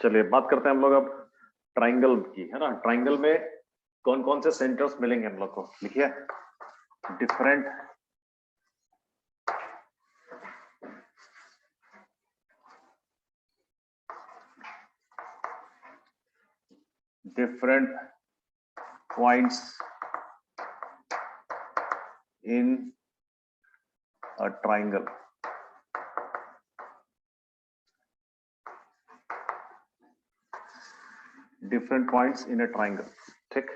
चलिए बात करते हैं हम लोग अब ट्राइंगल की, है ना। ट्राइंगल में कौन कौन से सेंटर्स मिलेंगे हम लोग को, लिखिए। Different points in a triangle. Different points in a triangle, ठीक।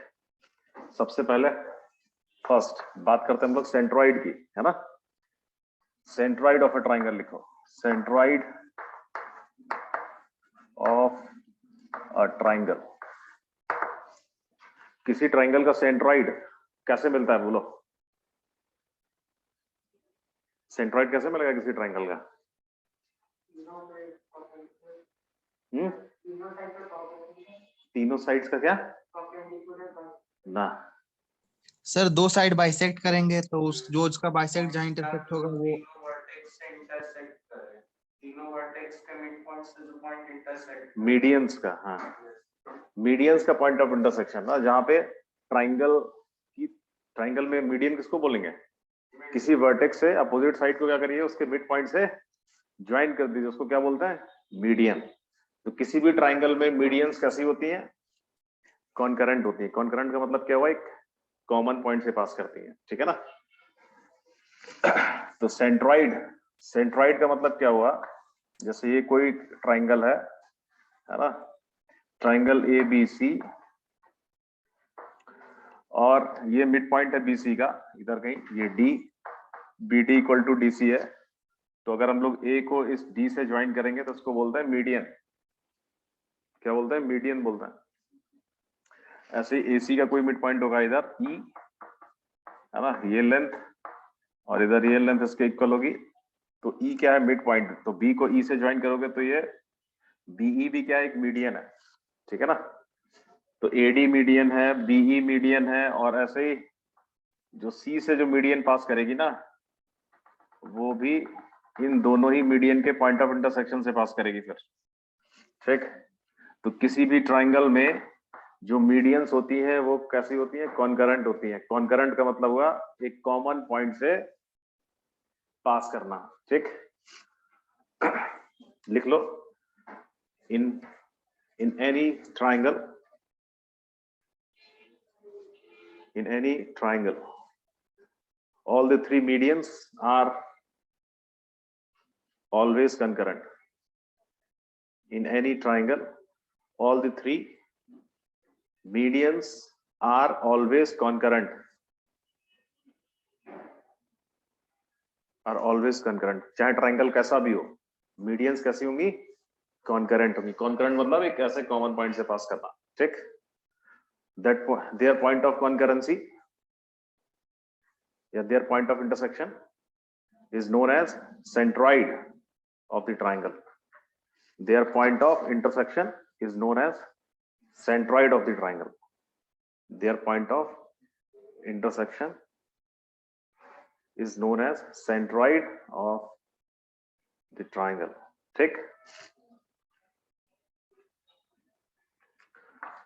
सबसे पहले फर्स्ट बात करते हैं हम लोग सेंट्रॉइड की, है ना। सेंट्रॉइड ऑफ अ ट्राइंगल लिखो। Centroid of a triangle. किसी ट्राइंगल का सेंट्रॉइड कैसे मिलता है, बोलो। सेंट्रॉइड कैसे मिलेगा किसी ट्राइंगल का? तीनों साइड्स का क्या ना? सर दो साइड बाइसेक्ट करेंगे तो उस जो उसका बाइसेक्ट जहाँ इंटरसेक्ट होगा वो मीडियंस का, हाँ, मीडियंस का पॉइंट ऑफ इंटरसेक्शन ना, जहां पे ट्राइंगल में मीडियन किसको बोलेंगे? किसी वर्टेक्स से अपोजिट साइड को क्या करिए, उसके मिड पॉइंट से ज्वाइन कर दीजिए, उसको क्या बोलते हैं? मीडियन। तो किसी भी ट्राइंगल में मीडियंस कैसी होती हैं? कॉन्करेंट होती है। कॉन्करेंट का मतलब क्या हुआ? एक कॉमन पॉइंट से पास करती है, ठीक है ना। तो सेंट्रॉइड का मतलब क्या हुआ? जैसे ये कोई ट्राइंगल है ना, ट्राइंगल ए बी सी, और ये मिड पॉइंट है बी सी का इधर कहीं, ये D, B D equal to D C है। तो अगर हम लोग ए को इस डी से ज्वाइन करेंगे तो उसको बोलते हैं मीडियन। क्या बोलते हैं? मीडियन बोलते हैं। ऐसे ए सी का कोई मिड पॉइंट होगा इधर ई, है ना, ये लेंथ, और इधर ये लेंथ इसके इक्वल होगी, तो ई क्या है? Mid point. तो बी को ई से ज्वाइन करोगे तो ये बीई भी क्या है? एक मीडियन है, ठीक है ना। तो एडी मीडियन है, बीई मीडियन है, और ऐसे ही जो सी से जो मीडियन पास करेगी ना, वो भी इन दोनों ही मीडियन के पॉइंट ऑफ इंटरसेक्शन से पास करेगी फिर, ठीक। तो किसी भी ट्राइंगल में जो मीडियंस होती हैं वो कैसी होती हैं? कॉन्करेंट होती हैं। कॉन्करेंट का मतलब हुआ एक कॉमन पॉइंट से पास करना, ठीक। लिख लो। In any triangle, in any triangle, all the three medians are always concurrent. In any triangle, all the three medians are always concurrent. Are always concurrent. चाहे ट्राइंगल कैसा भी हो, मीडियंस कैसी होंगी? कॉन्करेंट होंगी। कॉन्करेंट मतलब एक ऐसे कॉमन पॉइंट से पास करना, ठीक। That their point of concurrency, yeah, their point of intersection is known as centroid of the triangle. Their point of intersection is known as centroid of the triangle. Their point of intersection is known as centroid of the triangle, ठीक।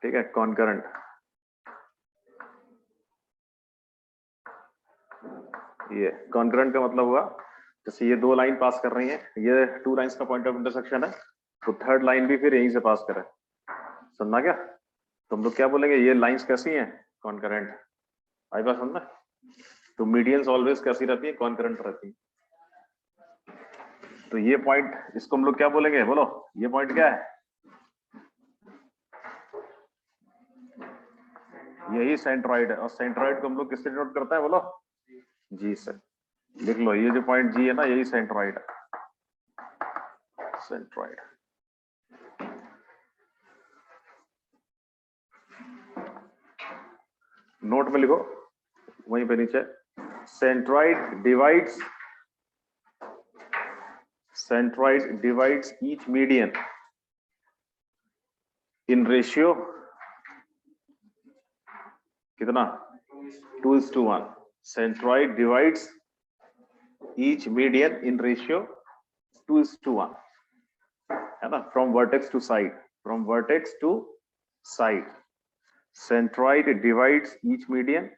ठीक है, concurrent. ये concurrent का मतलब हुआ जैसे ये दो लाइन पास कर रही हैं, ये टू लाइंस का पॉइंट ऑफ इंटरसेक्शन है, तो थर्ड लाइन भी फिर यहीं से पास करे। सुनना क्या? तो हम लोग क्या बोलेंगे? ये लाइंस कैसी हैं? कॉन्करेंट। आई बात समझना? तो मीडियंस ऑलवेज कैसी रहती है? कॉन्करेंट रहती है। तो ये पॉइंट, इसको हम लोग क्या बोलेंगे, बोलो? ये पॉइंट क्या है? यही सेंट्रॉइड है, और सेंट्रॉइड को हम लोग किससे डिनोट करते हैं, बोलो? जी सर। लिख लो, ये जो पॉइंट जी है ना, यही सेंट्रॉइड है। सेंट्रॉइड। नोट में लिखो, वहीं पे नीचे, centroid divides each median in ratio कितना? 2:1। Centroid divides each median in ratio 2:1, है ना, from vertex to side. from vertex to side. Centroid divides each median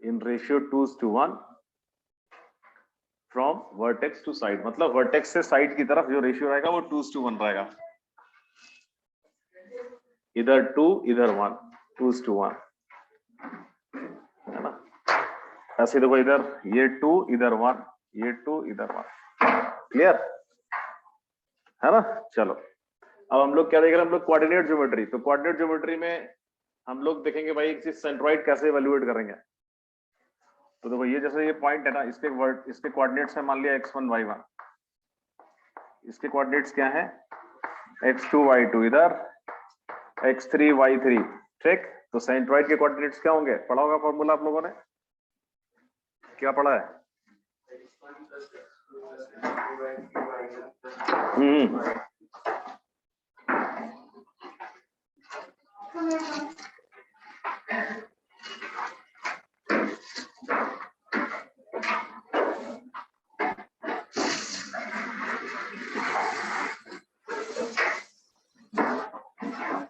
in ratio 2:1 from vertex to side. मतलब vertex से side की तरफ जो ratio रहेगा वो 2:1 रहेगा, इधर 2 इधर 1, 2:1 है ना। ऐसे देखो इधर ये 2 इधर 1, ये 2 इधर 1, क्लियर है ना। चलो अब हम लोग क्या देख रहे हैं, हम लोग कोऑर्डिनेट ज्योमेट्री। तो कोऑर्डिनेट ज्योमेट्री में हम लोग देखेंगे भाई एक चीज सेंट्रॉइड कैसे इवैल्यूएट करेंगे। तो देखो ये जैसे ये पॉइंट है ना, इसके कोऑर्डिनेट्स है मान लिया x1 y1, इसके कोऑर्डिनेट्स क्या है x2 y2, इधर x3 y3, ठीक। तो सेंट्रॉइड के कोऑर्डिनेट्स क्या होंगे, पढ़ा होगा फॉर्मूला आप लोगों ने, क्या पढ़ा है?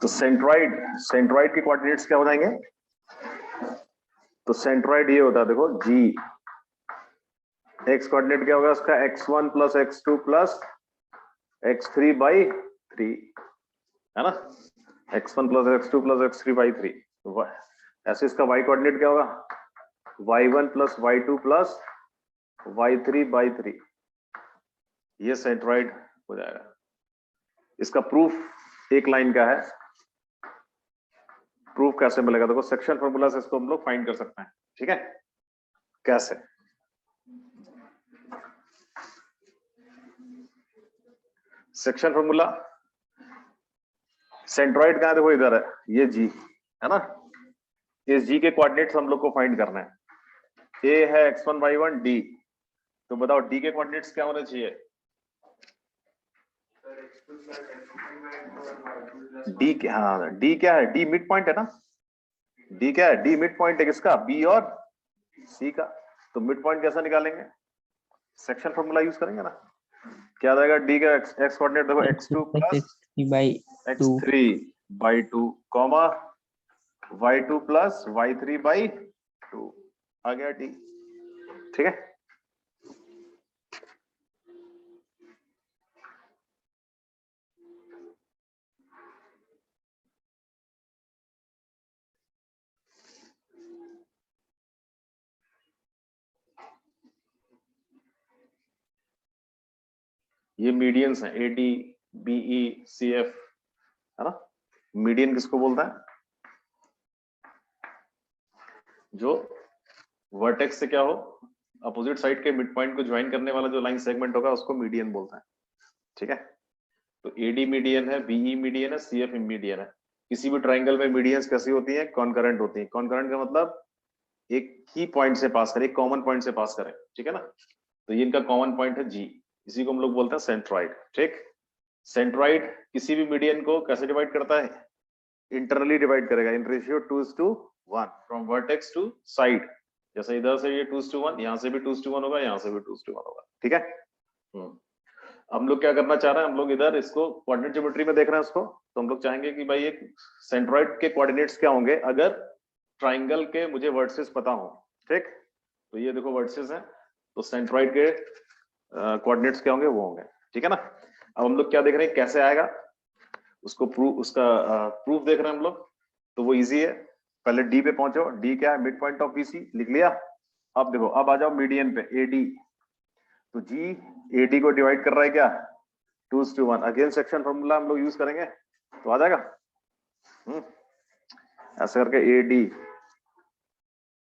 तो सेंट्रॉइड के कोऑर्डिनेट्स क्या हो जाएंगे? तो सेंट्रॉइड ये होता है देखो G, x कोऑर्डिनेट क्या होगा उसका x1 plus x2 plus x3 by 3 है ना, x1 plus x2 plus x3 by 3। ऐसे इसका y कोऑर्डिनेट क्या होगा y1 plus y2 plus y3 by 3, ये सेंट्रॉइड हो जाएगा। इसका प्रूफ एक लाइन का है, प्रूफ कैसे मिलेगा देखो, सेक्शन फॉर्मूला से इसको हम लोग फाइंड कर सकते हैं, ठीक है। कैसे, सेक्शन फॉर्मूला, सेंट्रॉइड कहां देखो इधर है, ये G है ना, इस G के कोऑर्डिनेट्स हम लोग को फाइंड करना है। A है x1 y1 D, तो बताओ D के कोऑर्डिनेट्स क्या होने चाहिए? D क्या, हाँ D क्या है, D मिड पॉइंट है ना, D क्या है, D मिड पॉइंट है किसका, B और C का। तो मिड पॉइंट कैसा निकालेंगे, सेक्शन फॉर्मूला यूज करेंगे ना। क्या आएगा D का x कोऑर्डिनेट देखो x2 plus x3 by 2 comma y2 plus y3 by 2 आ गया D, ठीक है। ये मीडियंस हैं AD BE CF है ना। मीडियन किसको बोलता है, जो वर्टेक्स से क्या हो अपोजिट साइड के मिड पॉइंट को ज्वाइन करने वाला जो लाइन सेगमेंट होगा उसको मीडियन बोलता है, ठीक है। तो AD मीडियन है, BE मीडियन है, CF मीडियन है। किसी भी ट्राइंगल में मीडियंस कैसी होती हैं, कॉन्करेंट होती हैं। कॉन्करेंट का मतलब एक ही पॉइंट से पास करें, एक कॉमन पॉइंट से पास करें, ठीक है ना। तो ये इनका कॉमन पॉइंट है G, इसी को हम लोग बोलते हैं सेंट्रॉइड, ठीक। सेंट्रॉइड किसी भी मीडियन को कैसे डिवाइड करता है, इंटरनली डिवाइड करेगा in ratio 2:1 from vertex to side. जैसे इधर से ये 2:1, यहाँ से भी 2:1 होगा, यहाँ से भी 2:1 होगा, ठीक है। हम लोग क्या करना चाह रहे हैं, हम लोग इधर इसको कोऑर्डिनेट ज्योमेट्री में देख रहे हैं इसको, तो हम लोग चाहेंगे कि भाई एक सेंट्रॉइड के कोऑर्डिनेट्स क्या होंगे अगर ट्राइंगल के मुझे वर्टिसेस पता हो, ठीक। तो ये देखो वर्टिसेस हैं, तो सेंट्रॉइड के कोऑर्डिनेट्स क्या होंगे वो होंगे, ठीक है ना। अब हम लोग क्या देख रहे हैं कैसे आएगा उसको प्रूफ, उसका प्रूफ देख रहे हैं हम लोग। तो वो इजी है, पहले D पे पहुंचो, D क्या है, मिड पॉइंट ऑफ BC लिख लिया। अब देखो अब आ जाओ मीडियन पे AD, तो G AD को डिवाइड कर रहा है क्या 2:1, अगेन सेक्शन फॉर्मूला हम लोग यूज करेंगे तो आ जाएगा। ऐसे करके AD,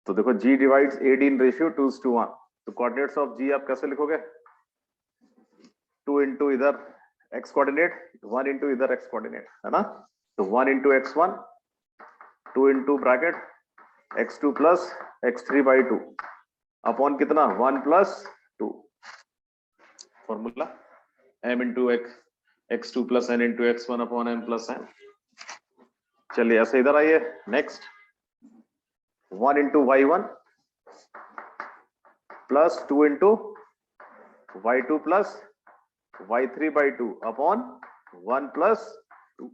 तो देखो G डिवाइड्स AD इन रेशियो 2:1। तो कोऑर्डिनेट्स ऑफ G आप कैसे लिखोगे, 2 इंटू इधर x कोऑर्डिनेट, 1 इंटू इधर x कोऑर्डिनेट है ना। तो 1 into x1, 2 into bracket x2 plus x3 by 2 upon कितना 1 plus 2, formula m into x2 plus n into x1 upon m plus n। चलिए ऐसे इधर आइए, next 1 into y1 plus 2 into y2 plus y3 by 2 upon 1 plus 2,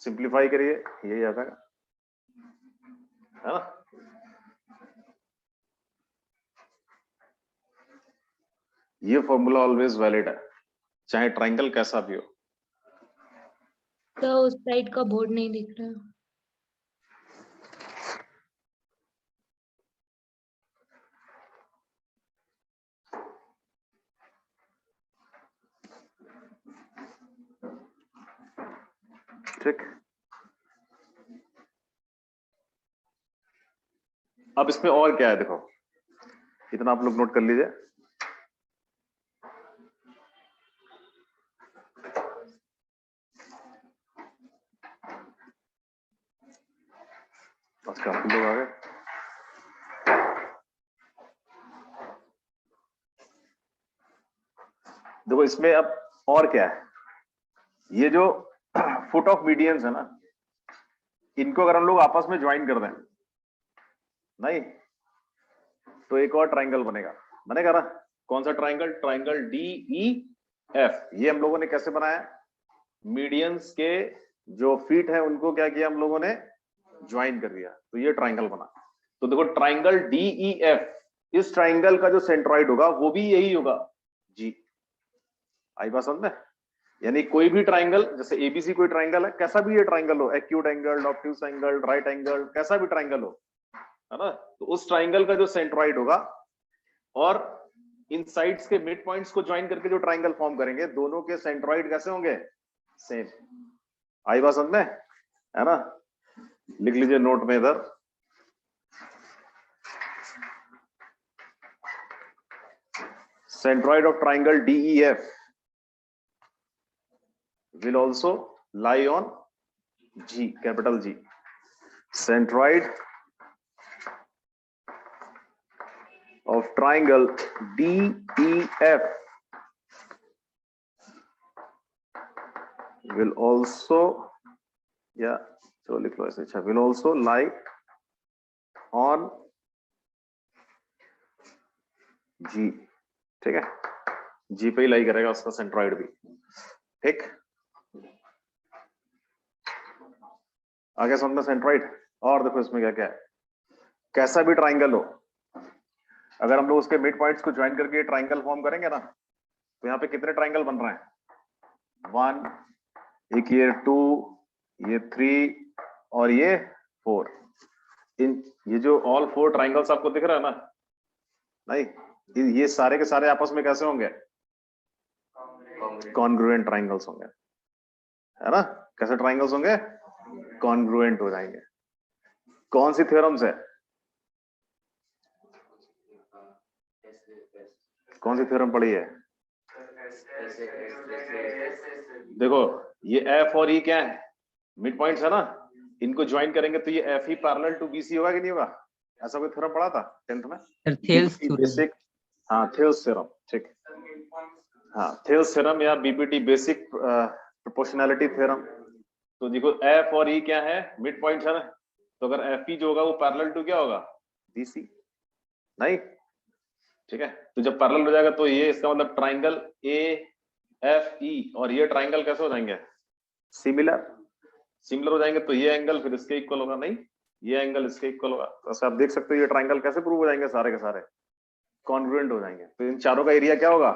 simplify करिए, यही आ जाएगा, है ना। ये फॉर्मूला ऑलवेज वैलिड है, चाहे ट्राइंगल कैसा भी हो। तो उस साइड का बोर्ड नहीं दिख रहा। ठीक, अब इसमें और क्या है देखो, इतना आप लोग नोट कर लीजिए। अच्छा आप लोग आ गए। देखो इसमें अब और क्या है, ये जो फुट ऑफ मीडियंस है ना, इनको अगर हम लोग आपस में ज्वाइन कर दें नहीं, तो एक और ट्राइंगल बनेगा ना। कौन सा ट्राइंगल? Triangle DEF। ये हम लोगों ने कैसे बनाया? मीडियंस के जो फीट है उनको क्या किया हम लोगों ने? ज्वाइन कर दिया, तो ये ट्राइंगल बना। तो देखो ट्राइंगल DEF, इस ट्राइंगल का जो सेंट्रॉइड होगा वो भी यही होगा, G। आई बात समझ में? यानी कोई भी ट्राइंगल, जैसे ABC कोई ट्राइंगल है, कैसा भी ये ट्राइंगल हो, acute angle, obtuse angle, right angle, कैसा भी ट्राइंगल हो, है ना, तो उस ट्राइंगल का जो सेंट्रॉइड होगा और इन साइड्स के मिड पॉइंट्स को ज्वाइन करके जो ट्राइंगल फॉर्म करेंगे, दोनों के सेंट्रॉइड कैसे होंगे? सेम। आई बात समझ में, है ना। लिख लीजिए नोट में इधर, centroid of triangle DEF will also lie on G, capital G. Centroid of triangle DEF will also, yeah, so लिख लो ऐसे, अच्छा, will also lie on G। ठीक है, G पे ही लाई करेगा उसका सेंट्रॉइड भी। ठीक, आगे समझना सेंट्रॉइड। और देखो इसमें क्या क्या है, कैसा भी ट्राइंगल हो, अगर हम लोग उसके मिड पॉइंट्स को ज्वाइन करके ट्राइंगल फॉर्म करेंगे ना, तो यहाँ पे कितने ट्राइंगल बन रहे हैं? 1, एक ये 2, ये 3 और ये 4। ये जो ऑल 4 ट्राइंगल्स आपको दिख रहा है ना, नहीं, ये सारे के सारे आपस में कैसे होंगे? कॉन्ग्रुएंट ट्राइंगल्स होंगे, है ना। कैसे ट्राइंगल्स होंगे? कॉन्ग्रुएंट हो जाएंगे। कौन सी थ्योरम से? कौन सी थ्योरम पढ़ी है? देखो ये F और E क्या है? मिड पॉइंट्स है ना, इनको ज्वाइन करेंगे तो ये F ही पैरेलल टू BC होगा कि नहीं होगा? ऐसा कोई थ्योरम पढ़ा था 10th में? Thales theorem. बेसिक, हाँ थेल्स थ्योरम, ठीक, हाँ थेल्स थ्योरम या BPT बेसिक प्रोपोर्शनैलिटी थ्योरम। तो देखो F और E क्या है? मिड पॉइंट्स है ना, तो अगर FE जो होगा वो पैरेलल टू क्या होगा? BC, नहीं, ठीक है। तो जब पैरेलल हो जाएगा तो ये इसका मतलब ट्राइंगल AFE और ये ट्राइंगल कैसे हो जाएंगे? सिमिलर हो जाएंगे, तो ये एंगल फिर इसके इक्वल होगा, नहीं, ये एंगल इसके इक्वल होगा। तो आप देख सकते हो ये ट्राइंगल कैसे प्रूव हो जाएंगे, सारे के सारे कॉन्ग्रुएंट हो जाएंगे। तो इन चारों का एरिया क्या होगा?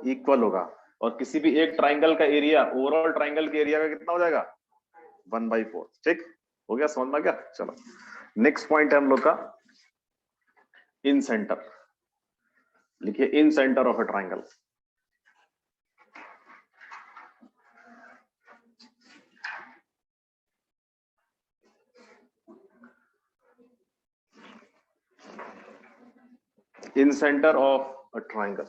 इक्वल होगा। और किसी भी एक ट्राइंगल का एरिया ओवरऑल ट्राइंगल के एरिया का कितना हो जाएगा? 1/4। ठीक हो गया, समझ में आ गया। चलो नेक्स्ट पॉइंट है हम लोग का इन सेंटर। लिखिए incentre of a triangle. In center of a triangle.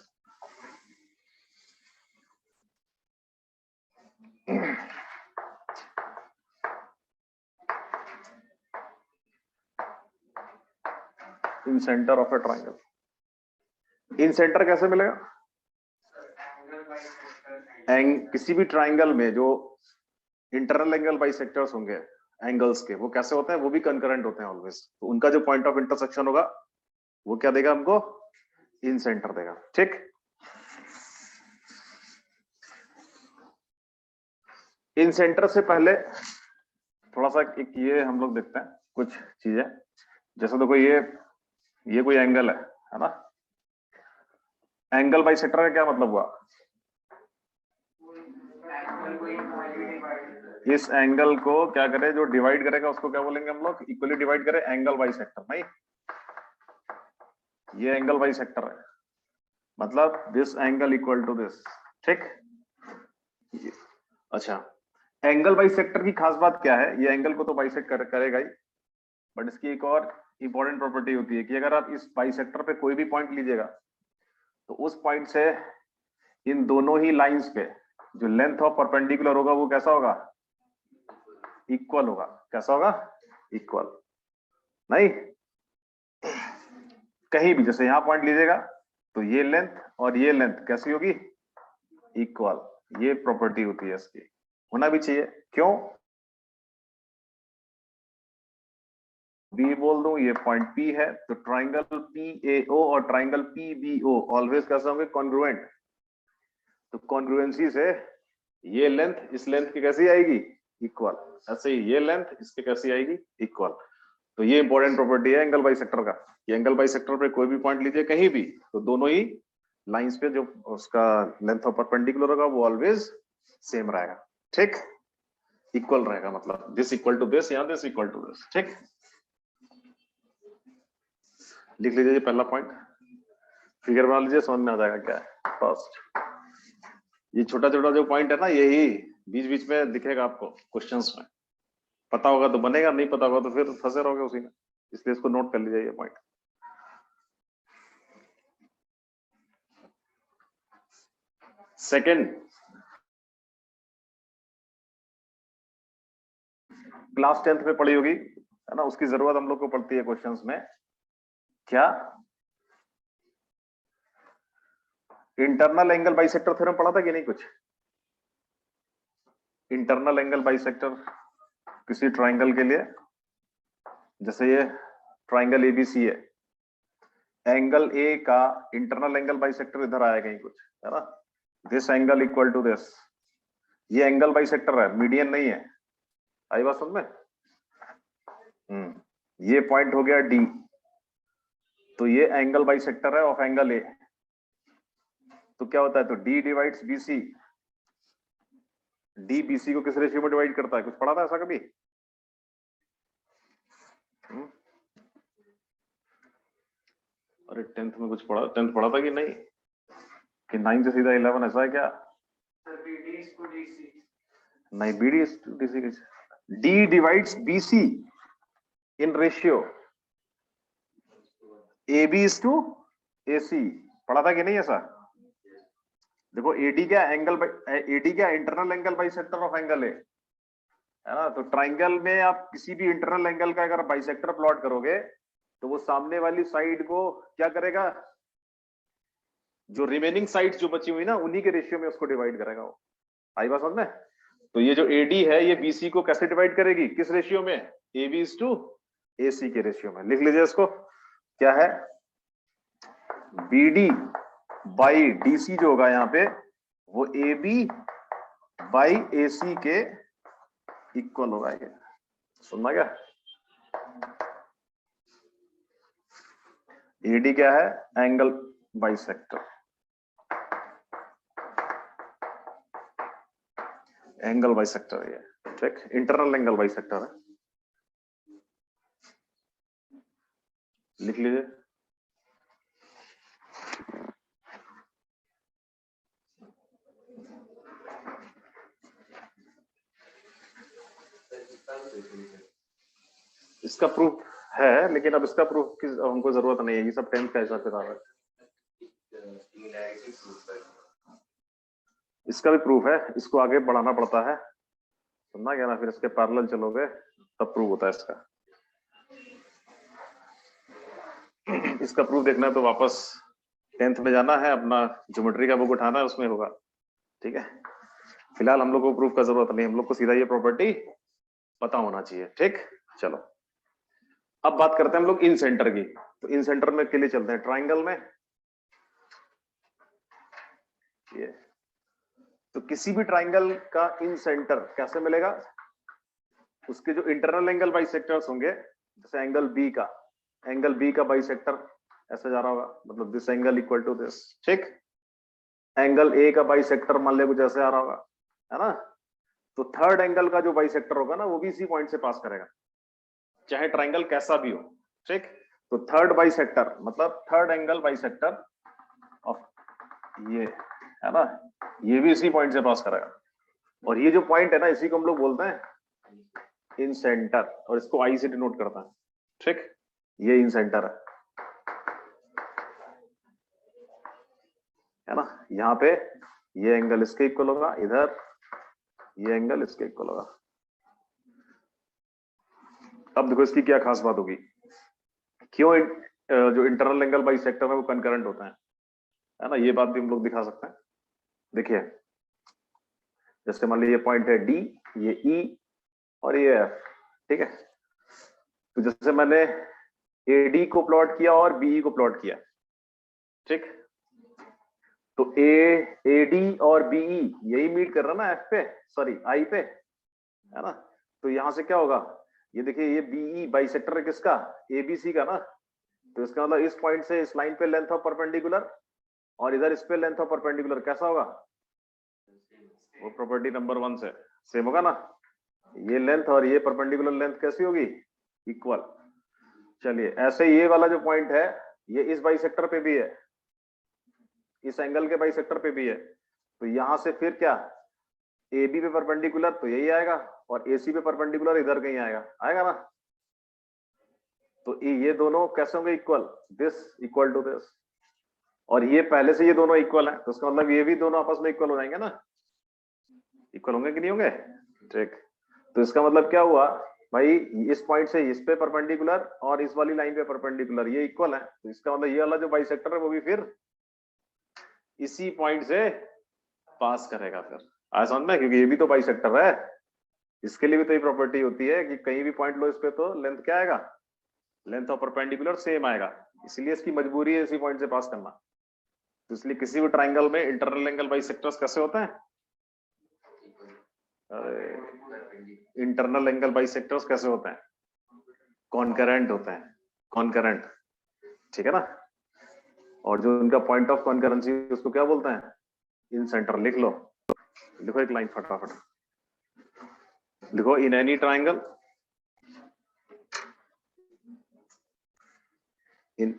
In center of a triangle. In center कैसे मिलेगा? किसी भी ट्राइंगल में जो इंटरनल एंगल बाइसेक्टर्स होंगे एंगल्स के, वो कैसे होते हैं? वो भी कंकरेंट होते हैं ऑलवेज। तो उनका जो पॉइंट ऑफ इंटरसेक्शन होगा वो क्या देगा हमको? इन सेंटर देगा। ठीक, इन सेंटर से पहले थोड़ा सा एक ये हम लोग देखते हैं कुछ चीजें। जैसे देखो ये कोई एंगल है ना। एंगल बाइसेक्टर का क्या मतलब हुआ? इस एंगल को क्या करे, जो डिवाइड करेगा उसको क्या बोलेंगे हम लोग? इक्वली डिवाइड करे, एंगल बाइसेक्टर। नहीं, ये एंगल बाइसेक्टर है, मतलब this angle equal to this. ठीक। अच्छा, एंगल बाइसेक्टर की खास बात क्या है? ये एंगल को तो बाइसेक्ट करेगा ही, बट इसकी एक और इंपॉर्टेंट प्रॉपर्टी होती है कि अगर आप इस बाइसेक्टर पे कोई भी पॉइंट लीजिएगा तो उस पॉइंट से इन दोनों ही लाइंस पे जो लेंथ ऑफ परपेंडिकुलर होगा वो कैसा होगा? इक्वल होगा। कैसा होगा? इक्वल। नहीं, कहीं भी जैसे यहां पॉइंट लीजिएगा तो ये लेंथ और ये लेंथ कैसी होगी? इक्वल। ये प्रॉपर्टी होती है इसकी, होना भी चाहिए। क्यों? बी बोल दूं, ये पॉइंट पी है, तो ट्राइंगल PAO और ट्राइंगल PBO ऑलवेज कैसे होंगे? कॉन्ग्रुएंट। तो कॉन्ग्रुएंसी से ये लेंथ इस लेंथ की कैसी आएगी? इक्वल। ऐसे ही ये लेंथ इसके कैसी आएगी? इक्वल। तो ये इंपॉर्टेंट प्रॉपर्टी है एंगल बाइसेक्टर का। ये एंगल बाइसेक्टर पे कोई भी पॉइंट लीजिए कहीं भी, तो दोनों ही लाइंस पे जो उसका लेंथ ऑफ परपेंडिकुलर होगा वो ऑलवेज सेम रहेगा। ठीक, इक्वल रहेगा, मतलब दिस इक्वल टू दिस या दिस इक्वल टू दिस। ठीक, लिख लीजिए पहला पॉइंट, फिगर बना लीजिए, समझ में आ जाएगा क्या है। फर्स्ट, ये छोटा छोटा जो पॉइंट है ना, यही बीच बीच में दिखेगा आपको क्वेश्चंस में। पता होगा तो बनेगा, नहीं पता होगा तो फिर फंसे रहोगे उसी में, इसलिए इसको नोट कर लीजिए ये पॉइंट। सेकंड, क्लास 10th में पढ़ी होगी है ना, उसकी जरूरत हम लोग को पड़ती है क्वेश्चंस में। क्या? इंटरनल एंगल बाइसेक्टर थ्योरम पढ़ा था कि नहीं कुछ? इंटरनल एंगल बाइसेक्टर किसी ट्राइंगल के लिए, जैसे ये ट्राइंगल ABC है, एंगल A का इंटरनल एंगल बाइसेक्टर इधर आया कहीं कुछ, है ना। This angle equal to this, ये एंगल बाइसेक्टर है, मीडियन नहीं है। आई बात समझ में? ये पॉइंट हो गया D, तो ये एंगल बाइसेक्टर है ऑफ एंगल A। तो क्या होता है? तो D divides BC। D BC को किस रेशियो में डिवाइड करता है? कुछ पढ़ा था ऐसा कभी? अरे 10th में कुछ पढ़ा, 10th पढ़ा था कि नहीं? कि 9 से सीधा 11, ऐसा है क्या? नहीं, BD to DC, D divides BC in ratio AB is to AC। पढ़ा था कि नहीं ऐसा? देखो AD क्या एंगल, AD क्या internal angle bisector of angle है ना। तो ट्राइंगल में आप किसी भी इंटरनल एंगल का अगर बाइसेक्टर प्लॉट करोगे तो वो सामने वाली साइड को क्या करेगा? जो रिमेनिंग साइड्स जो बची हुई ना, उन्हीं के रेशियो में उसको डिवाइड करेगा वो। आई बात समझ में? तो ये जो AD है ये BC को कैसे डिवाइड करेगी? किस रेशियो में? AB is to AC के रेशियो में। लिख लीजिए इसको, क्या है? BD बाई DC जो होगा यहाँ पे वो AB बाई AC के इक्वल होगा। ये सुनना क्या? AD क्या है? एंगल बाइसेक्टर, एंगल बाइसेक्टर ये। ठीक, इंटरनल एंगल बाइसेक्टर है, लिख लीजिए। इसका प्रूफ है, लेकिन अब इसका प्रूफ की हमको जरूरत नहीं है, ये सब 10th का हिसाब किताब है। इसका भी प्रूफ है, इसको आगे बढ़ाना पड़ता है, सुनना क्या ना, फिर इसके पैरेलल चलोगे तब प्रूफ होता है इसका। इसका प्रूफ देखना है तो वापस 10th में जाना है, अपना ज्योमेट्री का बुक उठाना है, उसमें होगा। ठीक है, फिलहाल हम लोग को प्रूफ का जरूरत नहीं, हम लोग को सीधा ये प्रॉपर्टी पता होना चाहिए। ठीक, चलो अब बात करते हैं हम लोग इन सेंटर की। तो इन सेंटर में के लिए चलते हैं ट्राइंगल में। ये तो किसी भी ट्राइंगल का इन सेंटर कैसे मिलेगा? उसके जो इंटरनल एंगल बाइसेक्टर्स होंगे, जैसे एंगल बी का बाइसेक्टर ऐसे जा रहा होगा, मतलब this angle equal to this, ठीक। एंगल ए का बाइसेक्टर मान ले कुछ ऐसे आ रहा होगा, है ना। तो थर्ड एंगल का जो बाइसेक्टर होगा ना, वो भी इसी पॉइंट से पास करेगा, चाहे ट्राइंगल कैसा भी हो, ठीक। तो थर्ड बाइसेक्टर मतलब थर्ड एंगल बाइसेक्टर ऑफ ये, है ना, ये भी इसी पॉइंट से पास करेगा। और ये जो पॉइंट है ना, इसी को हम लोग बोलते हैं इन सेंटर, और इसको आई से डिनोट करता है, ठीक। ये इन सेंटर है ना। यहाँ पे ये एंगल इसके इक्वल होगा, इधर ये एंगल इसके इक्वल होगा। अब देखो इसकी क्या खास बात होगी, क्यों जो इंटरनल एंगल बाइसेक्टर है वो कंकरेंट होता है ना। ये बात भी हम लोग दिखा सकते हैं। देखिए, जैसे मान लीजिए ये पॉइंट है डी, ये ई और ये एफ, ठीक है। तो जैसे मैंने एडी को प्लॉट किया और बीई को प्लॉट किया, ठीक। तो एडी और बीई यही मीट कर रहा ना एफ पे, सॉरी आई पे, है ना। तो यहां से क्या होगा, ये देखिए ये बीई बाइसेक्टर है किसका, एबीसी का ना। तो इसका मतलब इस पॉइंट से इस लाइन पे लेंथ ऑफ परपेंडिकुलर और इधर इस पे लेंथ ऑफ परपेंडिकुलर कैसा होगा, वो प्रॉपर्टी नंबर 1 से सेम होगा ना। ये लेंथ और ये परपेंडिकुलर लेंथ कैसी होगी, इक्वल। चलिए, ऐसे ये वाला जो पॉइंट है ये इस बाइसेक्टर पे भी है, इस एंगल के बाइसेक्टर पे भी है। तो यहां से फिर क्या, ए बी पे परपेंडिकुलर तो यही आएगा और ए सी पे परपेंडिकुलर इधर कहीं आएगा ना। तो ये दोनों कैसे होंगे, equal, this equal to this. और ये पहले से ये दोनों इक्वल है, तो इसका मतलब ये भी दोनों आपस में इक्वल हो जाएंगे ना। इक्वल होंगे कि नहीं होंगे, ठीक। तो इसका मतलब क्या हुआ भाई, इस पॉइंट से इस पे परपेंडिकुलर और इस वाली लाइन पे परपेंडिकुलर ये इक्वल है। तो इसका मतलब ये वाला जो बाइसेक्टर है वो भी फिर इसी पॉइंट से पास करेगा। फिर आया समझ में, क्योंकि ये भी तो बाइसेक्टर है, इसके लिए भी तो ये प्रॉपर्टी होती है कि कहीं भी पॉइंट लो इस पे तो लेंथ क्या आएगा, लेंथ ऑफ परपेंडिकुलर सेम आएगा। इसलिए इसकी मजबूरी है इसी पॉइंट से पास करना। तो इसलिए किसी भी ट्राइंगल में इंटरनल एंगल बाइसेक्टर्स कैसे होते हैं, इंटरनल एंगल बाइसेक्टर्स कैसे होते हैं, कॉन्करेंट होते हैं, कॉन्करेंट, ठीक है ना। और जो उनका पॉइंट ऑफ कॉन्करेंसी उसको क्या बोलते हैं, इन सेंटर। लिख लो, लिखो एक लाइन फटाफट लिखो, इन any triangle, in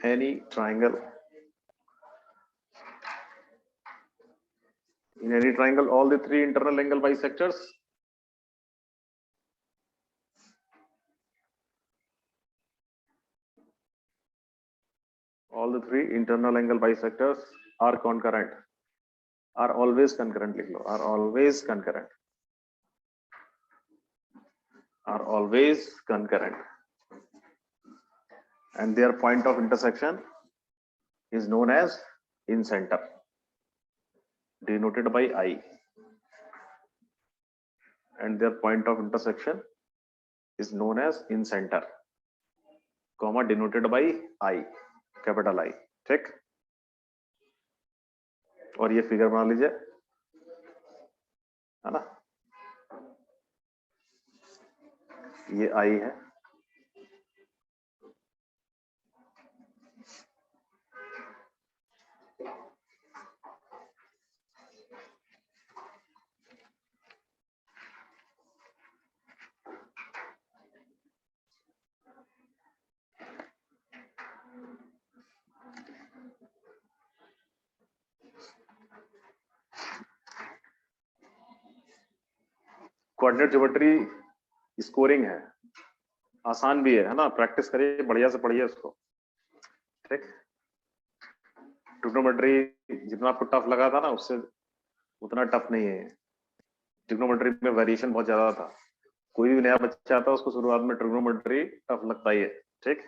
any triangle, all the three internal angle bisectors are concurrent, are always concurrent, लिख लो, are always concurrent, are always concurrent, and their point of intersection is known as in center, denoted by I, and their point of intersection is known as in center, comma denoted by I, capital I, ठीक। और ये figure बना लीजिए, है ना, ये I है, coordinate geometry scoring है, आसान भी है ना, प्रैक्टिस करिए, बढ़िया से पढ़िए उसको, ठीक। ट्रिग्नोमेट्री जितना आपको टफ लगा था ना, उससे उतना टफ नहीं है। ट्रिग्नोमेट्री में वेरिएशन बहुत ज्यादा था, कोई भी नया बच्चा आता है उसको शुरुआत में ट्रिग्नोमेट्री टफ लगता ही है, ठीक।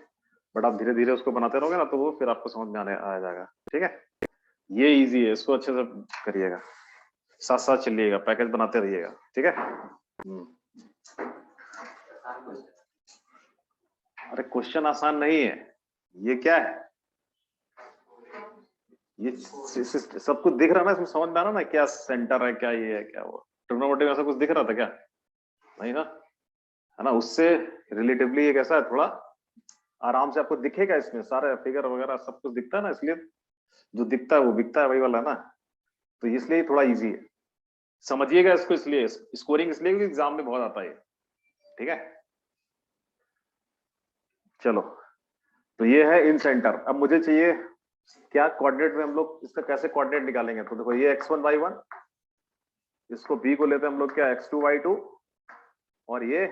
बट आप धीरे धीरे उसको बनाते रहोगे ना, तो वो फिर आपको समझ में आने आ जाएगा, ठीक है। ये इजी है, इसको अच्छे से करिएगा, साथ साथ चलिएगा, पैकेज बनाते रहिएगा, ठीक है। अरे क्वेश्चन आसान नहीं है, ये क्या है, ये सब कुछ दिख रहा ना, इसमें समझ में आ रहा ना क्या सेंटर है, क्या ये है, क्या वो ट्रिग्नोमेट्री में ऐसा कुछ दिख रहा था क्या? नहीं ना, है ना। उससे रिलेटिवली ये कैसा है, थोड़ा आराम से आपको दिखेगा, इसमें सारे फिगर वगैरह सब कुछ दिखता है ना, इसलिए जो दिखता है वो बिकता है, वही वाला है ना। तो इसलिए थोड़ा इजी है, समझिएगा इसको। इसलिए स्कोरिंग इसलिए क्योंकि एग्जाम में बहुत आता है, ठीक है। चलो, तो ये है इन सेंटर। अब मुझे चाहिए क्या कोऑर्डिनेट में हम लोग इसका कैसे कोऑर्डिनेट निकालेंगे। तो देखो ये x1 y1, इसको b को लेते हैं हम लोग क्या x2 y2, और ये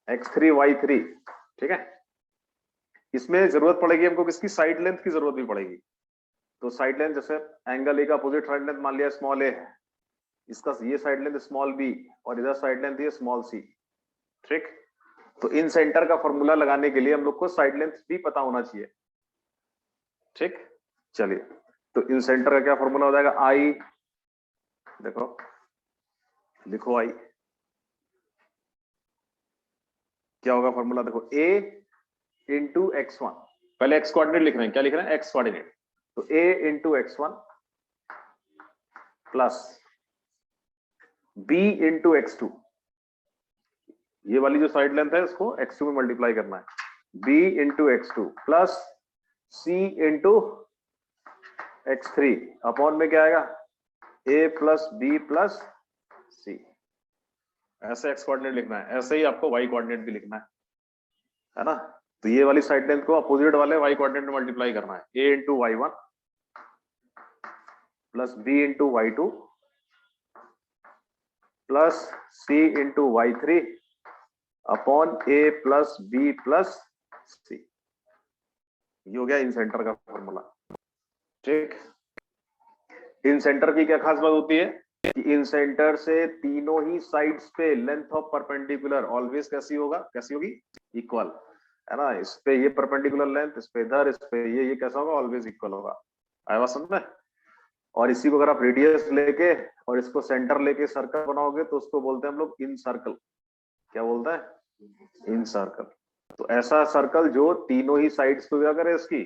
x3 y3, ठीक है। इसमें जरूरत पड़ेगी हमको किसकी, साइड लेंथ की जरूरत भी पड़ेगी। तो साइड लेंथ जैसे एंगल ए का अपोजिट साइड लेंथ मान लिया स्मॉल ए, इसका ये साइड लेंथ स्मॉल बी, और इधर साइड लेंथ ये स्मॉल सी, ठीक। तो इन सेंटर का फॉर्मूला लगाने के लिए हम लोग को साइड लेंथ भी पता होना चाहिए, ठीक। चलिए, तो इन सेंटर का क्या फॉर्मूला हो जाएगा, आई, देखो लिखो आई, क्या होगा फॉर्मूला, देखो a इंटू x1, पहले x कोऑर्डिनेट लिख रहे हैं, क्या लिख रहे हैं, x कोऑर्डिनेट। तो a into x1 plus b into x2, ये वाली जो साइड लेंथ है इसको x2 में मल्टीप्लाई करना है, b into x2 plus c into x3 upon में क्या आएगा, a plus b plus c। ऐसे x कोऑर्डिनेट लिखना है, ऐसे ही आपको y कोऑर्डिनेट भी लिखना है ना। तो ये वाली साइड लेंथ को अपोजिट वाले y कोऑर्डिनेट में मल्टीप्लाई करना है, a into y1 plus b into y2 plus c into y3 upon a plus b plus c। ये हो गया इन सेंटर का फॉर्मूला, ठीक। इन सेंटर की क्या खास बात होती है कि इन सेंटर से तीनों ही साइड्स पे लेंथ ऑफ परपेंडिकुलर ऑलवेज कैसी होगा, कैसी होगी, इक्वल, है ना। इस पे ये परपेंडिकुलर लेंथ, इस पे इधर, इस पे ये कैसा होगा, ऑलवेज इक्वल होगा। आया बात समझ में। और इसी को अगर आप रेडियस लेके और इसको सेंटर लेके सर्कल बनाओगे तो उसको बोलते हैं हम लोग इन सर्कल। क्या बोलते हैं, इन सर्कल। तो ऐसा सर्कल जो तीनों ही साइड्स को क्या करे, इसकी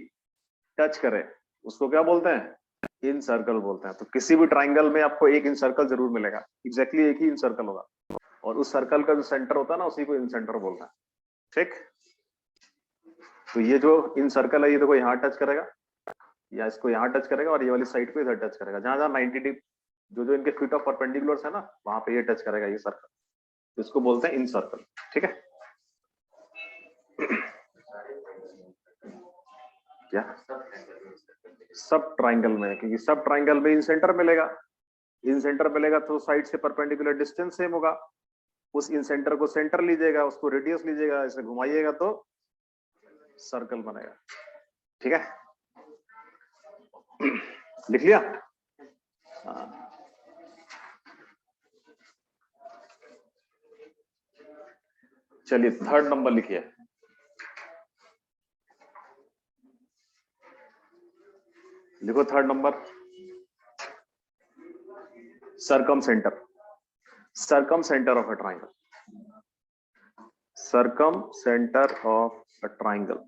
टच करे, उसको क्या बोलते हैं, इन सर्कल बोलते हैं। तो किसी भी ट्राइंगल में आपको एक इन सर्कल जरूर मिलेगा, एग्जैक्टली एक ही इन सर्कल होगा, और उस सर्कल का जो सेंटर होता है ना उसी को इन सेंटर बोलते हैं, ठीक। तो ये जो इन सर्कल है ये देखो यहाँ टच करेगा, या इसको यहाँ टच करेगा, और ये वाली साइड पे इधर टच करेगा, जहां जहां 90 डिग्री जो इनके फीट ऑफ परपेंडिकुलर्स है ना, वहां पे ये टच करेगा ये सर्कल, तो इसको बोलते हैं इन सर्कल, ठीक है। क्या सब ट्राइंगल में, क्योंकि सब ट्राइंगल में इन सेंटर मिलेगा, इन सेंटर मिलेगा तो साइड से परपेंडिकुलर डिस्टेंस सेम होगा। उस इन सेंटर को सेंटर लीजिएगा, उसको रेडियस लीजिएगा, इसे घुमाइएगा तो सर्कल बनेगा, ठीक है। लिख लिया, चलिए थर्ड नंबर लिखिए। लिखो third number, circum centre, circum centre of a triangle, circum centre of a triangle.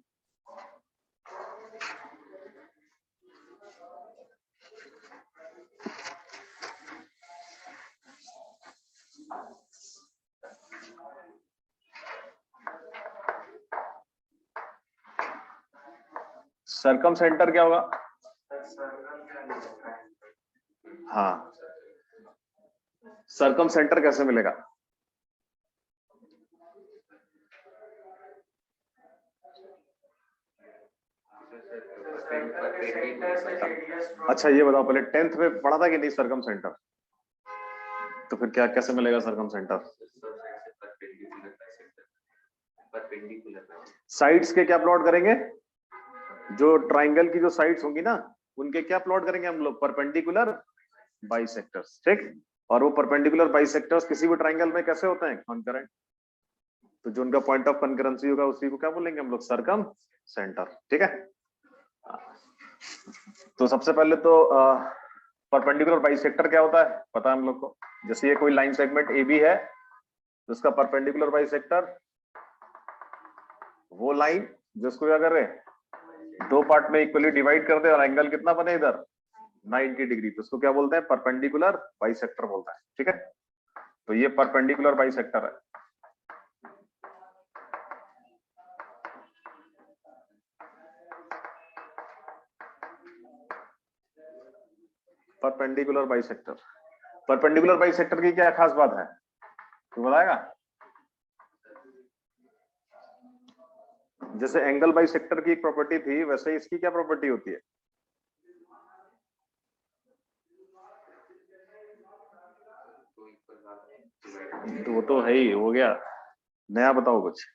Circum centre क्या होगा, हाँ सर्कम सेंटर कैसे मिलेगा, अच्छा ये बताओ पहले 10th में पढ़ा था कि नहीं सर्कम सेंटर, तो फिर क्या कैसे मिलेगा सर्कम सेंटर, साइड्स के क्या प्लॉट करेंगे, जो ट्राइंगल की जो साइड्स होंगी ना उनके क्या प्लॉट करेंगे हम लोग, परपेंडिकुलर बाइसेक्टर्स, ठीक। और वो परपेंडिकुलर बाइसेक्टर्स किसी भी ट्राइंगल में कैसे होते हैं, कॉन्करेंट। तो जो उनका पॉइंट ऑफ कॉन्करेंसी होगा उसी को क्या बोलेंगे हम लोग, सर्कम सेंटर, ठीक है। तो सबसे पहले तो परपेंडिकुलर बाइसेक्टर क्या होता है पता है हम लोग को, जैसे ये कोई लाइन सेगमेंट ए बी है तो उसका परपेंडिकुलर बाइसेक्टर वो लाइन जिसको क्या कर रहे हैं दो पार्ट में इक्वली डिवाइड कर दे और एंगल कितना बने इधर 90 डिग्री, तो उसको क्या बोलते हैं, परपेंडिकुलर बाइसेक्टर बोलता है। ठीक है, तो ये परपेंडिकुलर बाइसेक्टर है। परपेंडिकुलर बाइसेक्टर, परपेंडिकुलर बाइसेक्टर की क्या खास बात है, तू बताएगा? जैसे एंगल बाइसेक्टर की एक प्रॉपर्टी थी, वैसे इसकी क्या प्रॉपर्टी होती है? तो वो तो है ही, हो गया। नया बताओ कुछ।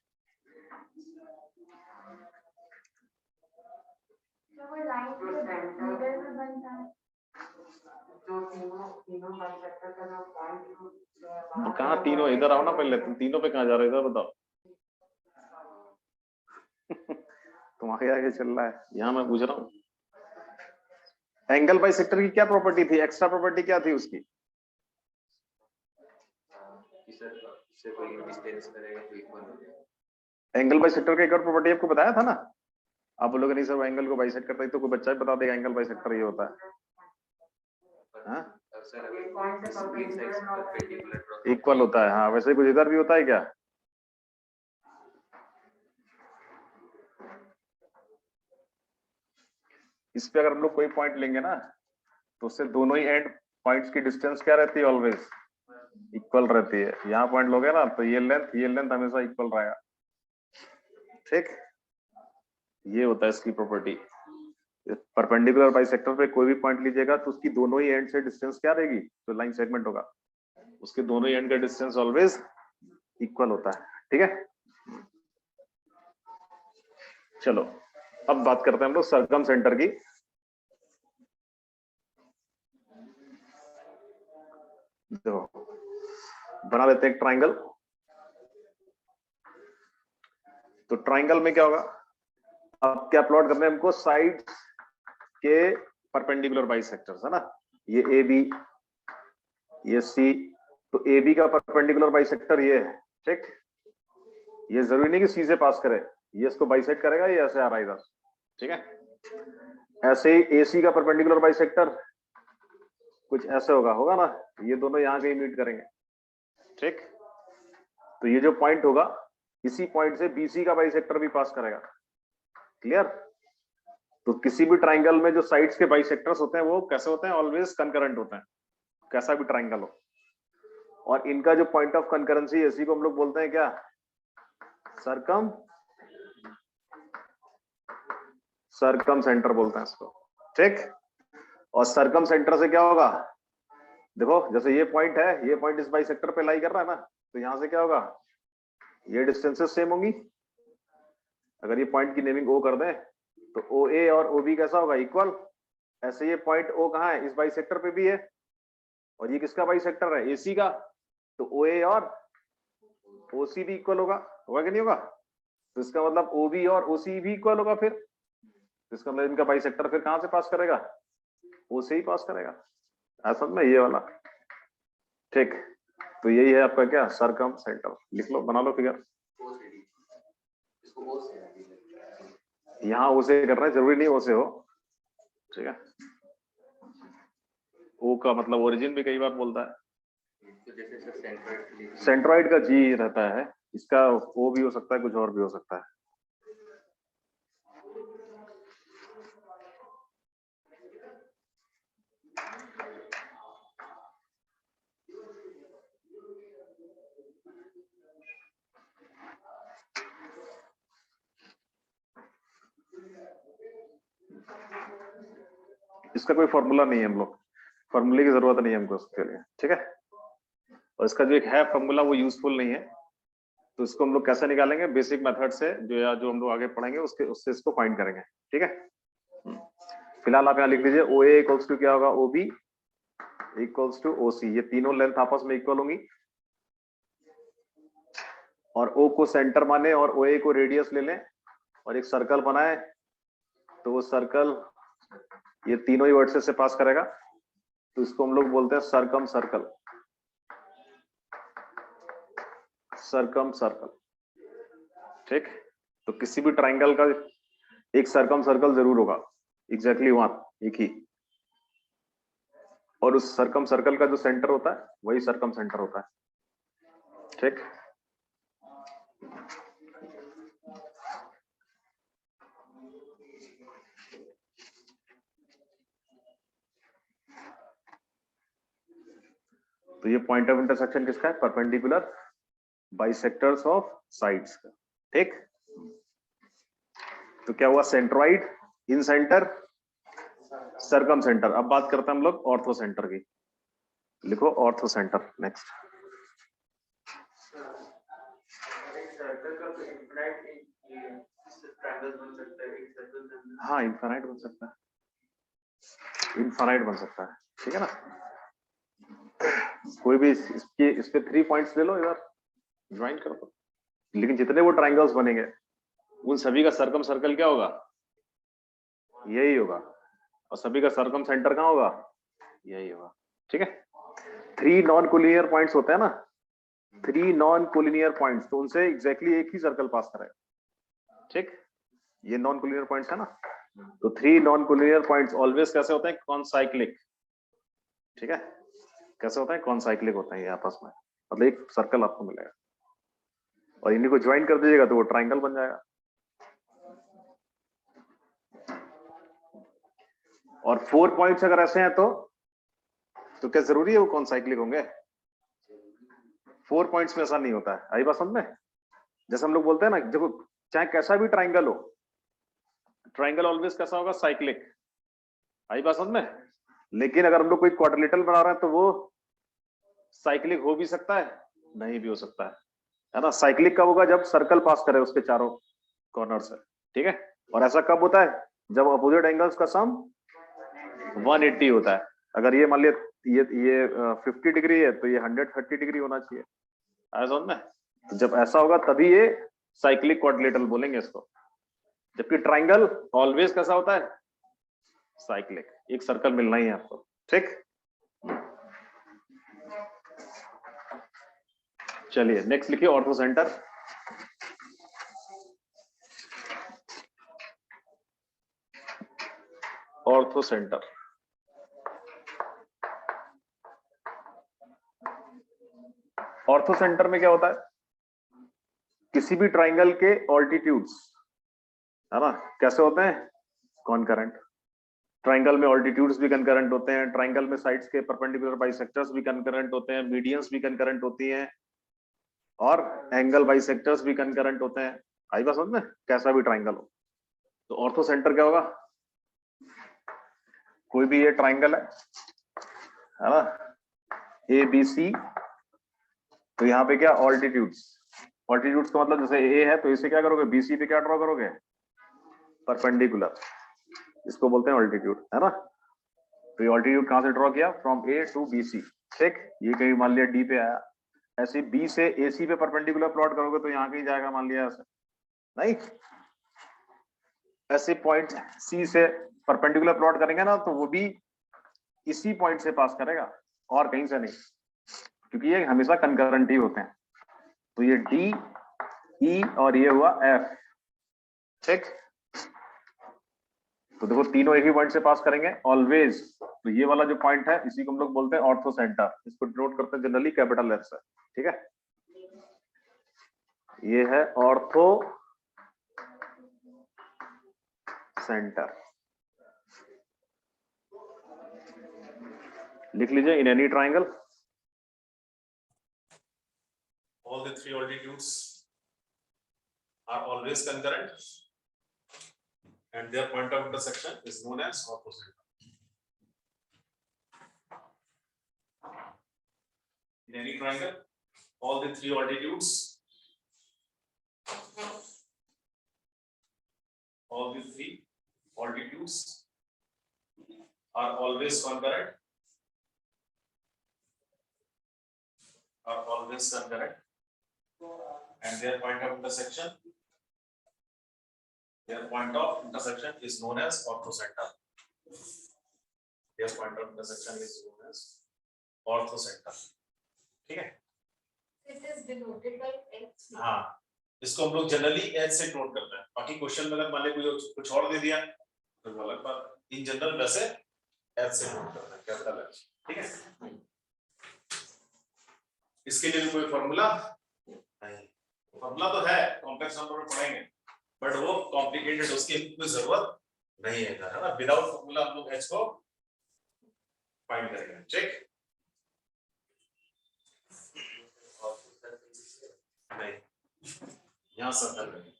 कहाँ तीनों, इधर आओ ना पहले, तुम तीनों पे कहाँ जा रहे हो, इधर बताओ। तुम आगे आगे चल रहा है, यहाँ मैं पूछ रहा हूँ। एंगल बाइसेक्टर की क्या प्रॉपर्टी थी, एक्स्ट्रा प्रॉपर्टी क्या थी उसकी? एंगल बाइसेक्टर का एक और प्रॉपर्टी आपको बताया था ना, आप लोगों ने सब एंगल को बाइसेक्ट करता है, तो कोई बच्चा भी बता देगा एंगल बाइसेक्टर ये होता है। इक्वल होता है, हाँ वैसे कुछ इधर भी होता है क्या? इस पे अगर हम लोग कोई पॉइंट लेंगे ना, तो उससे दोनों ही एंड पॉइंट्स की डिस्टेंस क्या रहती है, ऑलवेज इक्वल रहती है। यहाँ पॉइंट लोगे ना, तो ये लेंथ हमेशा इक्वल रहेगा। ठीक, ये होता है इसकी प्रॉपर्टी। परपेंडिकुलर बाइसेक्टर पे कोई भी पॉइंट लीजिएगा, तो उसकी दोनों ही एंड से डिस्टेंस क्या रहेगी, जो लाइन सेगमेंट होगा उसके दोनों ही एंड का डिस्टेंस ऑलवेज इक्वल होता है। ठीक है, चलो अब बात करते हैं हम लोग सर्कम सेंटर की। देखो बना लेते हैं एक ट्राइंगल। तो ट्राइंगल में क्या होगा, अब क्या प्लॉट करना है हमको, साइड के परपेंडिकुलर बाइसेक्टर्स है ना, ये ए बी ये सी, तो ए बी का परपेंडिकुलर बाइसेक्टर ये है। ठीक, ये जरूरी नहीं कि सी से पास करे, ये इसको बाइसेक्ट करेगा, ये ऐसे आ रहा है इधर। ठीक है, ऐसे ही ए सी का परपेंडिकुलर बाइसेक्टर कुछ ऐसे होगा ना, ये दोनों यहाँ कहीं मीट करेंगे। ठीक, तो ये जो पॉइंट होगा, इसी पॉइंट से बीसी का बाइसेक्टर भी पास करेगा। क्लियर? तो किसी भी ट्राइंगल में जो साइड्स के बाइसेक्टर्स होते हैं वो कैसे होते हैं, ऑलवेज कंकरेंट होते हैं, कैसा भी ट्राइंगल हो। और इनका जो पॉइंट ऑफ कंकरेंसी, इसी को हम लोग बोलते हैं क्या, सरकम सेंटर बोलते हैं इसको। ठीक, और सरकम सेंटर से क्या होगा, देखो जैसे ये पॉइंट है, ये पॉइंट इस बाइसेक्टर पे लाई कर रहा है ना, तो यहां से क्या होगा, ये डिस्टेंसेस सेम होंगी। अगर ये पॉइंट की नेमिंग ओ कर दें, तो ओ ए और ओ बी कैसा होगा, इक्वल। ऐसे ये पॉइंट ओ कहाँ है, इस बाइसेक्टर पे भी है, और ये किसका बाइसेक्टर है, एसी का, तो ओ ए और ओ सी भी इक्वल होगा कि नहीं होगा? तो इसका मतलब ओ बी और ओ सी भी इक्वल होगा फिर, तो इसका मतलब इनका बाइसेक्टर फिर कहां से पास करेगा, ओ से ही पास करेगा। ऐसा में ये वाला। ठीक, तो यही है आपका क्या, सरकम सेंटर। लिख लो, बना लो फिगर। यहाँ ओ से करना है, जरूरी नहीं ओ से हो। ठीक है, ओ का मतलब ओरिजिन भी कई बार बोलता है, सेंट्रॉइड का जी रहता है, इसका ओ भी हो सकता है, कुछ और भी हो सकता है। इसका कोई फॉर्मूला नहीं है, हम लोग फॉर्मूले की जरूरत नहीं है हमको उसके लिए। ठीक है, और इसका जो एक है फॉर्मूला वो यूजफुल नहीं है, तो इसको हम लोग कैसे निकालेंगे, बेसिक मेथड से, जो हम लोग आगे पढ़ेंगे उससे इसको फाइंड करेंगे। ठीक है, फिलहाल आप यहाँ लिख लीजिए, ओ ए इक्वल्स टू क्या होगा, O B equals to O C, ये तीनों लेंथ आपस में इक्वल होंगी, और ओ को सेंटर माने और ओ ए को रेडियस ले लें, और एक सर्कल बनाए, तो वो सर्कल ये तीनों ही वर्टिसेस से पास करेगा, तो इसको हम लोग बोलते हैं सरकम सर्कल। सरकम सर्कल। ठीक, तो किसी भी ट्राइंगल का एक सर्कम सर्कल जरूर होगा एग्जैक्टली वहां एक ही, और उस सर्कम सर्कल का जो सेंटर होता है वही सर्कम सेंटर होता है। ठीक, तो ये पॉइंट ऑफ इंटरसेक्शन किसका है? परपेंडिकुलर बाइसेक्टर्स ऑफ साइड्स का। ठीक, तो क्या हुआ? सेंट्रॉइड, इन सेंटर, सर्कम सेंटर। अब बात करते हैं हम लोग ऑर्थो सेंटर की। लिखो ऑर्थो सेंटर नेक्स्ट। हाँ, इनफाइनाइट बन सकता है, इनफाइनाइट बन सकता है। ठीक है ना, कोई भी इस पे 3 पॉइंट्स ले लो, इधर ज्वाइन कर दो, लेकिन जितने वो ट्राइंगल्स बनेंगे उन सभी का सर्कम सर्कल क्या होगा? यही होगा, और सभी का सर्कम सेंटर कहाँ होगा? यही होगा। ठीक है, 3 नॉन कोलिनियर पॉइंट्स होते हैं ना, 3 नॉन कोलिनियर पॉइंट्स, तो उनसे एग्जैक्टली एक ही सर्कल पास करेगा। ठीक, ये नॉन कोलिनियर पॉइंट्स है ना, तो 3 नॉन कोलिनियर पॉइंट्स ऑलवेज कैसे होते हैं? कॉनसाइक्लिक। ठीक है, कैसे होता है? कॉनसाइक्लिक होता है ये आपस में, मतलब एक सर्कल आपको मिलेगा और इन्हीं को ज्वाइन कर दीजिएगा तो वो ट्राइंगल बन जाएगा। और 4 पॉइंट्स अगर ऐसे हैं तो क्या जरूरी है वो कॉनसाइक्लिक होंगे? 4 पॉइंट्स में ऐसा नहीं होता है। आई बात समझ में? जैसे हम लोग बोलते हैं ना, देखो चाहे कैसा भी ट्राइंगल हो, ट्राइंगल ऑलवेज कैसा होगा? साइक्लिक। आई बात समझ में? लेकिन अगर हम लोग कोई क्वाड्रिलेटरल बना रहे हैं तो वो साइक्लिक हो भी सकता है, नहीं भी हो सकता है ना। साइक्लिक कब होगा? जब सर्कल पास करे उसके चारों कॉर्नर से। ठीक है, और ऐसा कब होता है? जब अपोजिट एंगल्स का सम 180 होता है। अगर ये मान लिया ये 50 डिग्री है तो ये 130 डिग्री होना चाहिए। आया समझ में? तो जब ऐसा होगा तभी ये साइक्लिक क्वाड्रिलेटरल बोलेंगे इसको। जबकि ट्राइंगल ऑलवेज कैसा होता है? साइक्लिक। एक सर्कल मिलना ही है आपको। ठीक, चलिए नेक्स्ट लिखिए ortho centre. Ortho centre, ortho centre में क्या होता है? किसी भी ट्राइंगल के ऑल्टीट्यूड्स, है ना, कैसे होते हैं? कॉनकरेंट। ट्राइंगल में ऑल्टीट्यूड्स भी कंकरेंट होते हैं, ट्राइंगल में साइड्स के परपेंडिकुलर बाइसेक्टर्स भी कंकरेंट होते हैं, मीडियंस भी कंकरेंट होती हैं, और एंगल बाइसेक्टर्स भी कंकरेंट होते हैं। आई बात समझ में? कैसा भी ट्राइंगल हो, तो ऑर्थो सेंटर क्या होगा? कोई भी ये ट्राइंगल है ना, ए बी सी, तो यहाँ पे क्या? ऑल्टीट्यूड्स। ऑल्टीट्यूड्स का मतलब जैसे ए है तो इसे क्या करोगे? बीसी पे क्या ड्रॉ करोगे? परपेंडिकुलर। इसको बोलते हैं ऑल्टीट्यूड, है ना। तो ये ऑल्टीट्यूड कहां से ड्रॉ किया? From A to B C. ठीक, ये कहीं मान लिया डी पे आया, ऐसे बी से ए सी पे परपेंडिकुलर प्लॉट करोगे तो यहाँ कहीं जाएगा, मान लिया ऐसे नहीं। ऐसे पॉइंट सी से परपेंडिकुलर प्लॉट करेंगे ना तो वो भी इसी पॉइंट से पास करेगा और कहीं से नहीं, क्योंकि ये हमेशा कंकरेंट ही होते हैं। तो ये डी, ई और ये हुआ एफ। ठीक, तो देखो तीनों एक ही पॉइंट से पास करेंगे ऑलवेज। तो ये वाला जो पॉइंट है इसी को हम लोग बोलते हैं ऑर्थो सेंटर। इसको डिनोट करते हैं जनरली कैपिटल एफ से। ठीक है, ये है ऑर्थो सेंटर। लिख लीजिए, इन any triangle all the 3 altitudes are always concurrent and their point of intersection is known as orthocenter. In any triangle, all the 3 altitudes are always concurrent, and their point of intersection is known as orthocenter. Their point of intersection is known as orthocenter. ठीक है, It is denoted by X. हाँ, इसको हम लोग generally H से note करते हैं, बाकी क्वेश्चन में अगर मान ली कोई कुछ और दे दिया तो वो अलग बात है। इन जनरल वैसे एच से नोट करते हैं, कैपिटल एच, ठीक है। इसके लिए भी कोई फॉर्मूला नहीं, फॉर्मूला तो है, कॉम्प्लेक्स नंबर में पढ़ेंगे, बट वो कॉम्प्लिकेटेड, उसकी कोई जरूरत नहीं है ना। विदाउट फॉर्मूला हम लोग एच को फाइंड करेंगे, ठीक। नहीं, यहाँ सर्कल में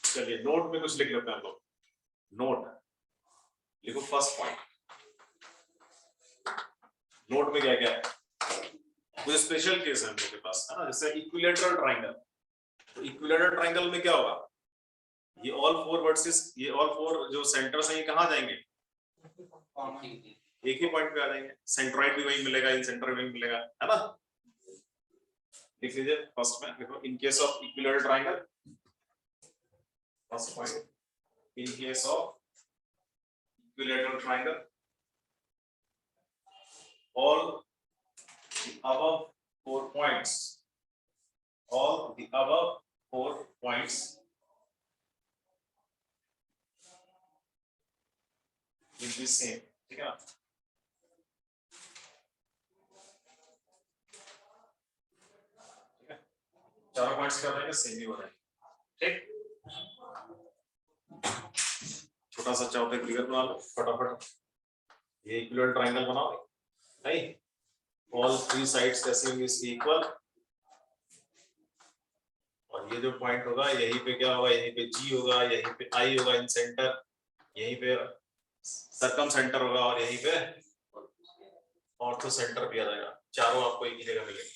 चलिए नोट में कुछ लिख लेते हैं हम लोग। नोट लिखो, फर्स्ट पॉइंट नोट में क्या क्या है, कोई स्पेशल केस है हम लोग के पास, है ना, जैसे इक्विलेटरल ट्राइंगल। तो इक्विलेटरल ट्राइंगल में क्या होगा, ये ऑल फोर वर्सेस, ये ऑल फोर जो सेंटर्स हैं ये कहाँ जाएंगे, एक ही पॉइंट पे आ जाएंगे। सेंट्रॉइड भी वही मिलेगा, इन सेंटर भी वही मिलेगा, है ना। लिख लीजिए फर्स्ट में, देखो in case of equilateral triangle, first point, in case of equilateral triangle all the above 4 points, all the above 4 points will be same, ठीक है ना। ठीक है, चारों पॉइंट्स क्या रहेंगे, सेम ही हो रहे हैं, ठीक। छोटा सा चौथे फिगर बना लो फटाफट, ये इक्विलेटरल ट्राइंगल बनाओ, नहीं, all three sides कैसे होंगे, इसकी इक्वल, और ये जो पॉइंट होगा यहीं पे क्या होगा, यहीं पे G होगा, यहीं पे I होगा इन सेंटर, यहीं पे सर्कम सेंटर होगा, और यहीं पे ऑर्थो सेंटर भी आ जाएगा। चारों आपको एक ही जगह मिलेंगे।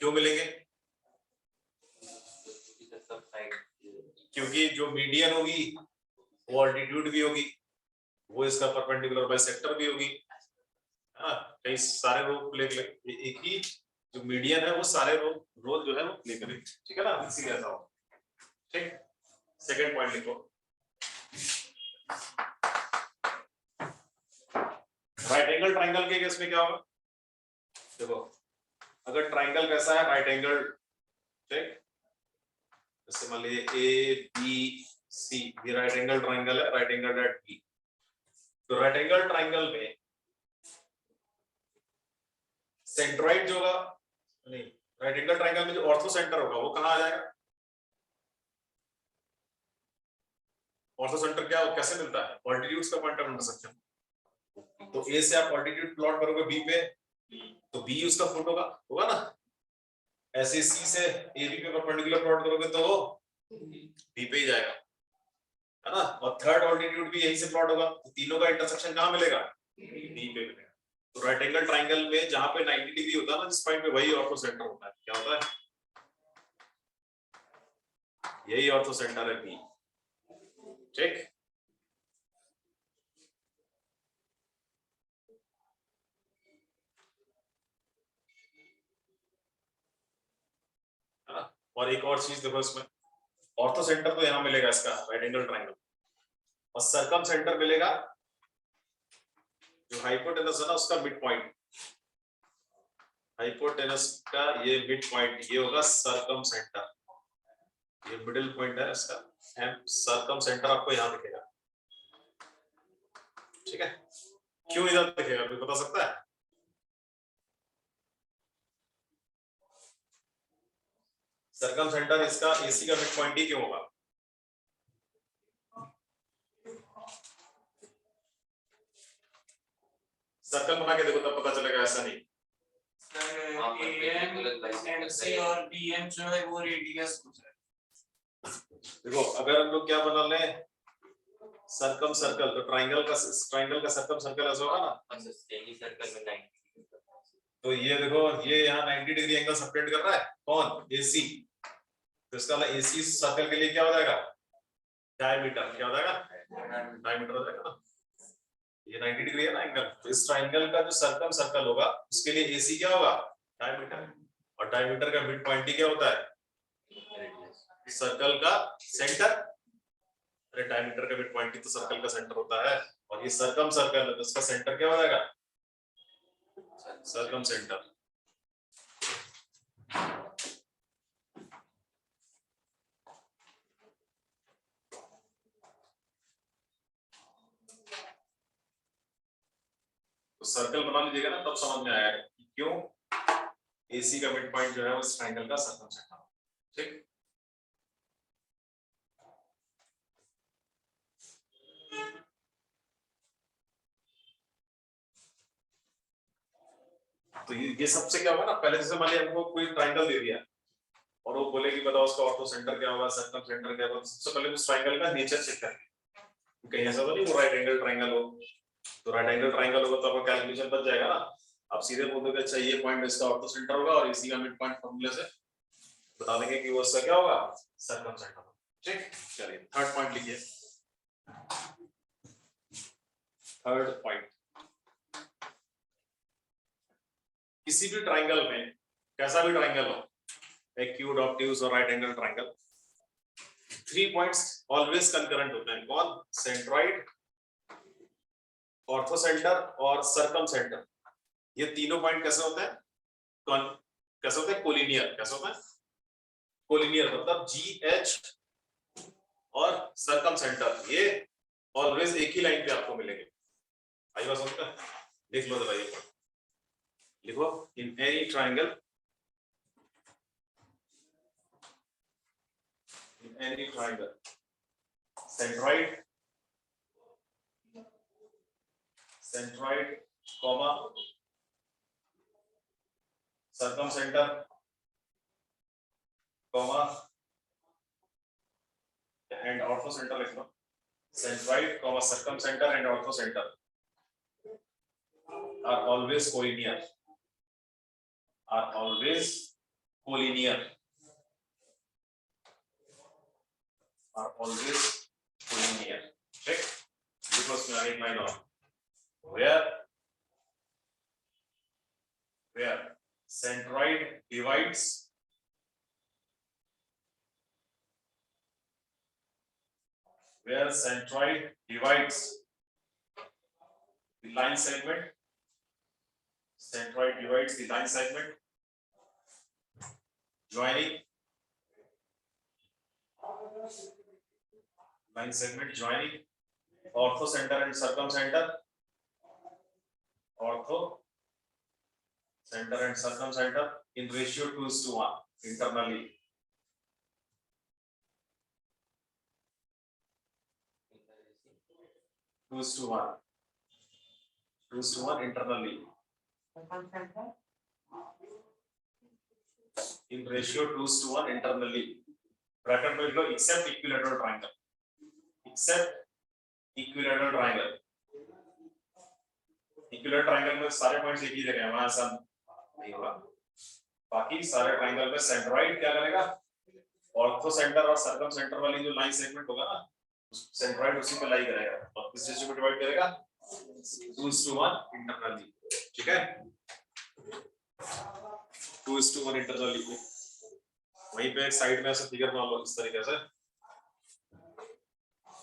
क्यों मिलेंगे, क्योंकि जो मीडियन होगी वो ऑल्टीट्यूड भी होगी, वो इसका परपेंडिकुलर बाइसेक्टर भी होगी, कई सारे रोल प्ले करेंगे, एक ही जो मीडियन है वो सारे रोल जो है वो प्ले करेंगे, ठीक है ना, इसीलिए ऐसा हो, ठीक। सेकंड पॉइंट लिखो, राइट एंगल ट्राइंगल के केस में क्या होगा, देखो अगर ट्राइंगल कैसा है, राइट एंगल, ठीक, जैसे मान लीजिए ए बी सी, ये राइट एंगल ट्राइंगल है, राइट एंगल एट बी। तो राइट एंगल ट्राइंगल में सेंट्रॉइड जो होगा, नहीं, राइट एंगल ट्राइंगल में जो ऑर्थो सेंटर होगा वो कहां आ जाएगा, ऑर्थो सेंटर क्या कैसे मिलता है, ऑल्टीट्यूड्स का पॉइंट ऑफ इंटरसेक्शन। तो ए से आप ऑल्टीट्यूड प्लॉट करोगे बी पे, तो बी उसका फुट होगा ना, ऐसे सी से ए बी पे परपेंडिकुलर प्लॉट करोगे तो वो बी पे ही जाएगा, है ना। और थर्ड ऑल्टीट्यूड भी यहीं से प्लॉट होगा, तो तीनों का इंटरसेक्शन कहां मिलेगा, बी पे मिलेगा। तो राइट एंगल ट्राइंगल में जहां पे 90 डिग्री होता है ना जिस पॉइंट पे, वही ऑर्थो सेंटर होता है, क्या होता है, यही ऑर्थो सेंटर है बी, ठीक। और एक और चीज देखो, इसमें ऑर्थो सेंटर तो यहां मिलेगा इसका राइट एंगल ट्राइंगल, और सर्कम सेंटर मिलेगा जो हाइपोटेनस है ना उसका मिड पॉइंट, हाइपोटेनस का ये मिड पॉइंट ये होगा सर्कम सेंटर, ये मिडिल पॉइंट है इसका, एंड सर्कम सेंटर आपको यहां दिखेगा, ठीक है। क्यों इधर दिखेगा कोई बता सकता है, सर्कम सेंटर इसका एसी का मिड पॉइंट ही क्यों होगा, सर्कल बना के देखो तब पता चलेगा, ऐसा नहीं। MC और DM जो है वो रेडियस होता है। देखो अगर हम लोग क्या बना ले, सर्कम सर्कल, तो ट्राइंगल का सर्कम सर्कल ऐसा होगा ना, सेमी सर्कल में 90 तो ये देखो ये यहाँ 90 डिग्री एंगल सेपरेट कर रहा है, कौन, AC। तो इसका मतलब AC सर्कल के लिए क्या हो जाएगा, डायमीटर, क्या हो जाएगा, डायमीटर हो जाएगा ना, ये 90 डिग्री है ना एंगल, तो इस ट्राइंगल का जो सर्कम सर्कल होगा उसके लिए AC क्या होगा, डायमीटर, और डायमीटर का मिड पॉइंट ही क्या होता है, सर्कल का सेंटर, अरे डायमीटर का मिड पॉइंट ही तो सर्कल का सेंटर होता है, और ये सर्कम सर्कल है तो इसका सेंटर क्या हो जाएगा? Circum centre. तो सर्कल बना लीजिएगा ना, तब समझ में आएगा कि क्यों AC का मिड पॉइंट जो है वो इस ट्रायंगल का सर्कम सेंटर। ठीक, तो ये सबसे क्या होगा ना, पहले जैसे मान लिया हमको कोई ट्रायंगल दे दिया और वो बोले कि बताओ उसका ऑर्थो सेंटर क्या होगा, सर्कम सेंटर क्या होगा, तो सबसे पहले उस ट्रायंगल का नेचर चेक करेंगे। कहीं ऐसा तो नहीं वो राइट एंगल ट्रायंगल हो, तो राइट एंगल ट्रायंगल होगा तो आपका कैलकुलेशन बच जाएगा ना। आप सीधे बोल दोगे अच्छा ये पॉइंट इसका ऑर्थो सेंटर होगा और इसी का मिड पॉइंट फॉर्मूले से बता देंगे कि वो इसका क्या होगा, सर्कम सेंटर। ठीक, चलिए थर्ड पॉइंट लिखिए। थर्ड पॉइंट, किसी भी ट्रायंगल में, कैसा भी ट्रायंगल हो, एक्यूट, ऑब्ट्यूज और right angle triangle, 3 points always concurrent होते हैं। कौन? सेंट्रॉइड, ऑर्थो सेंटर और सर्कम सेंटर। ये तीनों पॉइंट कैसे होते हैं? कैसे होते हैं? कोलिनियर। कैसे होता है? कोलिनियर, मतलब GH और सर्कम सेंटर ये ऑलवेज एक ही लाइन पे आपको मिलेंगे। आई बात समझ में? लिख लो जरा, ये लिखो, in any triangle, in any triangle, centroid, comma, circumcenter, comma, and orthocenter लिख लो। Centroid, comma, circumcenter and orthocenter are always collinear. Are always collinear. Are always collinear. ठीक? Because we are in line of where centroid divides the line segment. Centroid divides the line segment joining ortho center and circumcenter. Ortho center and circumcenter in ratio 2:1 internally. Two to one internally. In ratio 2:1 internally. Bracket में लो except equilateral triangle. Except equilateral triangle. Equilateral triangle में सारे points एक ही जगह हैं, वहां ऐसा नहीं होगा। बाकी सारे ट्रायंगल में सेंट्रॉइड क्या करेगा? ऑर्थो सेंटर और सर्कम सेंटर वाली जो लाइन सेगमेंट होगा ना, सेंट्रॉइड उसी पे लाई करेगा और किस रेशियो में डिवाइड करेगा? 2:1 इंटरनली। ठीक है, 2:1 इंटरनली। वहीं पे एक साइड में ऐसा फिगर बना लो इस तरीके से,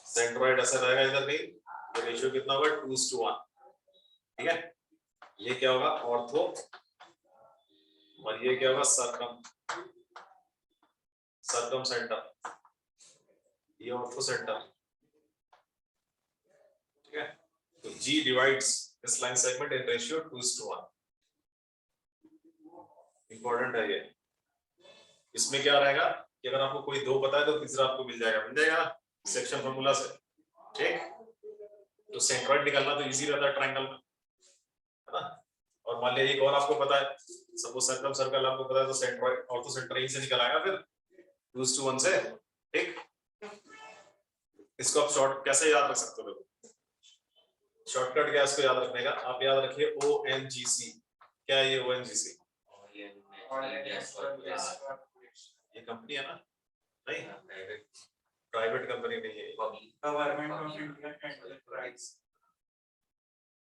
सेंट्रॉइड ऐसा रहेगा इधर कहीं, ये रेशियो कितना होगा? 2:1। ठीक है, ये क्या होगा? ऑर्थो, और ये क्या होगा? सर्कम सेंटर, ये ऑर्थो सेंटर। ठीक है, तो G divides this line segment in ratio 2:1। Important है ये। इसमें क्या रहेगा कि अगर आपको कोई दो पता है तो तीसरा आपको मिल जाएगा सेक्शन फॉर्मूला से। ठीक, तो सेंट्रॉइड निकालना तो इजी रहता है ट्रायंगल में, है ना। और मान लिया एक और आपको पता है, सपोज सर्कम सर्कल आपको पता है, तो सेंट्रॉइड ऑर्थो सेंटर यहीं से निकल आएगा फिर 2:1 से। ठीक, इसको आप शॉर्ट कैसे याद रख सकते हो? शॉर्टकट क्या इसको याद रखने का? आप याद रखिए ONGC। क्या है ये ONGC? ये कंपनी है ना? नहीं, प्राइवेट कंपनी नहीं है, गवर्नमेंट ऑफ इंडिया एंटरप्राइज।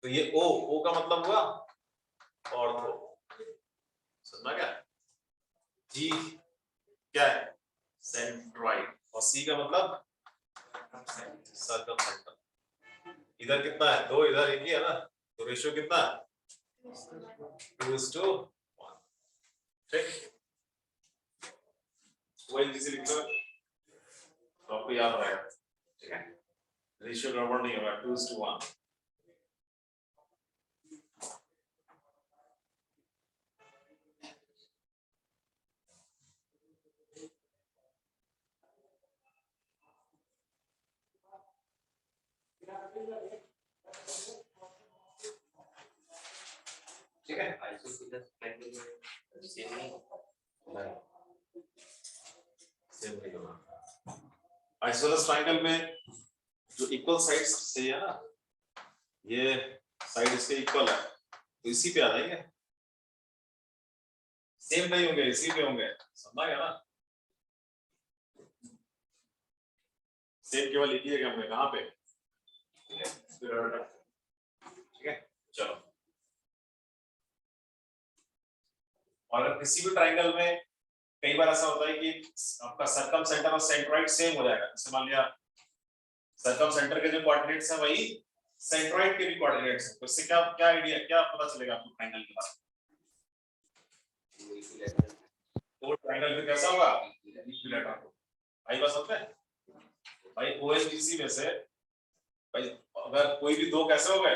तो ये O का मतलब हुआ ऑर्थो, समझना क्या? G क्या है? सेंट्रॉइड, और C का मतलब सर्कम सेंटर इधर कितना है 2 इधर 1 ही है ना तो रेशियो कितना है 2:1 ठीक OLGC लिख लो तो आपको याद रहेगा ठीक है रेशियो गड़बड़ नहीं होगा 2:1 ठीक है आइसोसेलेस ट्रायंगल में जो इक्वल साइड्स से है ना ये साइड इसके इक्वल है तो इसी पे आ जाएंगे सेम नहीं होंगे इसी पे होंगे समझा गया ना सेम केवल एक ही जगह होंगे कहां पे ठीक है चलो और अगर किसी भी ट्रायंगल में कई बार ऐसा होता है कि आपका सर्कम सेंटर और सेंट्रोइड सेम हो जाएगा जैसे मान लिया सर्कम सेंटर के जो कोऑर्डिनेट्स हैं वही सेंट्रोइड के भी कोऑर्डिनेट्स हैं तो इससे क्या क्या आइडिया क्या पता चलेगा आपको ट्रायंगल के बारे में तो ट्रायंगल में कैसा होगा इक्विलैटरल आई बात समझ में भाई OLGC में से भाई अगर कोई भी दो कैसे हो गए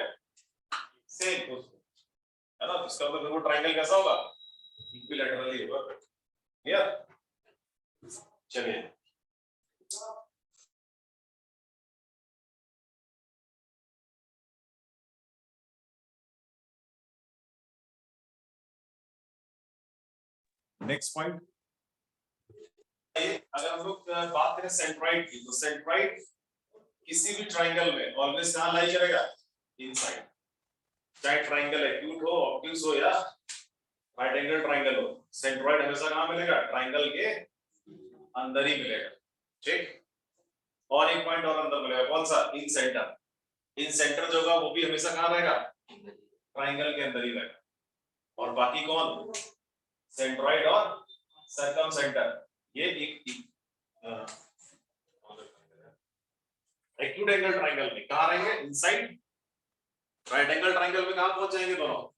सेम है ना इसका मतलब वो ट्रायंगल कैसा होगा इक्विलैटरली होगा क्लियर चलिए नेक्स्ट पॉइंट अगर हम लोग बात करें सेंट्रोइड की तो सेंट्रोइड किसी भी ट्रायंगल में ऑलवेज कहां लाई करेगा इनसाइड चाहे ट्रायंगल एक्यूट हो ऑब्ट्यूज हो या राइट एंगल ट्रायंगल हो सेंट्रोइड हमेशा कहां मिलेगा ट्रायंगल के अंदर ही मिलेगा ठीक और एक पॉइंट और अंदर मिलेगा कौन सा इन सेंटर जो होगा वो भी हमेशा कहां रहेगा ट्रायंगल के अंदर ही रहेगा और बाकी कौन सेंट्रोइड और सर्कम सेंटर ये एक एक्यूट एंगल ट्रायंगल में कहां रहेंगे इनसाइड राइट एंगल ट्रायंगल में कहां पहुंच जाएंगे दोनों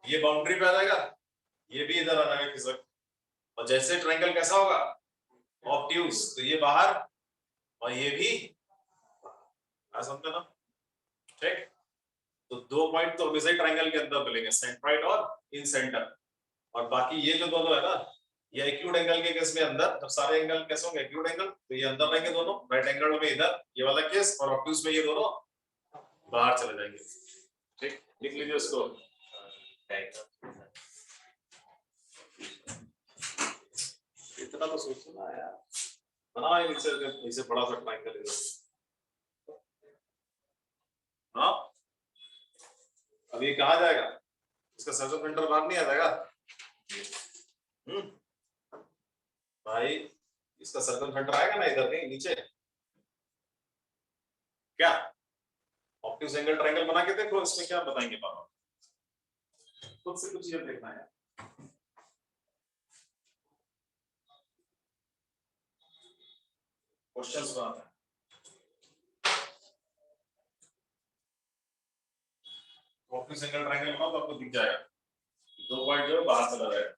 ये बाउंड्री पे आ जाएगा ये भी इधर आ जाएगा किस वक्त और जैसे ट्रायंगल कैसा होगा ऑब्ट्यूज तो ये बाहर और ये भी समझते ना ठीक तो 2 पॉइंट तो हमेशा ही ट्रायंगल के अंदर मिलेंगे सेंट्रोइड और इन सेंटर और बाकी ये जो दोनों है ना ये एक्यूट एंगल के केस में अंदर जब सारे एंगल कैसे होंगे एक्यूट एंगल तो ये अंदर रहेंगे दोनों राइट एंगल में इधर ये वाला केस और ऑब्ट्यूज में ये दोनों बाहर चले जाएंगे ठीक लिख लीजिए उसको इतना तो सोचो ना यार बना इसे बड़ा सा ट्रायंगल हाँ अब ये कहा जाएगा इसका सर्कम सेंटर बाहर नहीं आ जाएगा भाई इसका सर्कम सेंटर आएगा ना इधर नहीं नीचे क्या ऑब्ट्यूज एंगल ट्रायंगल बना के देखो इसमें क्या बताएंगे पापा खुद से कुछ चीजें देखना है क्वेश्चंस बनाते हैं ऑब्ट्यूज एंगल ट्रायंगल बनाओ तो आपको दिख जाएगा 2 पॉइंट जो बाहर चला जाएगा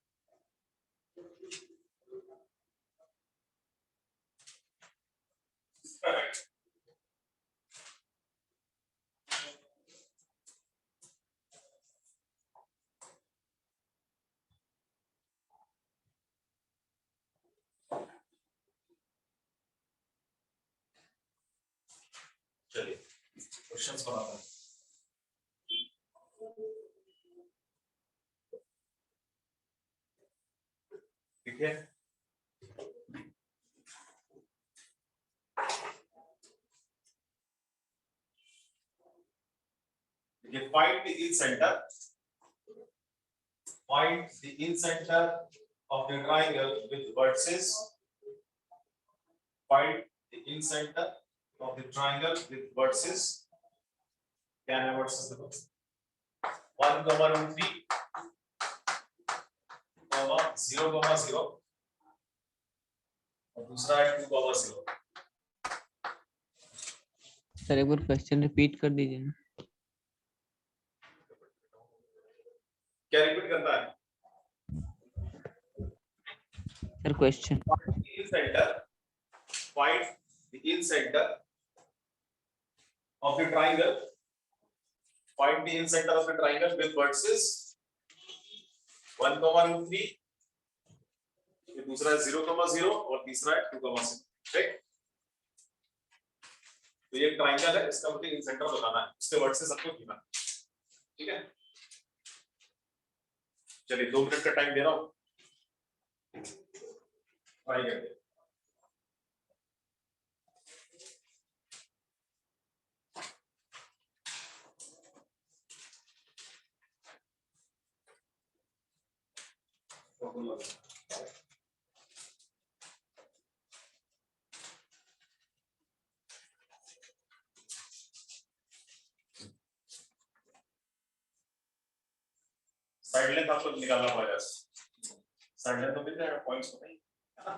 चलिए क्वेश्चंस बनाते हैं ठीक है find the in-center of the triangle with vertices find the in-center of the triangle with vertices क्या है vertices देखो 1,3 0,0 find और दूसरा है 2,0। सर एक बार क्वेश्चन रिपीट कर दीजिए ना। क्या रिपीट करता है? Sir question In center, find the in center of the triangle. Find the in center of the triangle with vertices 1,3. ये दूसरा है 0,0 और तीसरा है 2,0। ठीक, तो ये ट्राइंगल है, इसका मुझे इन सेंटर बताना है, उसके वर्टिसेस सबको गिनना। ठीक है, चलिए 2 मिनट का टाइम दे रहा हूं, ट्राई करते हैं। साइड लेंथ आपको निकालना पड़ेगा। साइड लेंथ तो मिल जाएगा, पॉइंट्स को नहीं है ना।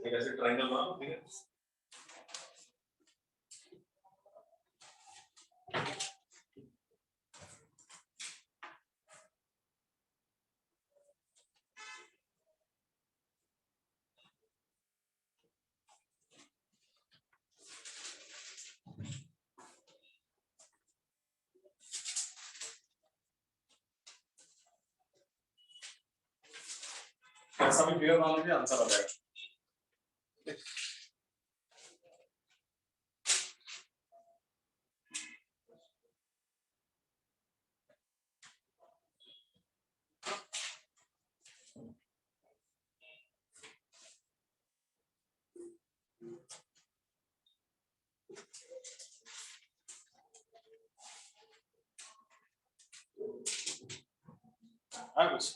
एक ऐसे ट्रायंगल बनाओ, ठीक है। ऐसा भी फिगर बना लीजिए, आंसर आ जाएगा। हाँ कुछ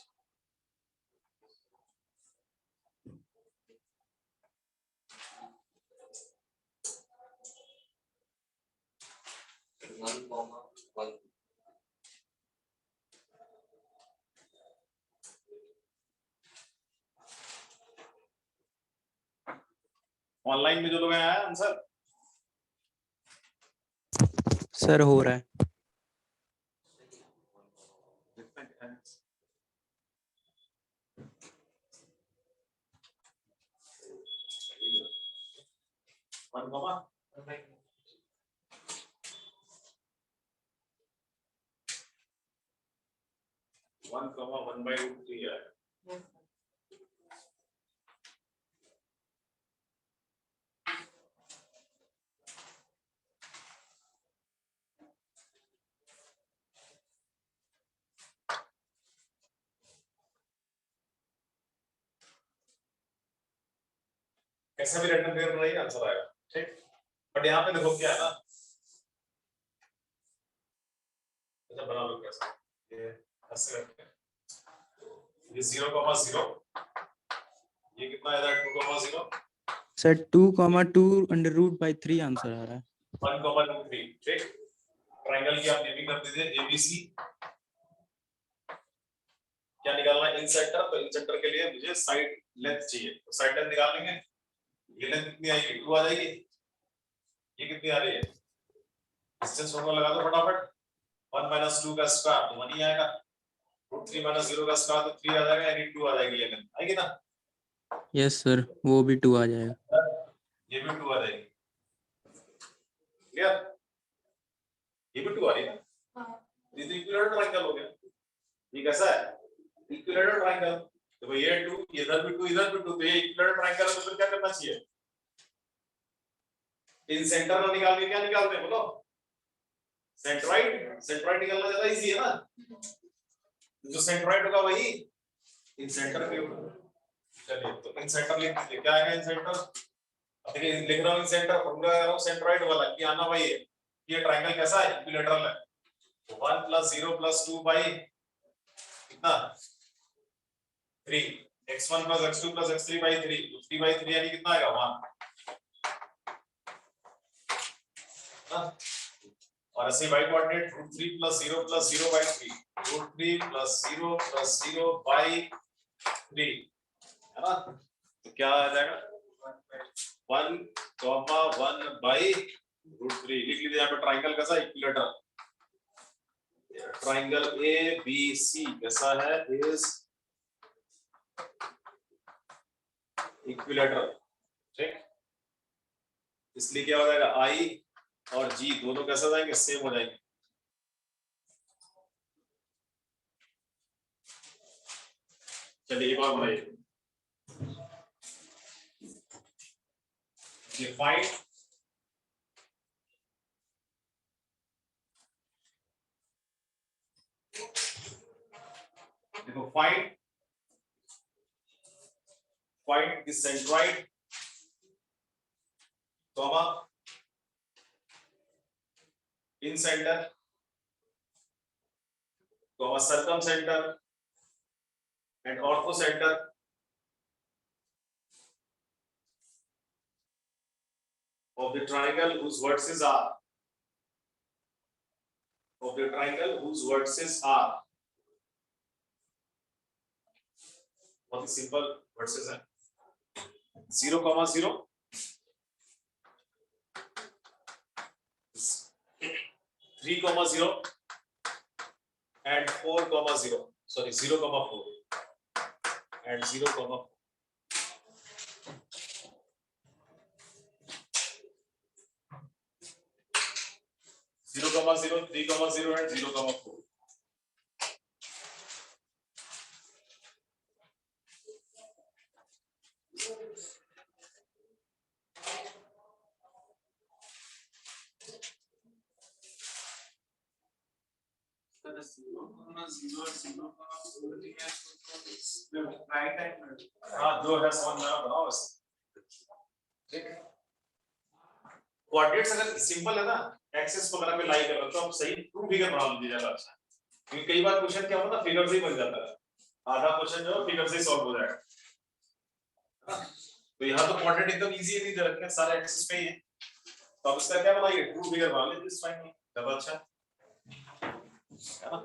1,1 ऑनलाइन में जो लोग आया आंसर सर हो रहा है। वन कॉमा 1,1/√3 है। कैसा भी रैंडम फिगर बनाइए, आंसर आएगा। ठीक, बट यहाँ पे देखो क्या है ना, अच्छा बना लो कैसा, ये ऐसे करके ये 0,0, ये कितना आ रहा है 2,0, सर 2,2√3 आंसर आ रहा है। 1,3। ठीक, ट्रायंगल की आप नेमिंग कर दीजिए एबीसी। क्या निकालना है? इन सेंटर। तो इन सेंटर के लिए मुझे साइड लेंथ चाहिए, तो साइड लेंथ निकाल लेंगे। ये लेंथ कितनी आएगी? 2 आ जाएगी। ये कितनी आ रही है? डिस्टेंस फॉर्मूला लगा दो फटाफट। 1 - 2 का स्क्वायर तो 1 ही आएगा। √3 - 0 का स्क्वायर तो 3 आ जाएगा, यानी 2 आ जाएगी। ये लेंथ आएगी ना? यस सर, वो भी 2 आ जाएगा। ये भी 2 आ जाएगी। क्लियर? ये भी 2 आ रही है ना? ये तो इक्विलेटरल ट्रायंगल हो गया। ये कैसा है? Equilateral triangle. तो ये 2, इधर भी 2, इधर भी 2, तो ये इक्विलेटरल ट्रायंगल है। तो फिर क्या करना चाहिए? इन सेंटर ना निकाल के क्या निकालते हैं बोलो? सेंट्रॉइड। सेंट्रॉइड निकालना ज्यादा इजी है ना। जो सेंट्रॉइड होगा वही इन सेंटर के ऊपर। चलिए तो इन सेंटर लिख दीजिए। क्या आएगा इन सेंटर? अब देखिए लिख रहा हूं इन सेंटर, फॉर्मूला लगा रहा हूं सेंट्रॉइड वाला कि आना वही है। ये ट्रायंगल कैसा है? इक्विलेटरल है। तो 1 + 0 + 2 बाई कितना? 3। x1 + x2 + x3/3, तो 3/3 यानी कितना आएगा? 1। और ऐसे y कोऑर्डिनेट √3 + 0 + 0/3, √3 + 0 + 0/3 है ना। तो क्या आ जाएगा 1,1/√3 लिख लीजिए यहाँ पे। ट्राइंगल कैसा इक्विलेटरल, ट्राइंगल ABC कैसा है, इज इक्विलेटरल, ठीक। इसलिए क्या हो जाएगा I और G दोनों कैसे हो जाएंगे, सेम हो जाएंगे। चलिए एक और बनाइए। फाइंड देखो, find the centroid comma in centre comma circum centre and ortho centre of the triangle whose vertices are बहुत ही सिंपल वर्सेस है। 0,0 3,0 and 4,0 sorry 0,4 and 0,4 0,0 3,0 and 0,4 right hand हाँ जो है समझ में बनाओ बस, ठीक। कोऑर्डिनेट्स अगर सिंपल है ना, एक्सिस वगैरह पे लाई कर तो आप सही ट्रू फिगर बना लीजिए ज्यादा अच्छा। क्योंकि कई बार क्वेश्चन क्या होता है ना, फिगर से ही बन जाता है, आधा क्वेश्चन जो है फिगर से ही सॉल्व हो जाएगा। तो यहाँ तो कोऑर्डिनेट एकदम इजी है, दे रखे हैं सारे एक्सिस पे ही है, तो अब इसका क्या बनाइए, ट्रू फिगर बना लीजिए, इस फाइन ज्यादा अच्छा है ना।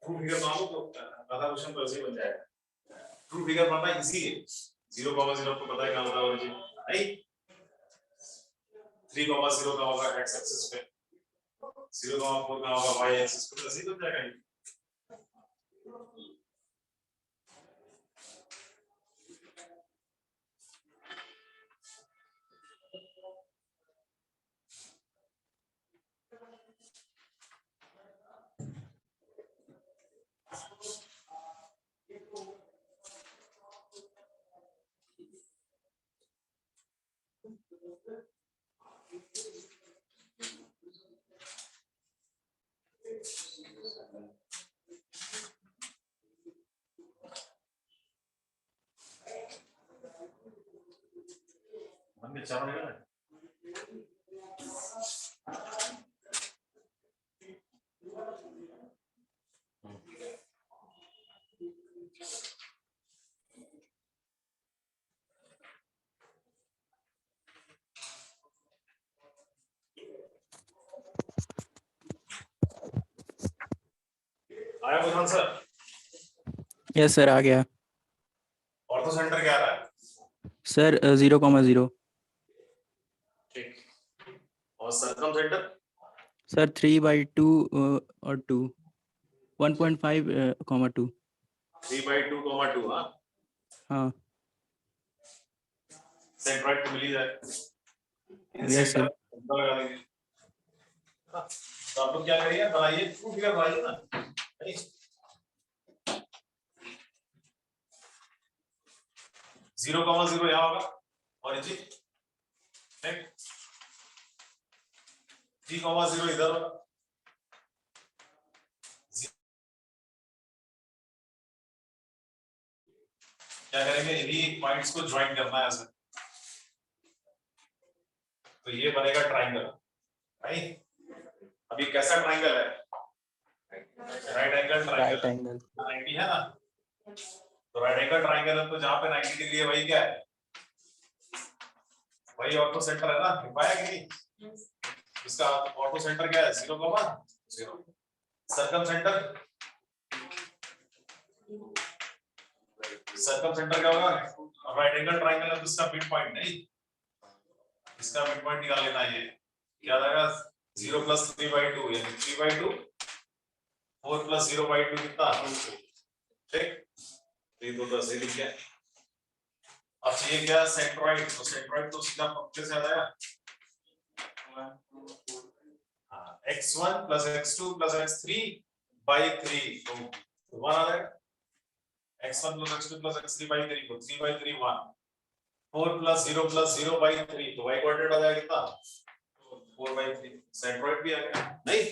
ट्रू फिगर मान लो तो आधा क्वेश्चन तो ऐसे ही बन जाएगा। ट्रू फिगर बनना इजी है। 0,0 आपको पता है क्या होता है ओरिजिन, राइट। 3,0 का होगा x एक्सिस पे, 0,4 का होगा y एक्सिस पे, ऐसे ही बन जाएगा ये। मन में चाह रहेगा ना, आया बुधान सर? यस सर, आ गया ऑर्थो सेंटर क्या आ रहा है? सर। 0,0 ठीक। और सर्कम सेंटर Sir, 3/2 or 2. 1.5, 2. 3/2, हाँ हाँ. सेंट्रॉइड तो मिल ही जाए। इन Yes, सेंटर sir. लगा देंगे। हाँ, तो आप लोग क्या करिए, बनाइए, ट्रू फिगर बनाइए ना। नहीं? 0,0 यहाँ होगा ऑरिजिन, 3,0 इधर होगा, क्या करेंगे, इन्हीं पॉइंट्स को ज्वाइन करना है ऐसे, तो ये बनेगा ट्राइंगल। राइट, अभी कैसा ट्राइंगल है, right angle Right triangle angle. 90 है ना, तो राइट एंगल ट्राइंगल है, तो जहां पे 90 डिग्री है वही क्या है, वही ऑर्थो सेंटर है ना, पाया कि नहीं, इसका ऑर्थो सेंटर क्या है, 0,0। सर्कम सेंटर, सर्कम सेंटर क्या होगा, राइट एंगल ट्राइंगल है तो इसका मिड पॉइंट नहीं, इसका मिड पॉइंट निकाल लेना है, ये क्या आएगा 0 + 3/2 यानी 3/2, 4 + 0/2 कितना, ठीक, ये दो तो ऐसे लिख गया। अब चाहिए क्या, सेंट्रॉइड, तो सेंट्रॉइड तो सीधा पंक्ति से आ जाएगा, x1 + x2 + x3/3, तो 1 आ जाएगा, x1 + x2 + x3/3 को 3/3 1, 4 + 0 + 0/3 तो y कोऑर्डिनेट आ जाएगा कितना, 4/3, सेंट्रॉइड भी आ गया। नहीं,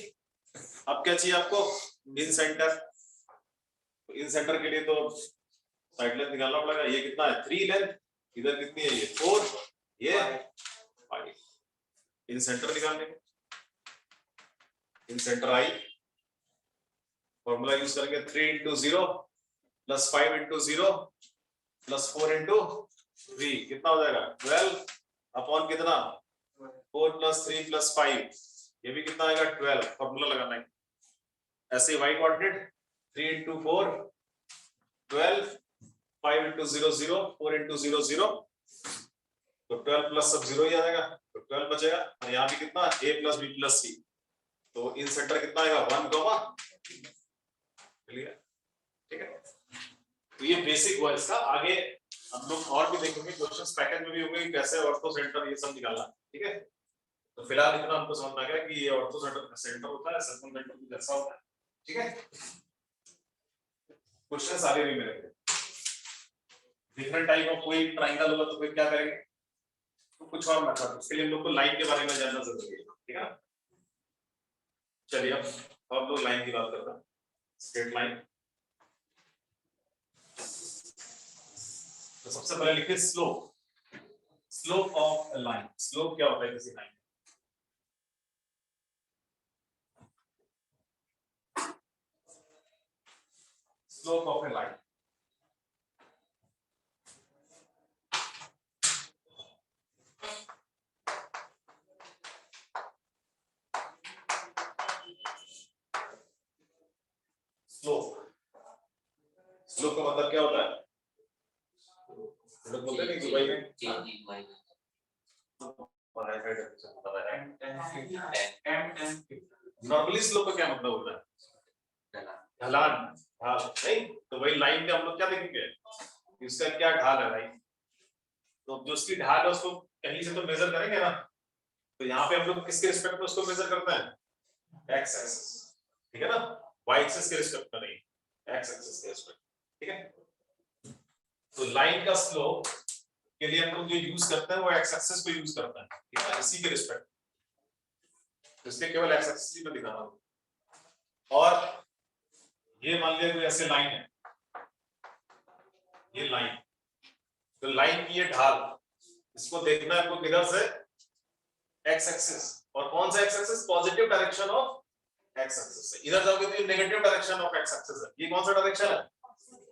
अब क्या चाहिए आपको, इन सेंटर, इन सेंटर के लिए तो साइड लेंथ निकालना पड़ेगा, ये कितना है 3 लेंथ, इधर कितनी है ये 4, ये 5, इन सेंटर निकालने के, इन सेंटर आई, फॉर्मूला यूज करेंगे 3 × 0 + 5 × 0 + 4 × 3 कितना हो जाएगा 12 अपॉन कितना 4 + 3 + 5, ये भी कितना आएगा 12, फॉर्मूला लगाना है ऐसे, y कोऑर्डिनेट 3 × 4 12, 5 × 0 0, 4 × 0 0, तो 12 प्लस सब 0 ही आ जाएगा, तो 12 बचेगा, और यहाँ भी कितना a + b + c, तो इन सेंटर कितना आएगा 1, क्लियर, ठीक है। तो ये बेसिक हुआ इसका, आगे हम लोग और भी देखेंगे, क्वेश्चंस पैकेज में भी होंगे कि कैसे ऑर्थो सेंटर ये सब निकालना, ठीक है। तो फिलहाल इतना हमको समझ में आ गया कि ये ऑर्थो सेंटर होता है, सर्कम सेंटर भी जैसा होता है, ठीक है। क्वेश्चंस आगे भी मिलेंगे, डिफरेंट टाइप ऑफ कोई ट्रायंगल होगा तो फिर क्या करेंगे, तो कुछ और मतलब उसके लिए हम लोग को लाइन के बारे में जानना जरूरी है, ठीक है। चलिए अब हम लोग लाइन की बात करते हैं, स्ट्रेट लाइन। तो सबसे पहले लिखिए slope, slope of a line, slope क्या होता है किसी line, slope of a line, slope, slope का मतलब क्या होता है, लोग बोलते हैं कि भाई नॉर्मली स्लोप का क्या मतलब होता है, ढलान, ढाल, नहीं, तो वही लाइन का हम लोग क्या देखेंगे, इसका क्या ढाल है भाई, तो जो उसकी ढाल है उसको कहीं से तो मेजर करेंगे ना, तो यहाँ पे हम लोग किसके रिस्पेक्ट में उसको मेजर करते हैं, एक्स एक्सिस, ठीक है ना, वाई एक्सिस के रिस्पेक्ट में नहीं, एक्स एक्सिस के रिस्पेक्ट, ठीक है। तो लाइन का स्लोप के लिए हम लोग जो यूज करते हैं वो एक्स एक्सिस को यूज करते हैं, ठीक है, इसी के रिस्पेक्ट, इसलिए केवल एक्स एक्सिस में दिखाना, और ये मान लिया कोई ऐसे लाइन है, ये लाइन, तो लाइन की ये ढाल, इसको देखना है आपको किधर से, एक्स एक्सिस, और कौन सा x axis, positive direction of x axis से, इधर जाओगे तो ये negative direction of x axis है, ये कौन सा डायरेक्शन है,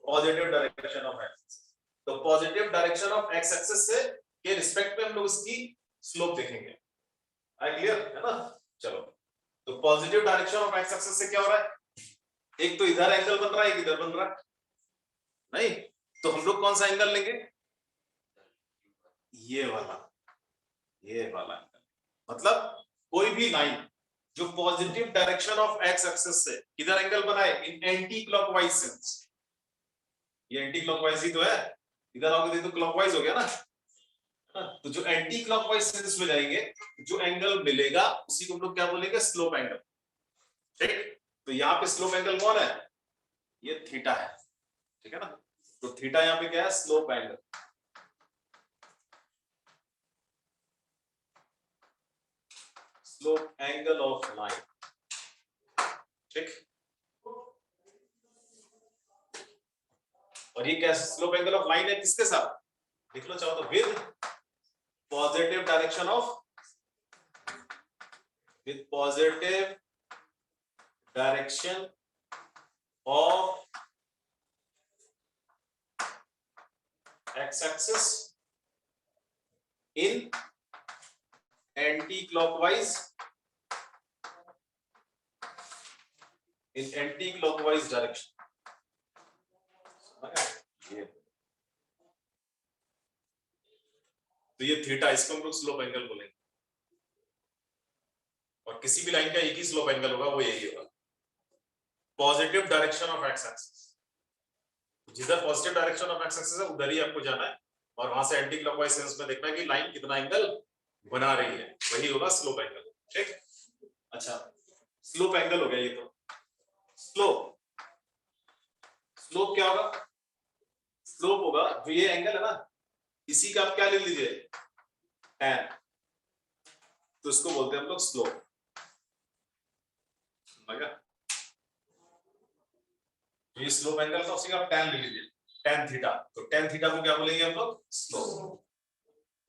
पॉजिटिव डायरेक्शन ऑफ एक्स, तो positive direction of x axis से के रिस्पेक्ट में हम लोग इसकी स्लोप देखेंगे, आई क्लियर है ना। चलो, तो positive direction of x axis से क्या हो रहा है, एक तो इधर एंगल बन रहा है, एक इधर बन रहा है, नहीं, तो हम लोग कौन सा एंगल लेंगे, ये वाला एंगल, मतलब कोई भी लाइन जो positive direction of x axis से किधर एंगल बनाए, इन एंटी क्लॉकवाइज सेंस। ये एंटी क्लॉकवाइज ही तो है, इधर आओगे तो क्लॉकवाइज हो गया ना। तो जो एंटी क्लॉकवाइज सेंस में जाएंगे, जो एंगल मिलेगा उसी को हम लोग क्या बोलेंगे, स्लोप एंगल। ठीक, तो यहाँ पे स्लोप एंगल कौन है, ये थीटा है, ठीक है ना। तो थीटा यहाँ पे क्या है, slope angle. Slope angle of line, ठीक। और ये क्या स्लोप एंगल ऑफ लाइन है, किसके साथ लिख लो चाहो तो, with positive direction of, with positive direction of x-axis in anti-clockwise direction। तो ये थीटा, इसको हम लोग स्लोप एंगल बोलेंगे। और किसी भी लाइन का एक ही स्लोप एंगल होगा, वो यही होगा, positive direction of x axis. जिधर positive direction of x axis है उधर ही आपको जाना है, और वहां से एंटी क्लॉकवाइज सेंस में देखना है कि लाइन कितना एंगल बना रही है, वही होगा स्लोप एंगल। ठीक, अच्छा स्लोप एंगल हो गया ये। तो स्लोप क्या होगा, स्लोप होगा जो ये एंगल है ना, इसी का आप क्या ले लीजिए, tan, तो इसको बोलते हैं हम लोग स्लोप। ये स्लोप एंगल का उसी का आप tan ले लीजिए, tan थीटा। तो tan थीटा को क्या बोलेंगे हम लोग, स्लोप।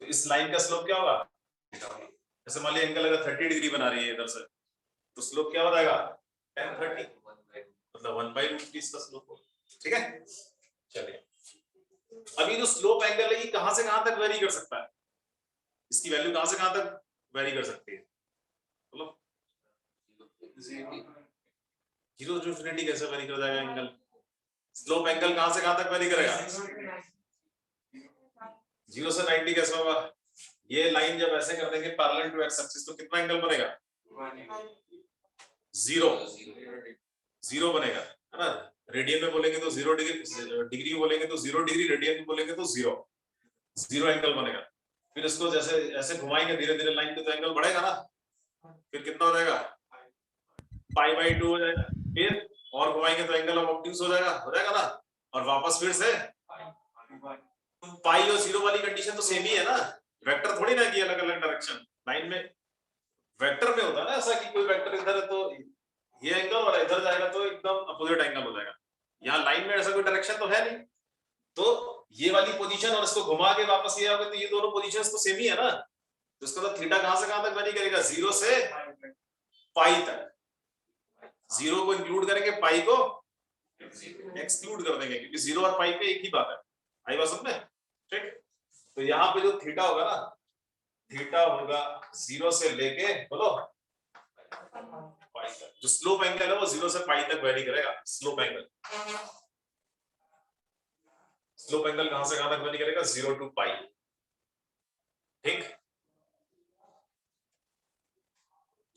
तो इस लाइन का स्लोप क्या होगा, जैसे मान लीजिए एंगल अगर 30 डिग्री बना रही है इधर से, तो स्लोप क्या हो जाएगा, tan 30, मतलब 1/√30 इसका स्लोप होगा। ठीक है, चलिए अब ये जो स्लोप एंगल है ये कहां से कहां तक वेरी कर सकता है, इसकी वैल्यू कहां से कहां तक वेरी कर सकती है, बोलो। जीरो टू इन्फिनिटी कैसे वेरी कर जाएगा एंगल, स्लोप एंगल कहां से कहां तक वेरी करेगा, 0 से 90 कैसे होगा। ये लाइन जब ऐसे कर देंगे पैरेलल टू एक्स एक्सिस, तो कितना एंगल बनेगा, 0 बनेगा, है ना। रेडियन में बोलेंगे तो 0 डिग्री बोलेंगे तो 0 डिग्री, रेडियन में बोलेंगे तो 0 एंगल बनेगा। फिर इसको जैसे ऐसे घुमाएंगे धीरे धीरे लाइन पे, तो एंगल बढ़ेगा ना, फिर कितना हो जाएगा, π/2 हो जाएगा। फिर और घुमाएंगे तो एंगल ऑफ ऑब्ट्यूज हो जाएगा ना, और वापस फिर से पाई और 0 वाली कंडीशन तो सेम ही है ना, वेक्टर थोड़ी ना कि अलग अलग डायरेक्शन। लाइन में वेक्टर में होता है ना ऐसा कि कोई वेक्टर इधर है तो ये एंगल, और इधर जाएगा तो एकदम अपोजिट एंगल हो जाएगा। यहाँ लाइन में ऐसा कोई डायरेक्शन तो है नहीं, तो ये वाली पोजीशन और इसको घुमा के वापस ये आओगे तो ये दोनों पोजीशंस तो सेम ही है ना। तो इसका तो थीटा कहां से कहां तक वेरी करेगा, 0 से पाई तक। 0 को इंक्लूड करेंगे, पाई को एक्सक्लूड कर देंगे, क्योंकि 0 और पाई पे एक ही बात है। आई बात समझ में, ठीक। तो यहाँ पे जो थीटा होगा ना, थीटा होगा 0 से लेके बोलो पाई तक। जो स्लोप एंगल है वो 0 से पाई तक वेरी करेगा। स्लोप एंगल कहां से कहां तक वेरी करेगा, 0 टू पाई। ठीक,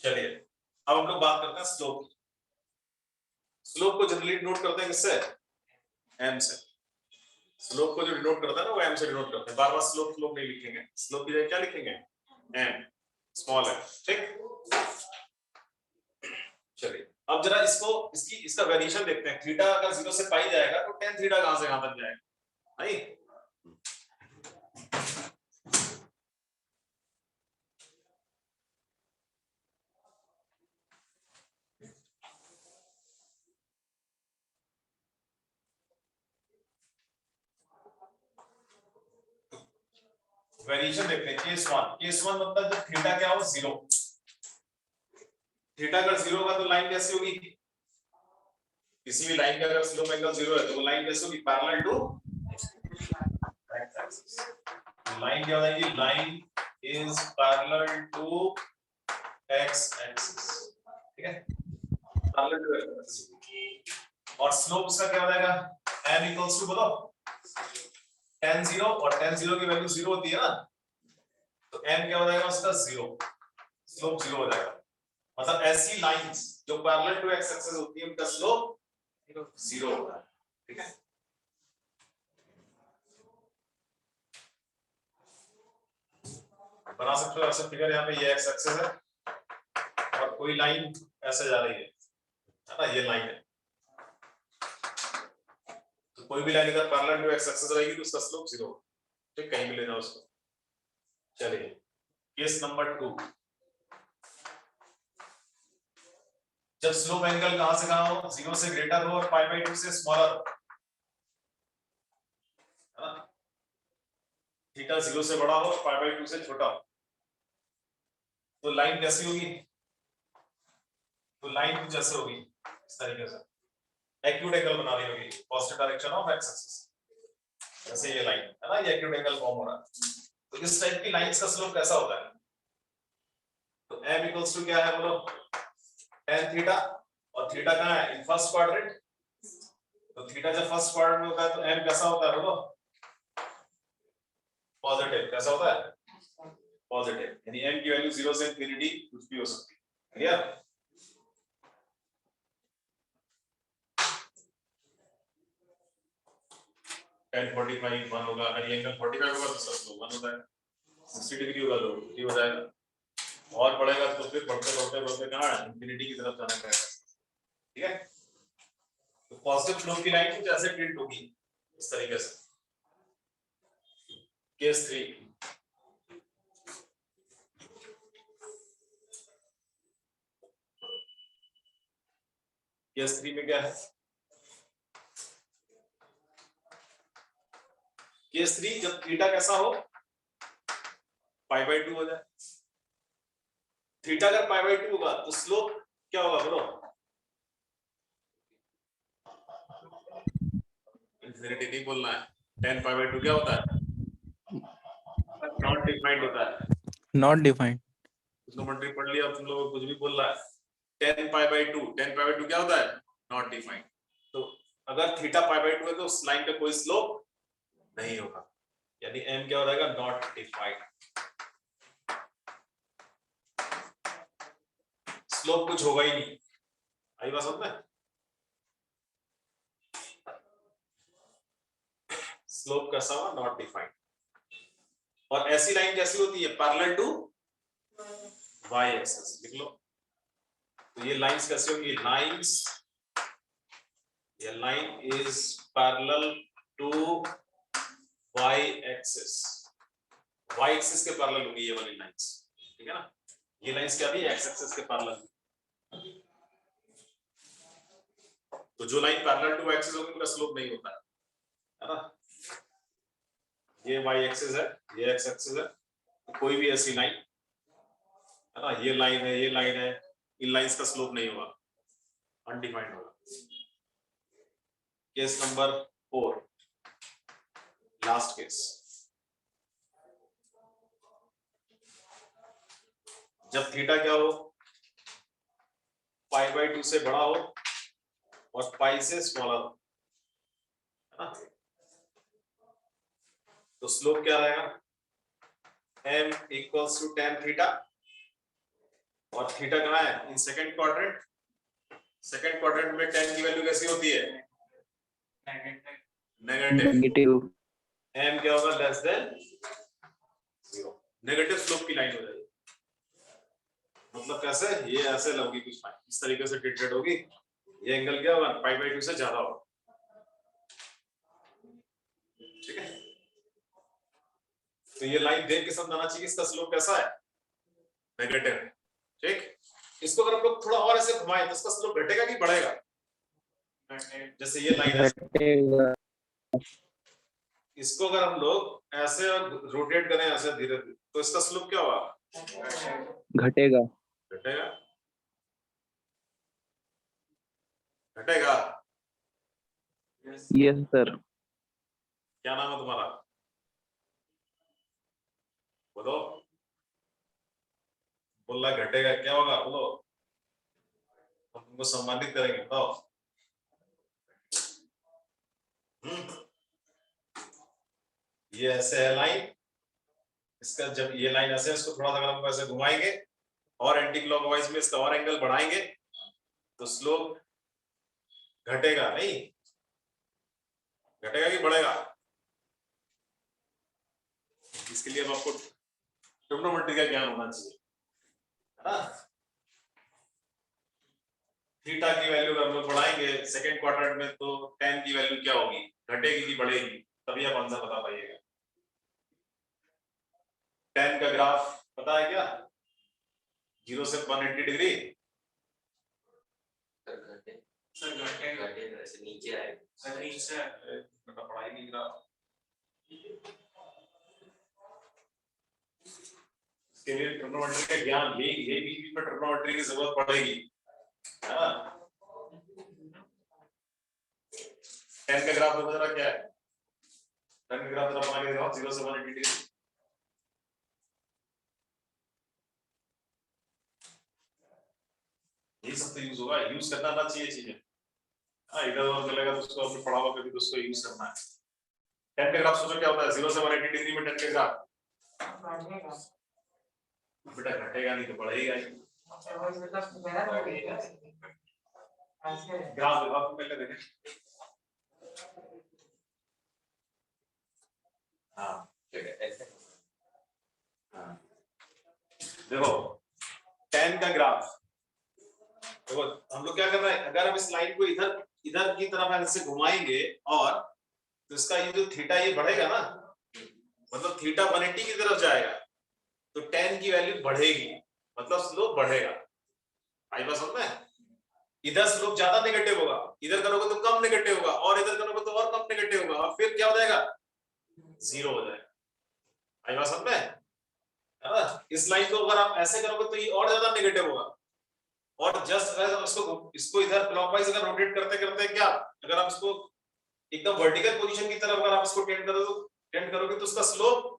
चलिए अब हम लोग बात करते हैं स्लोप की। स्लोप को जनरली डिनोट करते हैं किससे, m से। स्लोप को जो डिनोट करता है ना वो m से डिनोट करते हैं। बार बार स्लोप नहीं लिखेंगे, स्लोप की जगह क्या लिखेंगे, m स्मॉल है। ठीक, चलिए अब जरा इसका वेरिएशन देखते हैं। थीटा अगर 0 से पाई जाएगा तो tan थीटा कहां से कहां तक जाएगा, नहीं। वेरिएशन देखते हैं, केस 1 मतलब जब थीटा क्या हो, 0। थीटा अगर 0 होगा तो लाइन कैसी होगी, किसी भी लाइन का अगर स्लोप एंगल 0 है तो वो लाइन कैसी होगी, parallel to X axis. Line क्या हो जाएगी, line is parallel to X axis. ठीक है, पैरेलल टू एक्स एक्सिस। और स्लोप इसका क्या हो जाएगा, m इक्वल्स टू बोलो tan 0, और tan 0 की वैल्यू 0 होती है ना, तो m क्या हो जाएगा उसका 0, स्लोप 0 हो जाएगा। मतलब ऐसी लाइंस जो पैरेलल टू एक्स एक्सिस होती है उनका स्लोप 0 होता है, ठीक है। बना सकते हो ऐसे फिगर, यहाँ पे ये एक्स एक्सिस है और कोई लाइन ऐसे जा रही है ना, ये लाइन है। तो कोई भी लाइन अगर पैरेलल टू एक्स एक्सिस रहेगी तो उसका स्लोप 0 होगा, ठीक, कहीं भी ले जाओ उसको। चलिए केस नंबर 2, जब स्लोप एंगल कहां से कहां हो, 0 से ग्रेटर हो और π/2 से स्मॉलर हो, है ना। थीटा 0 से बड़ा हो और π/2 से छोटा हो, तो लाइन कैसी होगी, तो लाइन कुछ ऐसे होगी इस तरीके से, एक्यूट एंगल बना रही होगी positive direction of x axis, जैसे ये लाइन है ना, ये एक्यूट एंगल फॉर्म हो रहा है। तो इस टाइप की लाइंस का स्लोप कैसा होता है, तो m इक्वल्स टू क्या है बोलो, tan थीटा, और थीटा कहां है, इन फर्स्ट क्वाड्रेंट, तो थीटा जब फर्स्ट क्वाड्रेंट में होता है तो m कैसा होता है बोलो, पॉजिटिव, कैसा होता है, पॉजिटिव, यानी m की वैल्यू 0 से इंफिनिटी कुछ भी हो सकती है, क्लियर। tan 45 1 होगा, अगर ये एंगल 45 होगा तो सब 1 होता है, 60 डिग्री होगा तो 50 हो जाएगा, और बढ़ेगा तो फिर बढ़ते बढ़ते बढ़ते कहां है, इंफिनिटी की तरफ जाना पड़ेगा, ठीक है। तो पॉजिटिव फ्लो की लाइन कुछ ऐसे टिल्ट होगी इस तरीके से। केस 3, केस 3 में क्या है, केस 3 जब थीटा कैसा हो, π/2 हो जाए, थीटा अगर π/2 होगा तो स्लोप क्या होगा बोलो, इंफिनिटी नहीं बोलना है, tan π/2 क्या होता है, नॉट डिफाइंड होता है, Not defined. ट्रिग्नोमेट्री पढ़ लिया तुम लोग, कुछ भी बोल रहा है, tan π/2 क्या होता है, नॉट डिफाइंड। तो अगर थीटा π/2 है तो उस लाइन पे कोई स्लोप नहीं होगा, यानी m क्या हो जाएगा, नॉट डिफाइंड, स्लोप कुछ होगा ही नहीं, आई बात समझ में, स्लोप कैसा हुआ, नॉट डिफाइंड। और ऐसी लाइन कैसी होती है, पैरेलल टू y एक्सिस, लिख लो। तो ये लाइंस कैसे होंगी, लाइंस, ये line is parallel to y axis, y axis के पैरेलल होगी ये वाली लाइंस, ठीक है ना। ये लाइंस क्या भी x एक्सिस के पैरेलल, तो जो line parallel to y axis होगी उनका स्लोप नहीं होता है ना। ये y एक्सिस है, ये x एक्सिस है, कोई भी ऐसी लाइन है ना, ये लाइन है, ये लाइन है, इन लाइंस का स्लोप नहीं होगा, अनडिफाइंड होगा। केस नंबर 4, लास्ट केस, जब थीटा क्या हो, π/2 से बड़ा हो और पाई से स्मॉलर हो, है ना, तो स्लोप क्या रहेगा, m equals to tan theta, और थीटा कहां है, in second quadrant, second quadrant में tan की वैल्यू कैसी होती है, नेगेटिव, m क्या होगा, लेस देन 0, नेगेटिव स्लोप की लाइन हो जाएगी। मतलब कैसे, ये ऐसे लगेगी कुछ लाइन इस तरीके से टिल्टेड होगी, ये एंगल क्या होगा, π/2 से ज्यादा होगा, ठीक है। तो ये लाइन देख के समझना चाहिए इसका स्लोप कैसा है, नेगेटिव, ठीक। इसको अगर हम लोग थोड़ा और ऐसे घुमाएं तो इसका स्लोप घटेगा कि बढ़ेगा, जैसे ये लाइन है, इसको अगर हम लोग ऐसे रोटेट करें ऐसे धीरे धीरे तो इसका स्लोप क्या होगा, घटेगा। घटेगा, घटेगा। Yes, sir. क्या नाम है तुम्हारा, बोलो, बोल रहा घटेगा, क्या होगा बोलो, हम तुमको सम्मानित करेंगे, बताओ। ये ऐसे है लाइन, इसका जब ये लाइन ऐसे, इसको थोड़ा सा अगर हम ऐसे घुमाएंगे और एंटी क्लॉकवाइज में इसका और एंगल बढ़ाएंगे तो स्लोप घटेगा नहीं, घटेगा कि बढ़ेगा? इसके लिए अब आपको ट्रिग्नोमेट्री का ज्ञान होना चाहिए, है ना? थीटा की वैल्यू हम लोग बढ़ाएंगे सेकंड क्वाड्रेंट में तो tan की वैल्यू क्या होगी, घटेगी कि बढ़ेगी? तभी आप आंसर बता पाइएगा। tan का ग्राफ पता है क्या? 0 से 180 डिग्री सर घटेगा ऐसे नीचे आएगा। सर नीचे बेटा पढ़ाई नहीं ग्राफ इसके लिए ट्रिग्नोमेट्री का ज्ञान ये बीच में ट्रिग्नोमेट्री की जरूरत पड़ेगी, है ना? tan का ग्राफ देखो जरा क्या है, tan का ग्राफ जरा बना के दिखाओ 0 से 180 डिग्री। ये सब तो यूज होगा, यूज करना आना चाहिए चीजें। हाँ इधर उधर मिलेगा तो उसको आपने पढ़ा होगा कभी तो उसको यूज करना है। tan का ग्राफ सोचो क्या होता है 0 से 180 डिग्री में tan का ग्राफ बेटा घटेगा नहीं तो बढ़ेगा ही। ग्राफ दिखाओ पहले देखें। हाँ देखो tan का ग्राफ देखो हम लोग क्या कर रहे हैं, अगर हम इस लाइन को इधर इधर की तरफ ऐसे घुमाएंगे और तो इसका ये जो थीटा ये बढ़ेगा ना, मतलब थीटा 180 की तरफ जाएगा तो tan की वैल्यू बढ़ेगी, मतलब स्लोप बढ़ेगा। आई बात समझ में? इधर स्लोप ज्यादा नेगेटिव होगा, इधर करोगे तो कम नेगेटिव होगा और इधर करोगे तो और कम नेगेटिव होगा और फिर क्या हो जाएगा, जीरो हो जाएगा। आई बात समझ में? है ना? इस लाइन को अगर आप ऐसे करोगे तो ये और ज्यादा नेगेटिव होगा और जस्ट अगर इसको इधर क्लॉकवाइज अगर रोटेट करते करते क्या, अगर आप इसको एकदम वर्टिकल पोजीशन की तरफ अगर आप इसको टेंड करोगे तो उसका स्लोप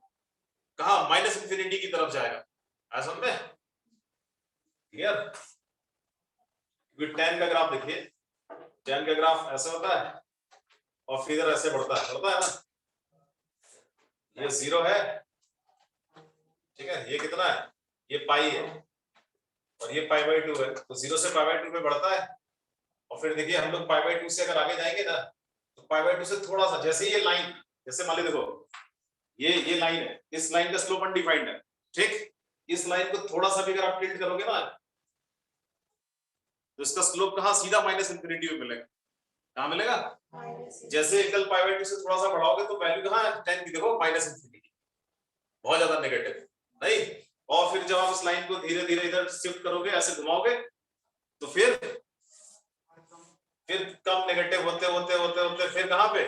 कहां, माइनस इंफिनिटी की तरफ जाएगा। ऐसा समझ में? क्लियर? tan का ग्राफ देखिए, tan का ग्राफ ऐसा होता है और फिर इधर ऐसे बढ़ता है ना, ये 0 है, ठीक है, ये कितना है, ये पाई है और ये π/2 है, तो 0 से π/2 में बढ़ता है और फिर देखिए हम लोग π/2 से अगर आगे जाएंगे ना तो π/2 से थोड़ा सा, जैसे ये लाइन, जैसे मान ली देखो ये लाइन है, इस लाइन का स्लोप अनडिफाइंड है, ठीक, इस लाइन को थोड़ा सा भी अगर आप टिल्ट करोगे ना तो इसका स्लोप कहां, सीधा माइनस इंफिनिटी में मिलेगा। कहां मिलेगा? जैसे कल π/2 से थोड़ा सा बढ़ाओगे तो वैल्यू कहां है, tan की देखो माइनस इंफिनिटी, बहुत ज्यादा नेगेटिव नहीं, और फिर जब आप इस लाइन को धीरे धीरे इधर शिफ्ट करोगे, ऐसे घुमाओगे तो फिर कम नेगेटिव होते होते होते होते फिर कहां पे,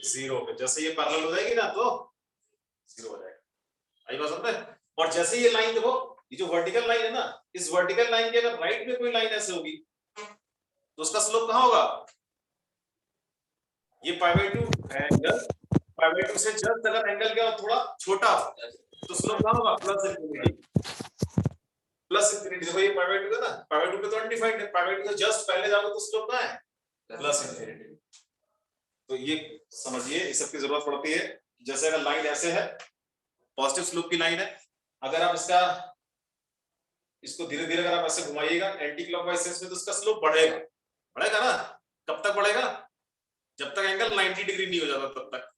0 पे। जैसे ये पैरेलल हो जाएगी ना तो 0 हो जाएगा। आई बात समझ में? और जैसे ये लाइन देखो, ये जो वर्टिकल लाइन है ना, इस वर्टिकल लाइन के अगर राइट में कोई लाइन ऐसे होगी तो उसका स्लोप कहां होगा, ये π/2 एंगल, π/2 से जस्ट अगर एंगल क्या थोड़ा छोटा तो स्लोप कहां होगा, प्लस इंफिनिटी। देखो ये π/2 है ना, π/2 पे तो अनडिफाइंड है, π/2 से जस्ट पहले जाओगे तो स्लोप कहां है, प्लस इंफिनिटी। तो ये समझिए, इस सब की जरूरत पड़ती है। जैसे अगर लाइन ऐसे है, पॉजिटिव स्लोप की लाइन है, अगर आप इसको धीरे धीरे अगर आप ऐसे घुमाइएगा एंटी क्लॉकवाइज सेंस में तो इसका स्लोप बढ़ेगा ना। कब तक बढ़ेगा, जब तक एंगल 90 डिग्री नहीं हो जाता तब तक,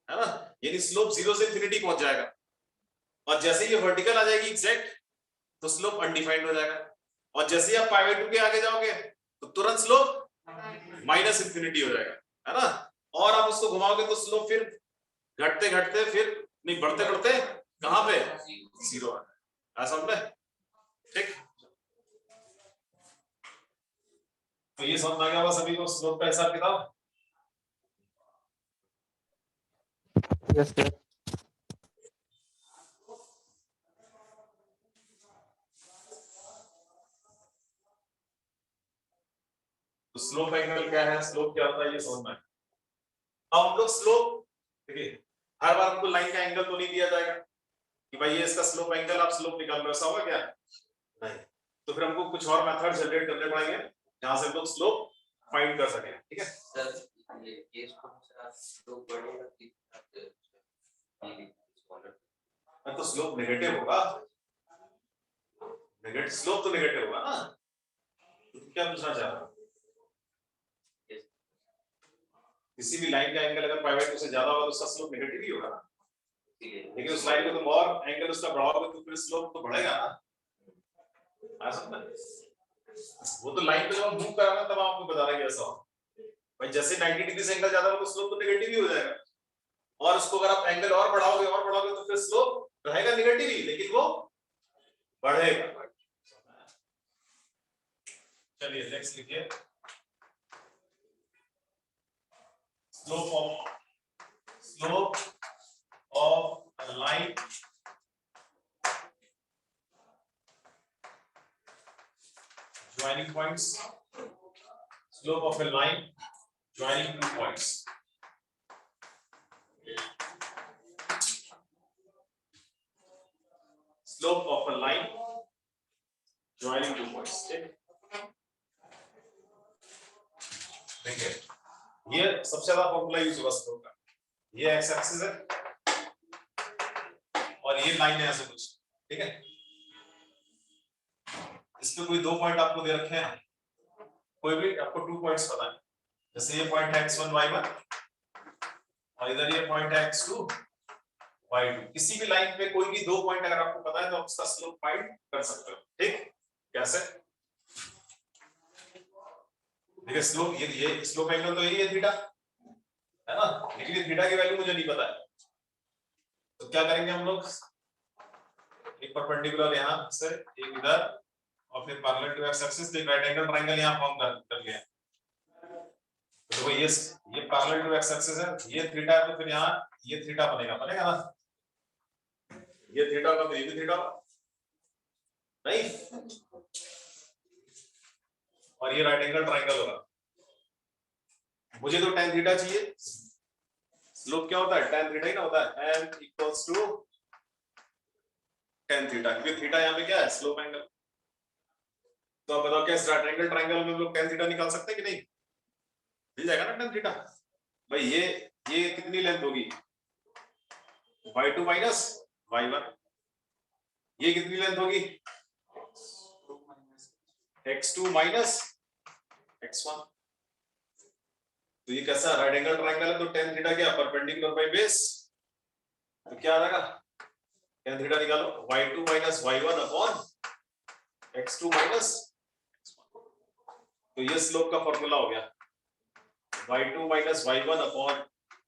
है ना, यानी स्लोप 0 से इंफिनिटी पहुंच जाएगा और जैसे ये वर्टिकल आ जाएगी एग्जैक्ट तो स्लोप अनडिफाइंड हो जाएगा और जैसे आप π/2 के आगे जाओगे तो तुरंत स्लोप माइनस इंफिनिटी हो जाएगा, है ना, और आप उसको घुमाओगे तो स्लोप फिर घटते घटते फिर नहीं बढ़ते बढ़ते कहां पे, 0 है। ऐसा समझ में? ठीक, तो ये समझ आ गया होगा सभी को स्लोप का हिसाब किताब। Yes, sir. तो स्लोप एंगल क्या है, स्लोप क्या होता है ये समझना है। अब हम लोग स्लोप देखिए, हर बार हमको लाइन का एंगल तो नहीं दिया जाएगा कि भाई ये इसका स्लोप एंगल, आप स्लोप निकाल लो, ऐसा होगा क्या, नहीं। तो फिर हमको कुछ और मेथड जनरेट करने पड़ेंगे जहां से हम लोग स्लोप फाइंड कर सकें, ठीक है। सर ये स्लोप बढ़ेगा कि तो स्लोप नेगेटिव होगा, नेगेटिव स्लोप तो नेगेटिव होगा ना, तो क्या पूछना चाह रहा हूं? किसी भी लाइन का एंगल अगर पाई/2 से ज्यादा होगा तो उसका स्लोप नेगेटिव ही होगा ना, लेकिन उस लाइन को तुम और एंगल उसका बढ़ाओगे तो फिर स्लोप तो बढ़ेगा ना। आ सकता है वो तो लाइन पे जब मूव कराना तब आपको बता रहा है ऐसा हो भाई, जैसे 90 डिग्री से एंगल ज्यादा होगा तो स्लोप तो नेगेटिव ही हो जाएगा, और उसको अगर आप एंगल और बढ़ाओगे तो फिर स्लोप रहेगा नेगेटिव ही, लेकिन वो बढ़ेगा। चलिए नेक्स्ट लिखिए, slope of a line joining points, slope of a line joining two points. Slope of a line joining two points. देखिए ये सबसे ज्यादा फॉर्मूला यूज होगा स्लोप का, ये एक्स एक्सिस है और ये लाइन है ऐसे कुछ, ठीक है। इसमें कोई दो पॉइंट आपको दे रखे हैं, कोई भी आपको 2 पॉइंट्स पता है, जैसे ये पॉइंट है x1 y1 और इधर ये पॉइंट है x2 y2। किसी भी लाइन पे कोई भी दो पॉइंट अगर आपको पता है तो आप उसका स्लोप फाइंड कर सकते हो, ठीक। कैसे? देखिए स्लोप, ये स्लोप एंगल तो यही है थीटा, है ना, लेकिन ये थीटा की वैल्यू मुझे नहीं पता है, तो क्या करेंगे हम लोग, एक परपेंडिकुलर यहां से एक इधर और फिर पैरेलल टू एक्स एक्सिस, एक राइट एंगल ट्रायंगल यहां फॉर्म कर लिया। तो ये पैरेलल टू एक्स एक्सिस है, ये थीटा है, तो फिर यहां ये थीटा बनेगा ना, ये थीटा होगा तो ये भी थीटा होगा नहीं, और ये राइट एंगल ट्रायंगल होगा। मुझे तो tan थीटा चाहिए, स्लोप क्या होता है, tan थीटा ही ना होता है, n equals to tan theta, क्योंकि थीटा यहाँ पे क्या है, स्लोप एंगल। तो आप बताओ क्या इस राइट एंगल ट्रायंगल में हम लोग tan थीटा निकाल सकते हैं कि नहीं? मिल जाएगा ना tan थीटा। भाई ये कितनी लेंथ होगी, y2 माइनस y1, ये कितनी लेंथ होगी, x2 माइनस x1। तो ये कैसा राइट एंगल ट्रायंगल है, तो tan थीटा क्या, परपेंडिकुलर बाय बेस, तो क्या आ जाएगा, tan थीटा निकालो, y2 minus y1 upon x2 minus, तो ये स्लोप का फॉर्मूला हो गया, y2 minus y1 upon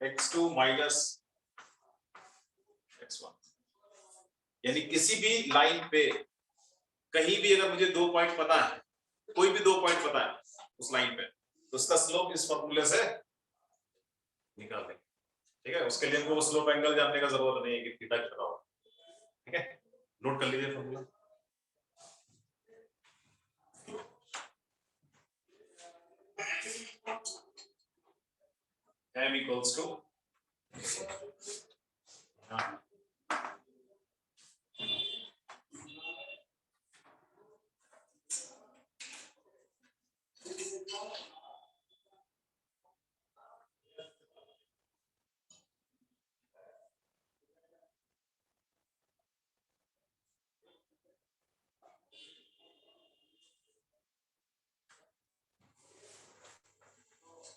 x2 minus x1। यानी किसी भी लाइन पे कहीं भी अगर मुझे दो पॉइंट पता है, कोई भी दो पॉइंट पता है उस लाइन पे, तो उसका स्लोप इस फॉर्मूले से निकाल देंगे, ठीक है। उसके लिए हमको स्लोप एंगल जानने का जरूरत नहीं है कि थीटा कितना होगा, ठीक है, नोट कर लीजिए formula. m equals to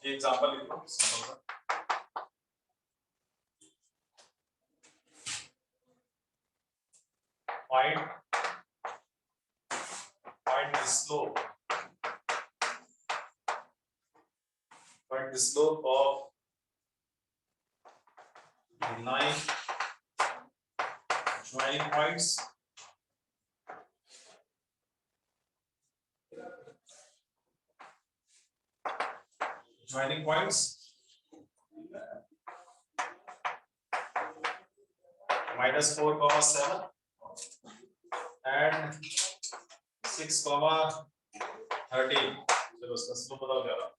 example लिखो, find the slope of the line joining points -4, 7 and 6, 13। चलो उसका स्लोप बताओ क्या रहा,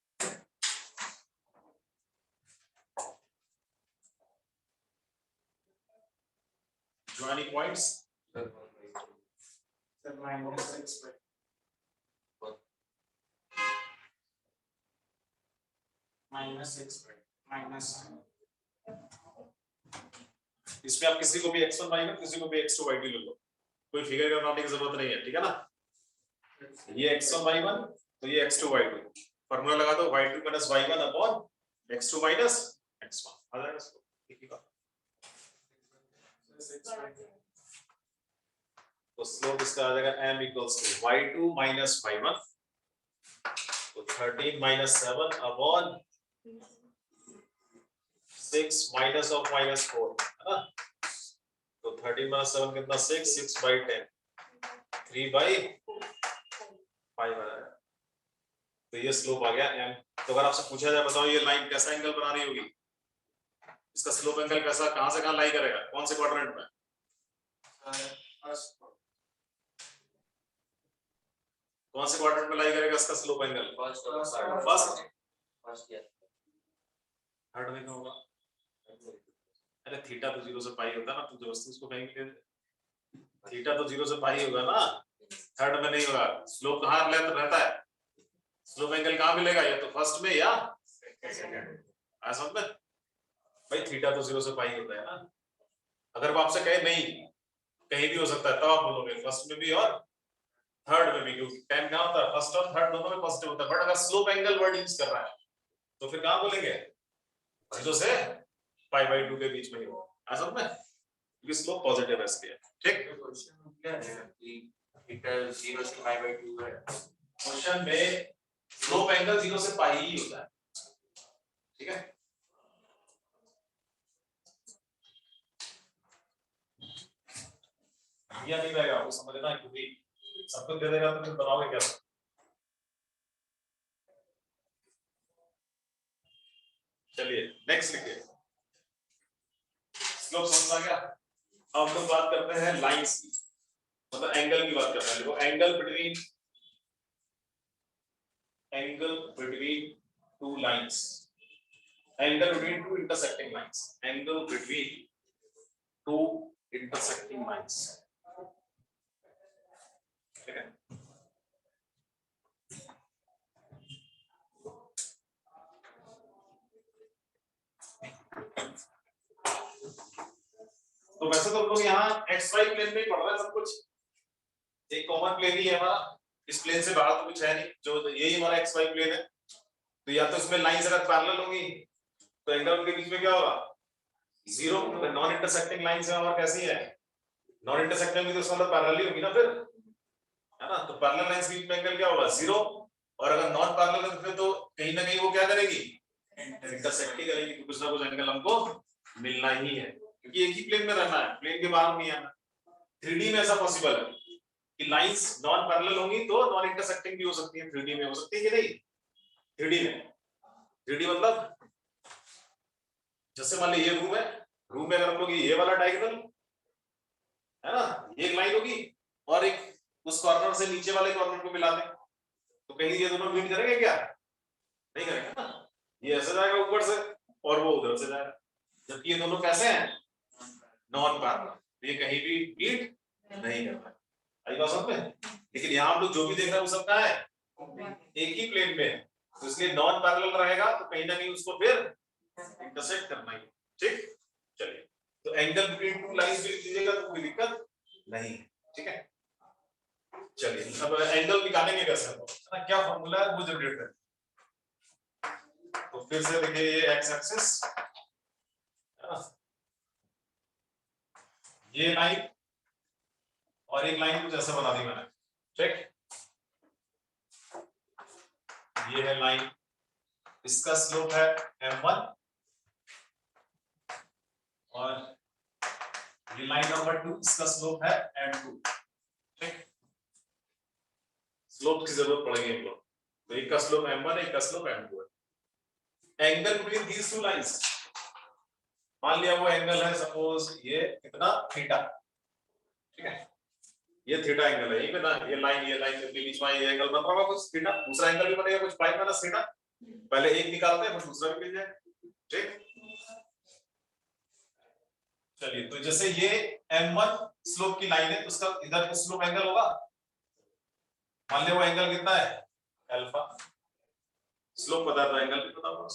joining points इसमें आप किसी को भी x1 y1 किसी को भी x2 y2 ले लो, कोई फिगर बनाने की जरूरत नहीं है, ठीक है ना। ये x1 y1 तो ये x2 y2, फॉर्मूला लगा दो y2 minus y1 upon x2 minus x1 आ जाएगा इसको, ठीक है। तो स्लोप इसका आ जाएगा m equals to y2 minus y1 तो 13 minus 7 upon 6 minus of minus 4 है ना। तो 13 minus 7 कितना 6 by 10 3 by 5 आ जाएगा। तो ये स्लोप आ गया m। तो अगर आपसे पूछा जाए बताओ ये लाइन कैसा एंगल बना रही होगी, इसका स्लोप एंगल कैसा, कहां से कहां लाई करेगा, कौन से क्वाड्रेंट में, कौन से क्वाड्रेंट में लाई करेगा इसका स्लोप एंगल, फर्स्ट थर्ड में होगा। अरे थीटा तो 0 से पाई होता है ना, तो दोस्तों उसको कहीं ले थीटा तो 0 से पाई होगा ना, थर्ड में नहीं होगा। स्लोप कहां रहता है, स्लोप एंगल कहां मिलेगा, या तो फर्स्ट में या सेकंड, ऐसा में भाई थीटा तो 0 से पाई होता है ना। अगर वो आपसे कहे नहीं कहीं भी हो सकता है, तब आप बोलोगे फर्स्ट में भी और थर्ड में भी, क्योंकि tan कहां होता है, फर्स्ट और थर्ड दोनों में पॉजिटिव होता है। बट अगर स्लोप एंगल वर्ड यूज कर रहा है तो फिर कहां बोलेंगे, 0 से π/2 के बीच में ही होगा, ऐसा में, क्योंकि स्लोप पॉजिटिव है इसलिए, ठीक। क्वेश्चन में स्लोप एंगल 0 से पाई ही होता है, ठीक है। या नहीं रहेगा आपको समझना, क्योंकि सब कुछ दे देगा तो फिर बनाओगे क्या। चलिए नेक्स्ट लिखिए, स्लोप समझ आ गया। अब हम लोग बात करते हैं लाइंस की, मतलब एंगल की बात करते हैं। देखो angle between two lines, angle between two intersecting lines, angle between two intersecting lines, ठीक है। तो वैसे तो हम लोग यहाँ xy प्लेन में ही पढ़ रहे हैं सब कुछ, एक कॉमन प्लेन ही है हमारा, इस प्लेन से बाहर तो कुछ है नहीं, जो यही हमारा xy प्लेन है। तो या तो इसमें लाइंस अगर पैरेलल होंगी तो एंगल के बीच में क्या होगा, 0, नॉन इंटरसेक्टिंग लाइंस है और कैसी है, नॉन इंटरसेक्टिंग भी तो इसका मतलब पैरेलल ही होगी ना फिर, है ना। तो पैरेलल लाइंस के बीच में एंगल क्या होगा, 0, और अगर नॉन पैरेलल है फिर तो कहीं ना कहीं वो क्या करेगी, इंटरसेक्ट ही करेगी, कुछ ना कुछ एंगल हमको मिलना ही है, क्योंकि एक ही प्लेन में रहना है, प्लेन के बाहर नहीं आना। 3D में ऐसा पॉसिबल है कि लाइंस नॉन पैरेलल होंगी तो नॉन इंटरसेक्टिंग भी हो सकती है, 3D में हो सकती है कि नहीं। 3D मतलब जैसे मान ली ये रूम है, रूम में अगर हम लोग ये वाला डायगोनल है ना, ये एक लाइन होगी और एक उस कॉर्नर से नीचे वाले कॉर्नर को मिला दें, तो कहीं ये दोनों मीट करेंगे क्या, नहीं करेंगे ना। ये ऐसे जाएगा ऊपर से और वो उधर से जाएगा, जबकि ये दोनों कैसे हैं, नॉन पैरेलल, ये कहीं भी मीट नहीं करता। आई बात समझ में। लेकिन यहाँ हम लोग जो भी देख रहे हैं वो सब क्या है, एक ही प्लेन में है, तो इसलिए नॉन पैरेलल रहेगा तो कहीं ना कहीं उसको फिर इंटरसेक्ट करना ही, ठीक। चलिए तो एंगल बिटवीन टू लाइंस भी लिख दीजिएगा तो कोई दिक्कत नहीं, ठीक है। चलिए अब एंगल निकालेंगे कैसे, है ना, क्या फॉर्मूला है वो जनरेट करें। तो फिर से देखिए ये एक्स एक्सिस, ये लाइन और एक लाइन कुछ ऐसा बना दी मैंने, ठीक। ये है लाइन, इसका स्लोप है m1 और ये लाइन नंबर 2, इसका स्लोप है m2, ठीक। स्लोप की जरूरत पड़ेगी हम लोग, तो एक का स्लोप m1 है, एक का स्लोप m2 है। Angle between these two lines, मान लिया वो एंगल है सपोज ये कितना थीटा, ठीक है, ये थीटा एंगल है, ये ना ये लाइन के बीच में ये एंगल बन रहा होगा कुछ थीटा, दूसरा एंगल भी बनेगा कुछ पाई माइनस थीटा, पहले एक निकालते हैं फिर दूसरा भी मिल जाए, ठीक। चलिए तो जैसे ये m1 स्लोप की लाइन है तो उसका इधर स्लोप एंगल होगा, मान लिया वो एंगल कितना है अल्फा, स्लोप पता था एंगल भी पता होगा,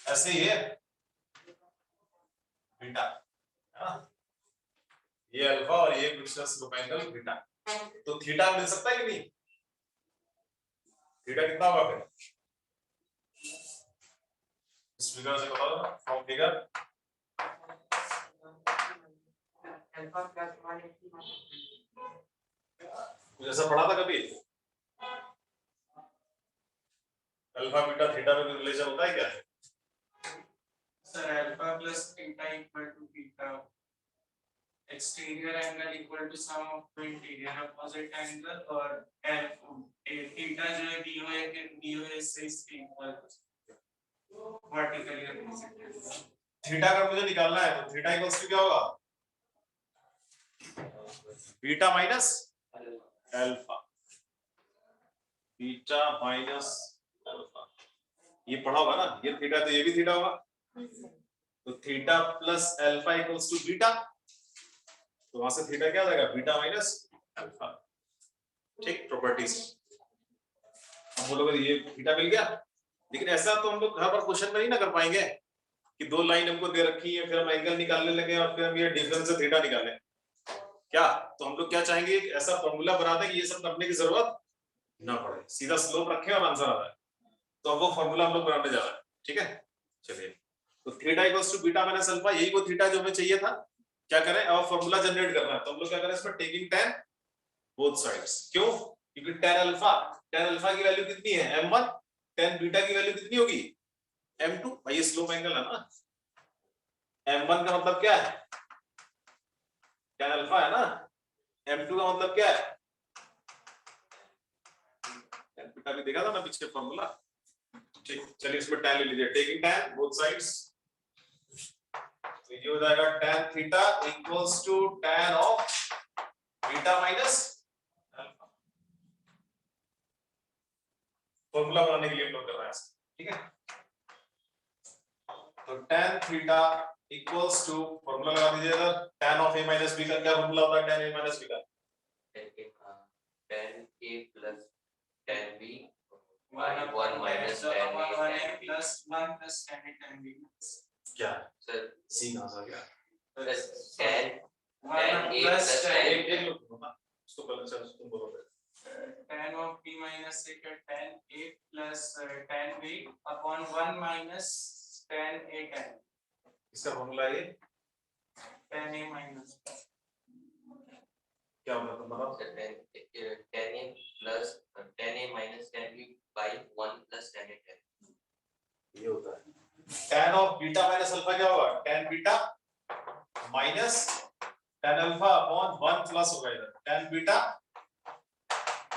ऐसे ही है बीटा, है ना। ये अल्फा और ये कुछ स्लोप एंगल थीटा, तो थीटा मिल सकता है कि नहीं? थीटा कितना होगा फिर इस फिगर से बता दो ना, फ्रॉम फिगर कुछ ऐसा पढ़ा था कभी? अल्फा बीटा थीटा में रिलेशन होता है क्या? Sir alpha plus theta equal to theta, exterior angle equal to sum of two interior opposite angle, और थीटा जो है DOA से इसके इक्वल वर्टिकली रिप्रेजेंटेड। थीटा अगर मुझे निकालना है तो थीटा इक्वल्स टू क्या होगा? Beta minus alpha, beta minus alpha, ये पढ़ा होगा ना, ये थीटा तो ये भी थीटा होगा, तो theta plus alpha equals to beta, तो वहां से थीटा क्या आ जाएगा? Beta minus alpha. ठीक, प्रॉपर्टीज हम बोलोगे ये थीटा मिल गया, लेकिन ऐसा तो हम लोग हर बार क्वेश्चन में नहीं ना कर पाएंगे कि दो लाइन हमको दे रखी है, फिर हम एंगल निकालने लगे और फिर हम ये डिफरेंस से थीटा निकालें क्या? तो हम लोग क्या चाहेंगे, ऐसा फॉर्मूला बना दें कि ये सब करने की जरूरत ना पड़े, सीधा स्लोप रखें और आंसर आ जाए, तो अब वो फॉर्मूला हम लोग बनाने जा रहे हैं। ठीक है, चलिए, तो theta equals to beta minus alpha, यही वो थीटा जो हमें चाहिए था। क्या करें, अब फॉर्मूला जनरेट करना है, तो हम लोग क्या करें इसमें, टेकिंग tan बोथ साइड्स। क्यों? क्योंकि tan अल्फा की वैल्यू कितनी है? m1, tan बीटा की वैल्यू कितनी होगी? m2। भाई ये स्लोप एंगल है ना, m1 का मतलब क्या है? tan अल्फा है ना, m2 का मतलब क्या है? tan बीटा भी देखा था ना पीछे फॉर्मूला। ठीक, चलिए इसमें tan ले लीजिए, टेकिंग tan बोथ साइड्स, तो ये हो जाएगा tan theta equals to tan of beta minus alpha. Formula बनाने के लिए हम लोग कर रहे हैं, ठीक है। तो tan theta equals to, formula लगा दीजिए इधर, tan of a minus b का क्या फॉर्मूला होता है? tan a माइनस b का tan a plus tan b by 1 minus tan a plus 1 plus tan a tan b। क्या सर c कहां से आ गया? tan tan a plus एक लोग ना उसको पहले चलो तुम बोलो फिर। tan of b minus से क्या, tan a plus tan b upon 1 minus tan a tan, इसका फॉर्मूला ये tan a minus क्या होगा तुम बताओ? tan a plus tan a minus tan b by 1 plus tan a tan। ये होता है tan of beta minus alpha, क्या होगा? tan beta minus tan alpha upon 1 plus होगा इधर tan beta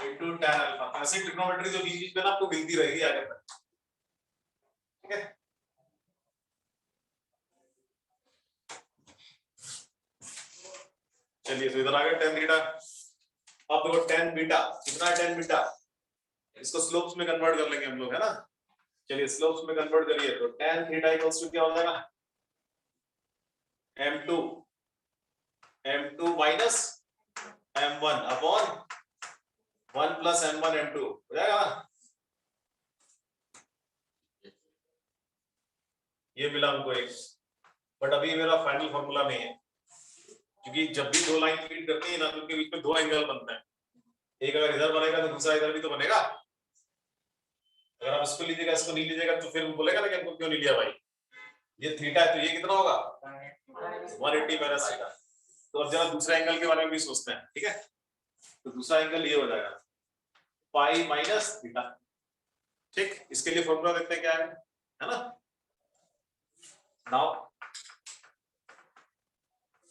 into tan alpha. ऐसी ट्रिग्नोमेट्री जो बीच-बीच में ना आपको मिलती रहेगी आगे तक, ठीक है। चलिए तो इधर आ गया tan थीटा। अब देखो tan बीटा कितना है? tan बीटा इसको स्लोप्स में कन्वर्ट कर लेंगे हम लोग, है ना। चलिए स्लोप्स में कन्वर्ट करिए, तो tan थीटा इक्वल्स टू क्या हो जाएगा? m2 minus m1 upon 1 plus m1 m2 हो जाएगा ना। ये मिला हमको एक, बट अभी मेरा फाइनल फॉर्मूला नहीं है, क्योंकि जब भी दो लाइन मीट करती है ना तो उनके बीच में दो एंगल बनते हैं, एक अगर इधर बनेगा तो दूसरा इधर भी तो बनेगा। अगर आप इसको लीजिएगा इसको नहीं लीजिएगा तो फिर वो बोलेगा ना कि हमको क्यों नहीं लिया भाई, ये थीटा है तो ये कितना होगा? 180 माइनस थीटा। तो अब जरा दूसरे एंगल के बारे में भी सोचते हैं, ठीक है। तो दूसरा एंगल ये हो जाएगा पाई माइनस थीटा। ठीक, इसके लिए फॉर्मूला देखते हैं क्या है ना। नाउ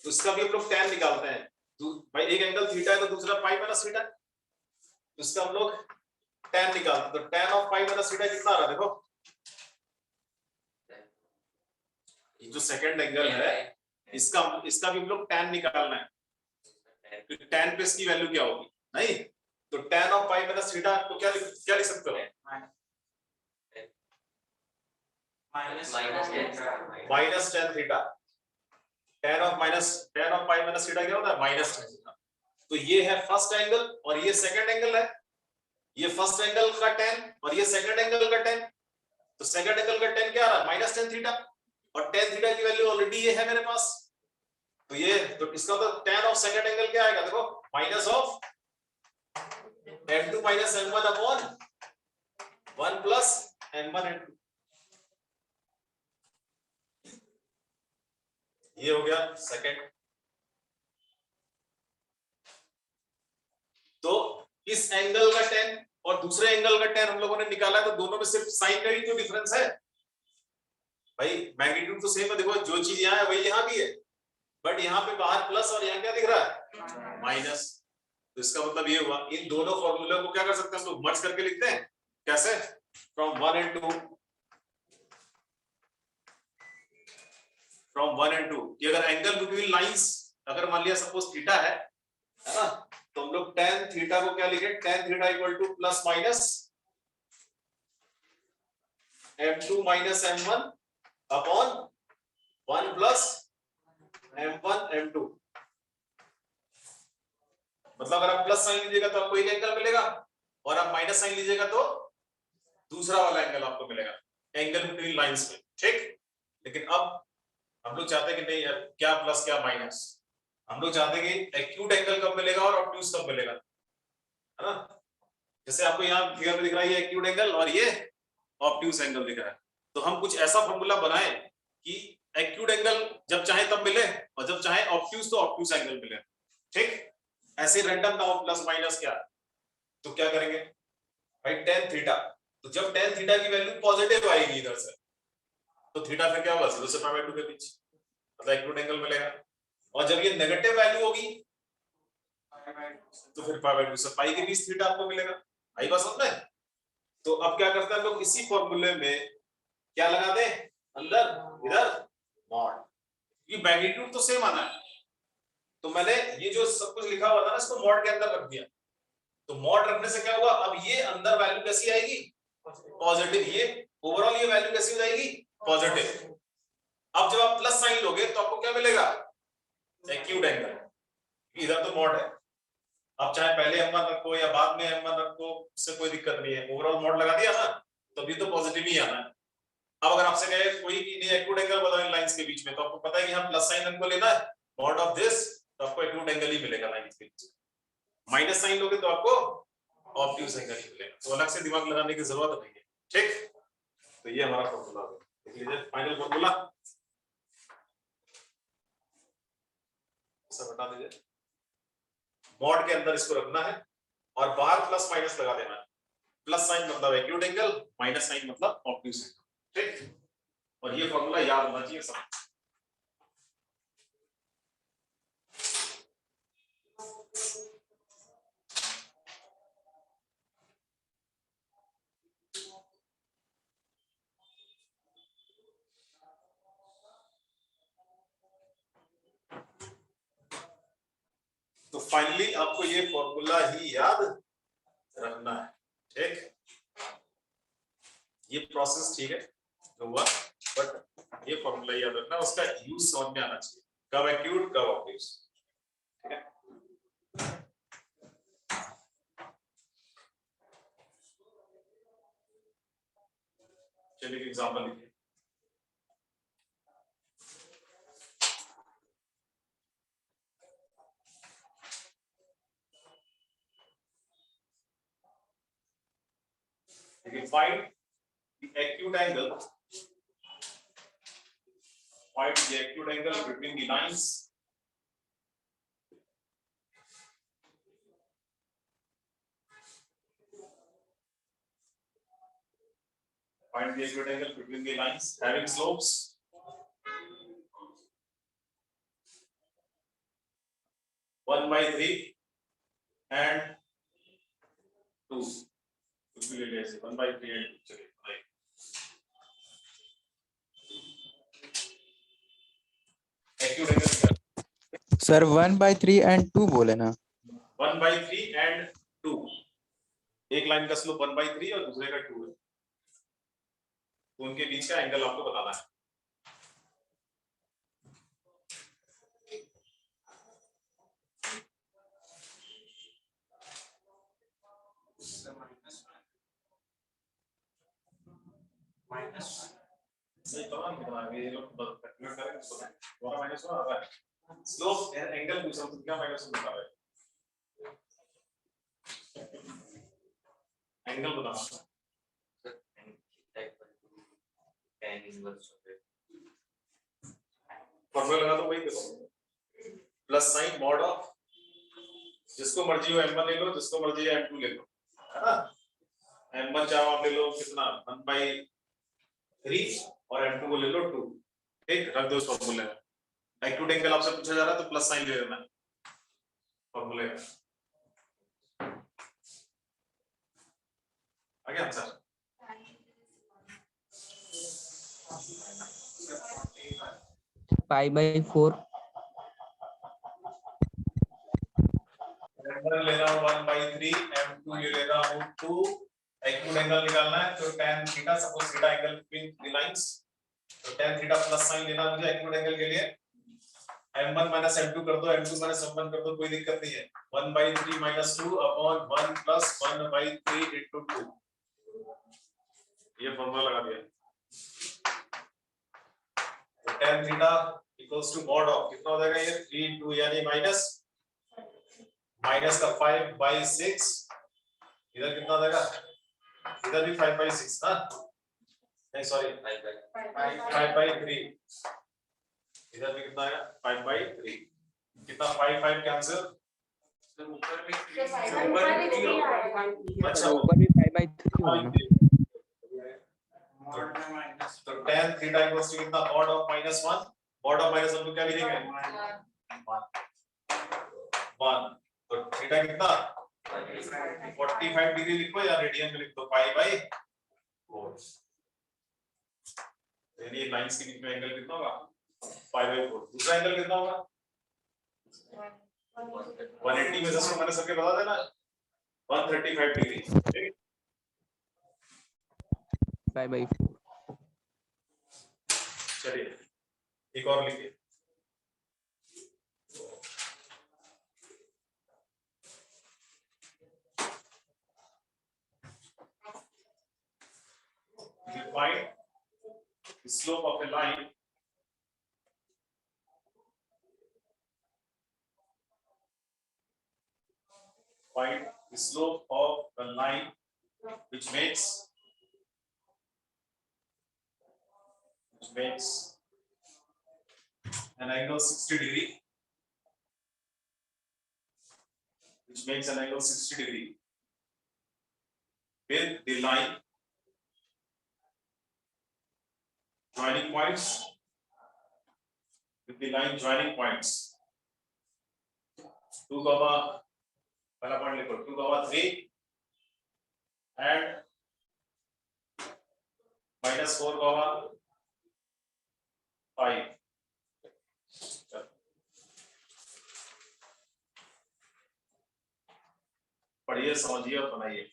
तो इसका भी हम लोग tan निकालते हैं, भाई एक एंगल थीटा है तो दूसरा पाई माइनस थीटा, तो इसका हम लोग tan निकालते हैं। तो tan of pi minus theta कितना आ रहा है? देखो ये जो सेकंड एंगल है इसका भी हम लोग tan निकालना है, तो tan पे इसकी वैल्यू क्या होगी? नहीं तो tan of pi minus theta को क्या लिख सकते हो? Minus tan theta. tan of pi minus theta क्या होता है? Minus tan theta. तो ये है फर्स्ट एंगल और ये सेकंड एंगल है, ये फर्स्ट एंगल का tan और ये सेकंड एंगल का tan। तो सेकंड एंगल का tan क्या आ रहा है? माइनस tan थीटा, और tan थीटा की वैल्यू ऑलरेडी ये है मेरे पास, तो ये तो इसका मतलब tan ऑफ सेकंड एंगल क्या आएगा देखो minus of m2 minus m1 upon 1 plus m1 m2 ये हो गया सेकंड। तो इस एंगल का tan और दूसरे एंगल का tan हम लोगों ने निकाला है तो दोनों में सिर्फ साइन का ही तो डिफरेंस है भाई। मैग्नीट्यूड तो सेम है, देखो जो चीज यहाँ है वही यहाँ भी है, बट यहाँ पे बाहर प्लस और यहाँ क्या दिख रहा है माइनस। तो इसका मतलब ये हुआ इन दोनों फॉर्मूले को क्या कर सकते हैं हम लोग मर्ज करके लिखते हैं। कैसे? फ्रॉम 1 and 2 फ्रॉम 1 and 2 कि अगर एंगल बिटवीन लाइंस अगर मान लिया सपोज थीटा है ना, तो हम लोग tan थीटा को क्या लिखे tan theta equal two plus minus m2 minus m1 upon 1 plus m1 m2। मतलब अगर आप प्लस साइन लीजिएगा तो आपको एक एंगल मिलेगा और आप माइनस साइन लीजिएगा तो दूसरा वाला एंगल आपको मिलेगा एंगल बिटवीन लाइंस में, ठीक। लेकिन अब हम लोग चाहते हैं कि नहीं यार क्या प्लस क्या माइनस, हम लोग चाहते हैं कि एक्यूट एंगल कब मिलेगा और ऑब्ट्यूज कब मिलेगा, है ना। जैसे आपको यहाँ फिगर में दिख रहा है ये एक्यूट एंगल और ये ऑब्ट्यूज एंगल दिख रहा है, तो हम कुछ ऐसा फॉर्मूला बनाएं कि एक्यूट एंगल जब चाहे तब मिले और जब चाहे ऑब्ट्यूज तो ऑब्ट्यूज एंगल मिले, ठीक। ऐसे रैंडम ना हो प्लस माइनस क्या, तो क्या करेंगे भाई tan थीटा, तो जब tan थीटा की वैल्यू पॉजिटिव आएगी इधर से तो थीटा फिर क्या होगा 0 से π/2 के बीच, मतलब एक्यूट एंगल मिलेगा। और जब ये नेगेटिव वैल्यू होगी तो फिर π/2 से पाई के बीच थीटा आपको मिलेगा। आई बात समझ में? तो अब क्या करते हैं लोग इसी फॉर्मूले में क्या लगा दें अंदर इधर मॉड, ये मैग्नीट्यूड तो सेम आना है, तो मैंने ये जो सब कुछ लिखा हुआ था ना इसको मॉड के अंदर रख दिया। तो मॉड रखने से क्या होगा अब ये अंदर वैल्यू कैसी आएगी पॉजिटिव, ये ओवरऑल ये वैल्यू कैसी हो जाएगी पॉजिटिव। अब जब आप प्लस साइन लोगे तो आपको क्या मिलेगा एक्यूट एंगल, इधर तो मॉड है, अब चाहे पहले m1 रखो या बाद में m1 रखो उससे कोई दिक्कत नहीं है, ओवरऑल मॉड लगा दिया ना तो अभी तो पॉजिटिव ही आना है। अब अगर आपसे कहे कोई कि नहीं एक्यूट एंगल बताओ इन लाइंस के बीच में, तो आपको पता है कि यहाँ प्लस साइन हमको लेना है मॉड ऑफ दिस, तो आपको एक्यूट एंगल ही मिलेगा लाइंस के बीच। माइनस साइन लोगे तो आपको ऑब्ट्यूज एंगल ही मिलेगा, तो अलग से दिमाग लगाने की जरूरत नहीं है, ठीक। तो ये हमारा फॉर्मूला है, देख लीजिए फाइनल फॉर्मूला सब बता दीजिए। मॉड के अंदर इसको रखना है और बाहर प्लस माइनस लगा देना है, प्लस साइन मतलब एक्यूट एंगल, माइनस साइन मतलब ऑब्ट्यूज एंगल, ठीक। और ये फॉर्मूला याद होना चाहिए सब। तो फाइनली आपको ये फॉर्मूला ही याद रखना है, ठीक। ये प्रोसेस ठीक है तो हुआ, बट ये फॉर्मूला याद रखना, उसका यूज समझ में आना चाहिए, कब एक्यूट कब ऑब्ट्यूज, ठीक है। चलिए एग्जांपल लिखिए। Find the acute angle. Find the acute angle between the lines. Find the acute angle between the lines having slopes. One by 3 and 2. कुछ भी ले लिया ऐसे 1 by 3 and 2 चलिए बताइए। Acute angle क्या? सर 1/3 and 2 बोले ना। 1 by 3 and 2, एक लाइन का स्लोप 1 by 3 और दूसरे का 2 है, तो उनके बीच का एंगल आपको बताना है। नहीं तो ये लोग कैलकुलेट करेंगे तो हमारा माइनस 1 आ रहा है, स्लोप एंगल पूछ रहा हूँ, क्या माइनस में बता रहे एंगल बताना। Sir, and theta equal to tan inverse of it. Formula लगा दो भाई, देखो प्लस साइन मॉड ऑफ, जिसको मर्जी हो m1 ले लो, जिसको मर्जी हो m2 ले लो, है ना। m1 चाहो आप ले लो कितना 1/3 और m2 को ले लो 2, ठीक, रख दो इस फॉर्मूले में। एक्यूट एंगल आपसे पूछा जा रहा है तो प्लस साइन ले लेना फॉर्मूले में। आ गया आंसर। pi by 4. m1 ले रहा हूँ 1/3, m2 ले लेना हूँ 2। एक्यूट एंगल निकालना है तो tan theta, suppose theta angle between the lines, तो tan थीटा प्लस साइन लेना मुझे एक्यूट एंगल के लिए। m1 माइनस m2 कर दो, m2 माइनस m1 कर दो, कोई दिक्कत नहीं है। 1/3 माइनस 2 अपॉन 1 प्लस 1/3 इनटू 2, ये फॉर्मूला लगा दिया। तो tan theta equals to mod of कितना हो जाएगा ये 3 2 यानी माइनस का 5/6, इधर कितना हो जाएगा, इधर भी 5/6 ना, नहीं सॉरी 5/3, इधर भी कितना आएगा 5/3, कितना 5 कैंसिल, ऊपर में अच्छा ऊपर भी pi by 3 होगा ना। मॉड में माइनस तो tan थीटा इक्वल्स टू कितना मॉड ऑफ -1, मॉड ऑफ -1 को क्या लिखेंगे 1, तो थीटा कितना 45 डिग्री लिखो या रेडियन में लिख दो π/4, यानी लाइंस के बीच में एंगल कितना होगा π/4। दूसरा एंगल कितना होगा 180 में 10 को मैंने सबके बता देना 135 डिग्री, ठीक, pi by 4. चलिए एक और लिखिए। Find the slope of a line which makes an angle 60 degree, with the line joining points 2, पहला पॉइंट लिखो 2, 3 and -4, 5। पढ़िए, समझिए और बनाइए।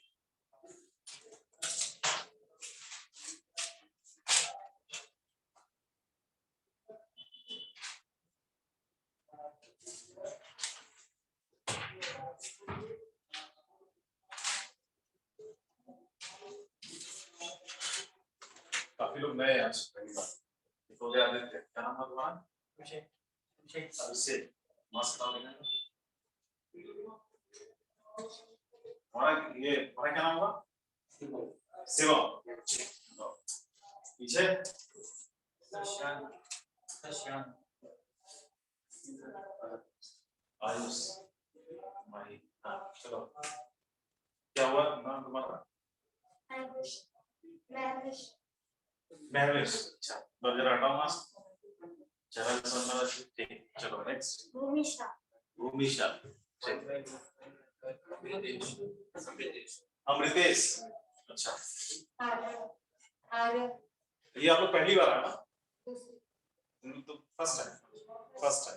काफी लोग नए हैं आज, पहली बार तो क्या आदित्य, क्या नाम है तुम्हारा? अभिषेक, मास्क लगा लेना। तुम्हारा क्या नाम होगा? शिवम। पीछे आयुष, माही, हाँ चलो, क्या हुआ नाम तुम्हारा? महविश। अच्छा, तो जरा हटाओ मास्क, चलो सुनना, ठीक, चलो नेक्स्ट। भूमिशा, अमृतेश, अच्छा, ये आप लोग पहली बार आए ना? तो फर्स्ट टाइम। अच्छा,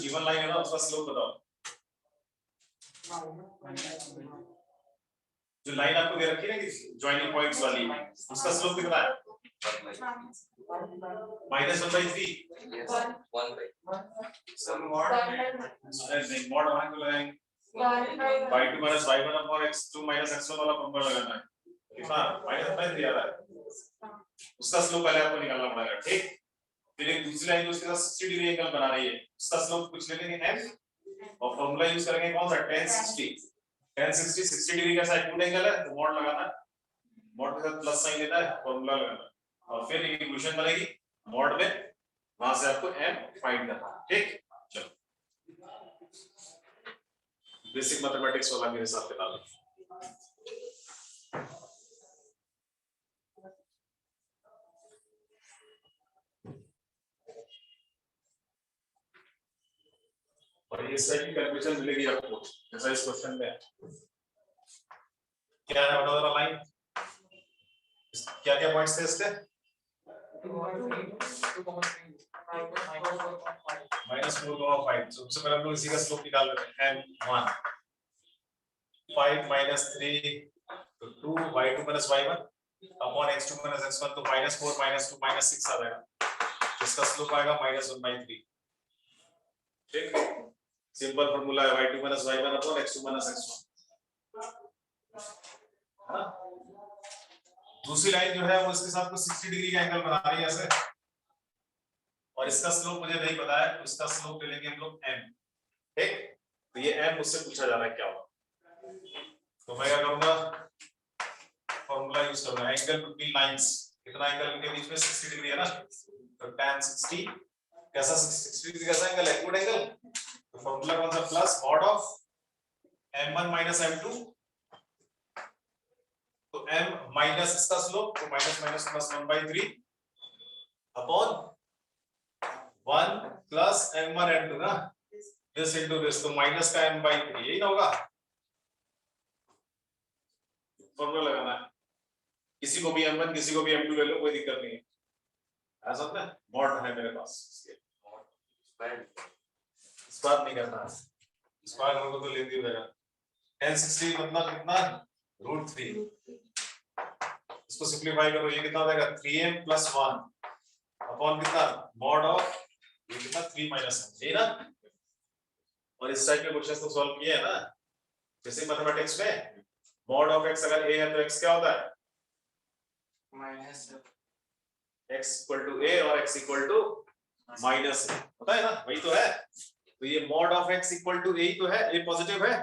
गिवन लाइन है ना उसका स्लोप बताओ। जो लाइन आपको दे रखी है ना ज्वाइनिंग पॉइंट्स वाली, उसका स्लोप कितना है? -1/3। Yes, 1/. Some mod नहीं मॉड वहां को लगाएंगे y2 minus y1 upon x2 minus x1 वाला फॉर्मूला लगाना है। कितना -1/3 आ रहा है, उसका स्लोप पहले आपको निकालना पड़ेगा। ठीक, फिर एक दूसरी लाइन जो उसके साथ 60 डिग्री एंगल बना रही है, उसका स्लोप कुछ ले लेंगे m और फॉर्मूला यूज करेंगे कौन सा? tan 60 60 डिग्री का साइड एक्यूट एंगल है तो मॉड लगाना है, मॉड के साथ प्लस साइन लेना है, फॉर्मूला लगाना है और फिर एक इक्वेशन बनेगी मॉड में, वहां से आपको m फाइंड करना है। ठीक, चलो बेसिक मैथमेटिक्स वाला मेरे साथ बता दो। और ये सही कैलकुलेशन मिलेगी आपको जैसा इस क्वेश्चन में क्या है वाला लाइन, क्या क्या पॉइंट्स थे इसके? -4,5। सबसे पहले हम लोग इसी का स्लोप निकाल लेते हैं m1 5 - 3 तो 2 y2 - y1 upon x2 - x1 तो -4 -2 -6 आ जाएगा, इसका स्लोप आएगा -1/3। ठीक, सिंपल फार्मूला है y2 - y1 upon x2 - x1। दूसरी लाइन जो है वो इसके साथ 60 डिग्री का एंगल बना रही है ऐसे, और इसका स्लोप मुझे नहीं पता है तो इसका स्लोप ले लेंगे हम लोग m। ठीक, तो ये m मुझसे पूछा जा रहा है क्या होगा, तो मैं क्या करूंगा फॉर्मूला यूज करूंगा एंगल बिटवीन लाइंस। कितना एंगल इनके बीच में? 60 डिग्री है ना, तो tan 60 कैसा 60 डिग्री कैसा एंगल है? गुड एंगल, तो फॉर्मूला कौन सा? Plus mod of m1 - m2, तो m माइनस इसका स्लोप तो minus minus plus 1/3 upon 1 plus m1 m2 ना, दिस इनटू दिस, तो माइनस का m/3 यही ना होगा। फॉर्मूला लगाना है, किसी को भी m1 किसी को भी m2 ले लो, कोई दिक्कत नहीं है। ऐसा ना मॉड है मेरे पास, इस बार नहीं करना है, इस बार हम लोग तो ले दिया जाएगा। tan 60 मतलब कितना? √3। इसको सिंपलीफाई करो, ये कितना हो जाएगा? 3m + 1 अपॉन कितना? मॉड ऑफ ये कितना? 3 - m, यही ना। और इस टाइप के क्वेश्चंस तो सॉल्व किए हैं ना बेसिक मैथमेटिक्स में। मॉड ऑफ x अगर a है तो x क्या होता है? x = a और x = -a होता है ना, वही तो है। तो ये मॉड ऑफ x = a ही तो है, a पॉजिटिव है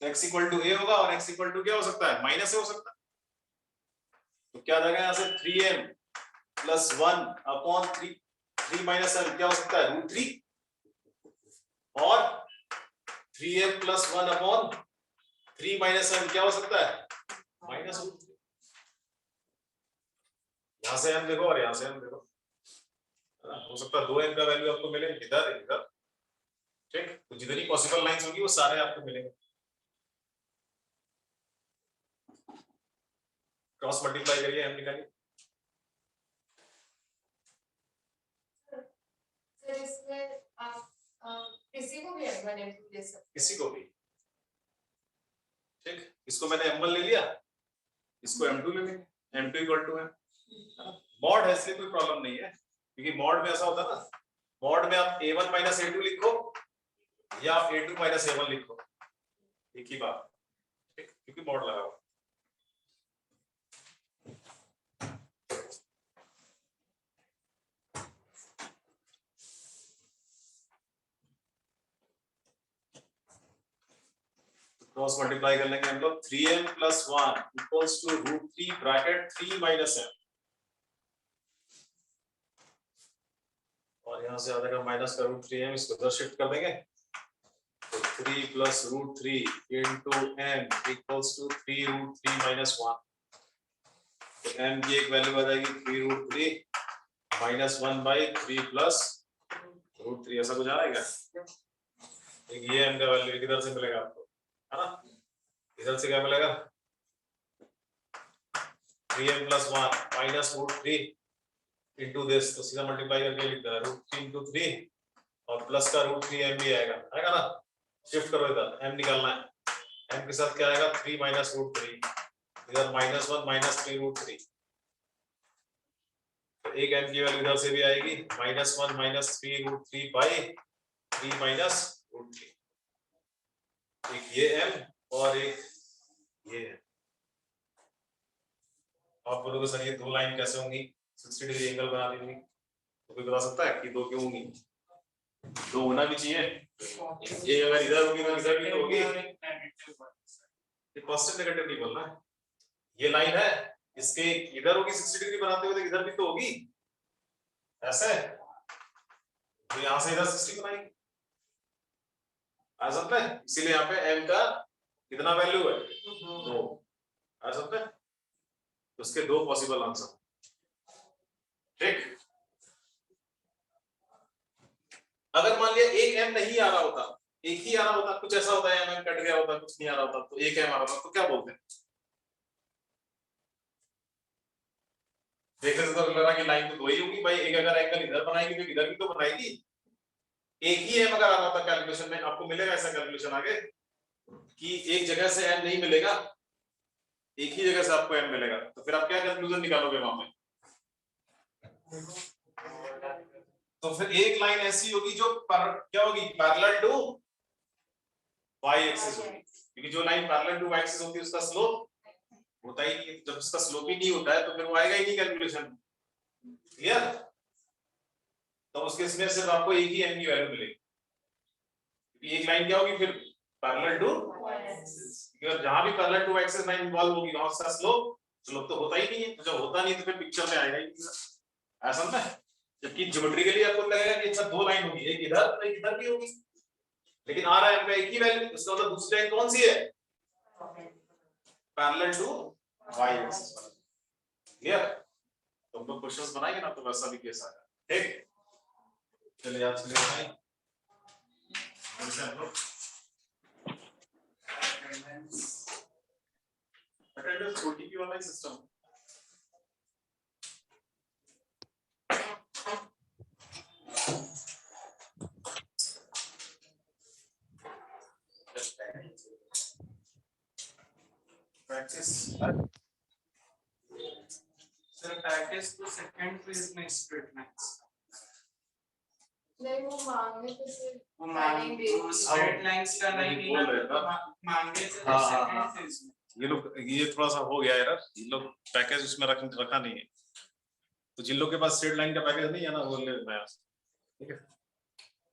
तो x = a होगा और x = क्या हो सकता है? -a हो सकता है। तो क्या आ जाएगा यहाँ से? 3m + 1 अपॉन 3 m क्या हो सकता है? √3 और 3m + 1 अपॉन 3 - m क्या हो सकता है? -√3। यहाँ से m देखो और यहाँ से m देखो, हो सकता है 2m का वैल्यू आपको मिले इधर इधर। ठीक, तो जितनी पॉसिबल लाइंस होगी वो सारे आपको मिलेंगे। क्रॉस मल्टीप्लाई करिए, m निकालिए। सर इसमें आप किसी को भी m1 m2 दे सकते हैं, किसी को भी। ठीक, इसको मैंने m1 ले लिया, इसको m2 ले लेंगे, m2 = है मॉड है इसलिए कोई प्रॉब्लम नहीं है, क्योंकि मॉड में ऐसा होता है ना, मॉड में आप a1 - a2 लिखो या आप a2 - a1 लिखो, एक ही बात। ठीक, क्योंकि मॉड लगा हुआ। क्रॉस मल्टीप्लाई कर लेंगे हम लोग। 3m + 1 = √3 ब्रैकेट 3 - m, और यहां से आ जाएगा माइनस का √3m, इसको इधर शिफ्ट कर देंगे तो 3 + √3 * m = 3 √3 - 1, तो m की एक वैल्यू आ जाएगी 3 √3 -1/3 + √3, ऐसा कुछ आ रहा है क्या? एक ये m का वैल्यू किधर से मिलेगा आपको, है ना? इधर से क्या मिलेगा? 3m + 1 -√3 into this, तो सीधा मल्टीप्लाई करके लिख देना √3 × 3 और प्लस का √3m भी आएगा ना। शिफ्ट करो इधर, m निकालना है, m के साथ क्या आएगा 3 माइनस √3, इधर -1 माइनस 3 √3, तो एक m की वैल्यू इधर से भी आएगी -1 माइनस 3 √3 बाई 3 माइनस √3। एक ये m और एक ये है। आप बोलोगे सर ये दो लाइन कैसे होंगी, 60 डिग्री एंगल बना देंगी, तो कोई बता सकता है कि दो क्यों होंगी? दो होना भी चाहिए, ये अगर इधर होगी तो इधर भी तो होगी। ये पॉजिटिव नेगेटिव नहीं बोलना है, ये लाइन है इसके इधर होगी 60 डिग्री बनाते हुए तो इधर भी तो होगी, ऐसे तो यहां से इधर 60 बनाएंगे, आ सकता है। इसीलिए यहाँ पे m का कितना वैल्यू है 2, आ सकता है। उसके दो पॉसिबल आंसर, ठीक। अगर मान लिया एक m नहीं आ रहा होता, एक ही आ रहा होता, कुछ ऐसा होता है m कट गया होता, कुछ नहीं आ रहा होता, तो एक m आ रहा होता, तो क्या बोलते हैं? देखने से तो लग रहा है कि लाइन तो दो ही होगी भाई, एक अगर एंगल इधर बनाएगी तो इधर भी तो बनाएगी। एक ही m अगर आ रहा होता कैलकुलेशन में, आपको मिलेगा ऐसा कैलकुलेशन आगे कि एक जगह से m नहीं मिलेगा, एक ही जगह से आपको m मिलेगा, तो फिर आप क्या कंक्लूजन निकालोगे वहां पे? तो फिर एक लाइन ऐसी होगी जो क्या होगी, पैरेलल टू y एक्सिस होगी, क्योंकि जो line parallel to y axis होती है उसका स्लोप होता ही नहीं है। जब उसका स्लोप ही नहीं होता है तो फिर वो आएगा ही नहीं कैलकुलेशन, क्लियर? तो उसके इसमें सिर्फ आपको एक ही m की वैल्यू मिलेगी, क्योंकि एक लाइन क्या होगी फिर पैरेलल टू, क्योंकि जहां भी parallel to axis line involve होगी वहां उसका स्लोप तो होता ही नहीं है, तो जब होता नहीं तो फिर पिक्चर में आएगा ही नहीं, ऐसा ना है। जबकि ज्योमेट्रिकली आपको लगेगा कि अच्छा दो लाइन होगी, एक इधर एक इधर भी होगी, लेकिन आ रहा है हमका एक ही वैल्यू, इसका मतलब दूसरी लाइन कौन सी है, parallel to y axis, clear? तो हम लोग क्वेश्चंस बनाएंगे ना तो वैसा भी केस आएगा, ठीक। चलिए आज के लिए बनाएं, हम लोग अटेंडेंस ओटीपी वाला सिस्टम, प्रैक्टिस सर प्रैक्टिस तो सेकंड फेज में स्ट्रेट लाइंस, नहीं वो मांगे तो फिर वो मांगे स्ट्रेट लाइंस का नहीं बोल रहे थे मांगे तो हाँ, सेकंड फेज में। ये लोग ये थोड़ा सा हो गया एरर, ये लोग पैकेज उसमें रखा नहीं है, तो जिन लोग के पास स्ट्रेट लाइन का पैकेज नहीं है ना वो ले नया, ठीक है।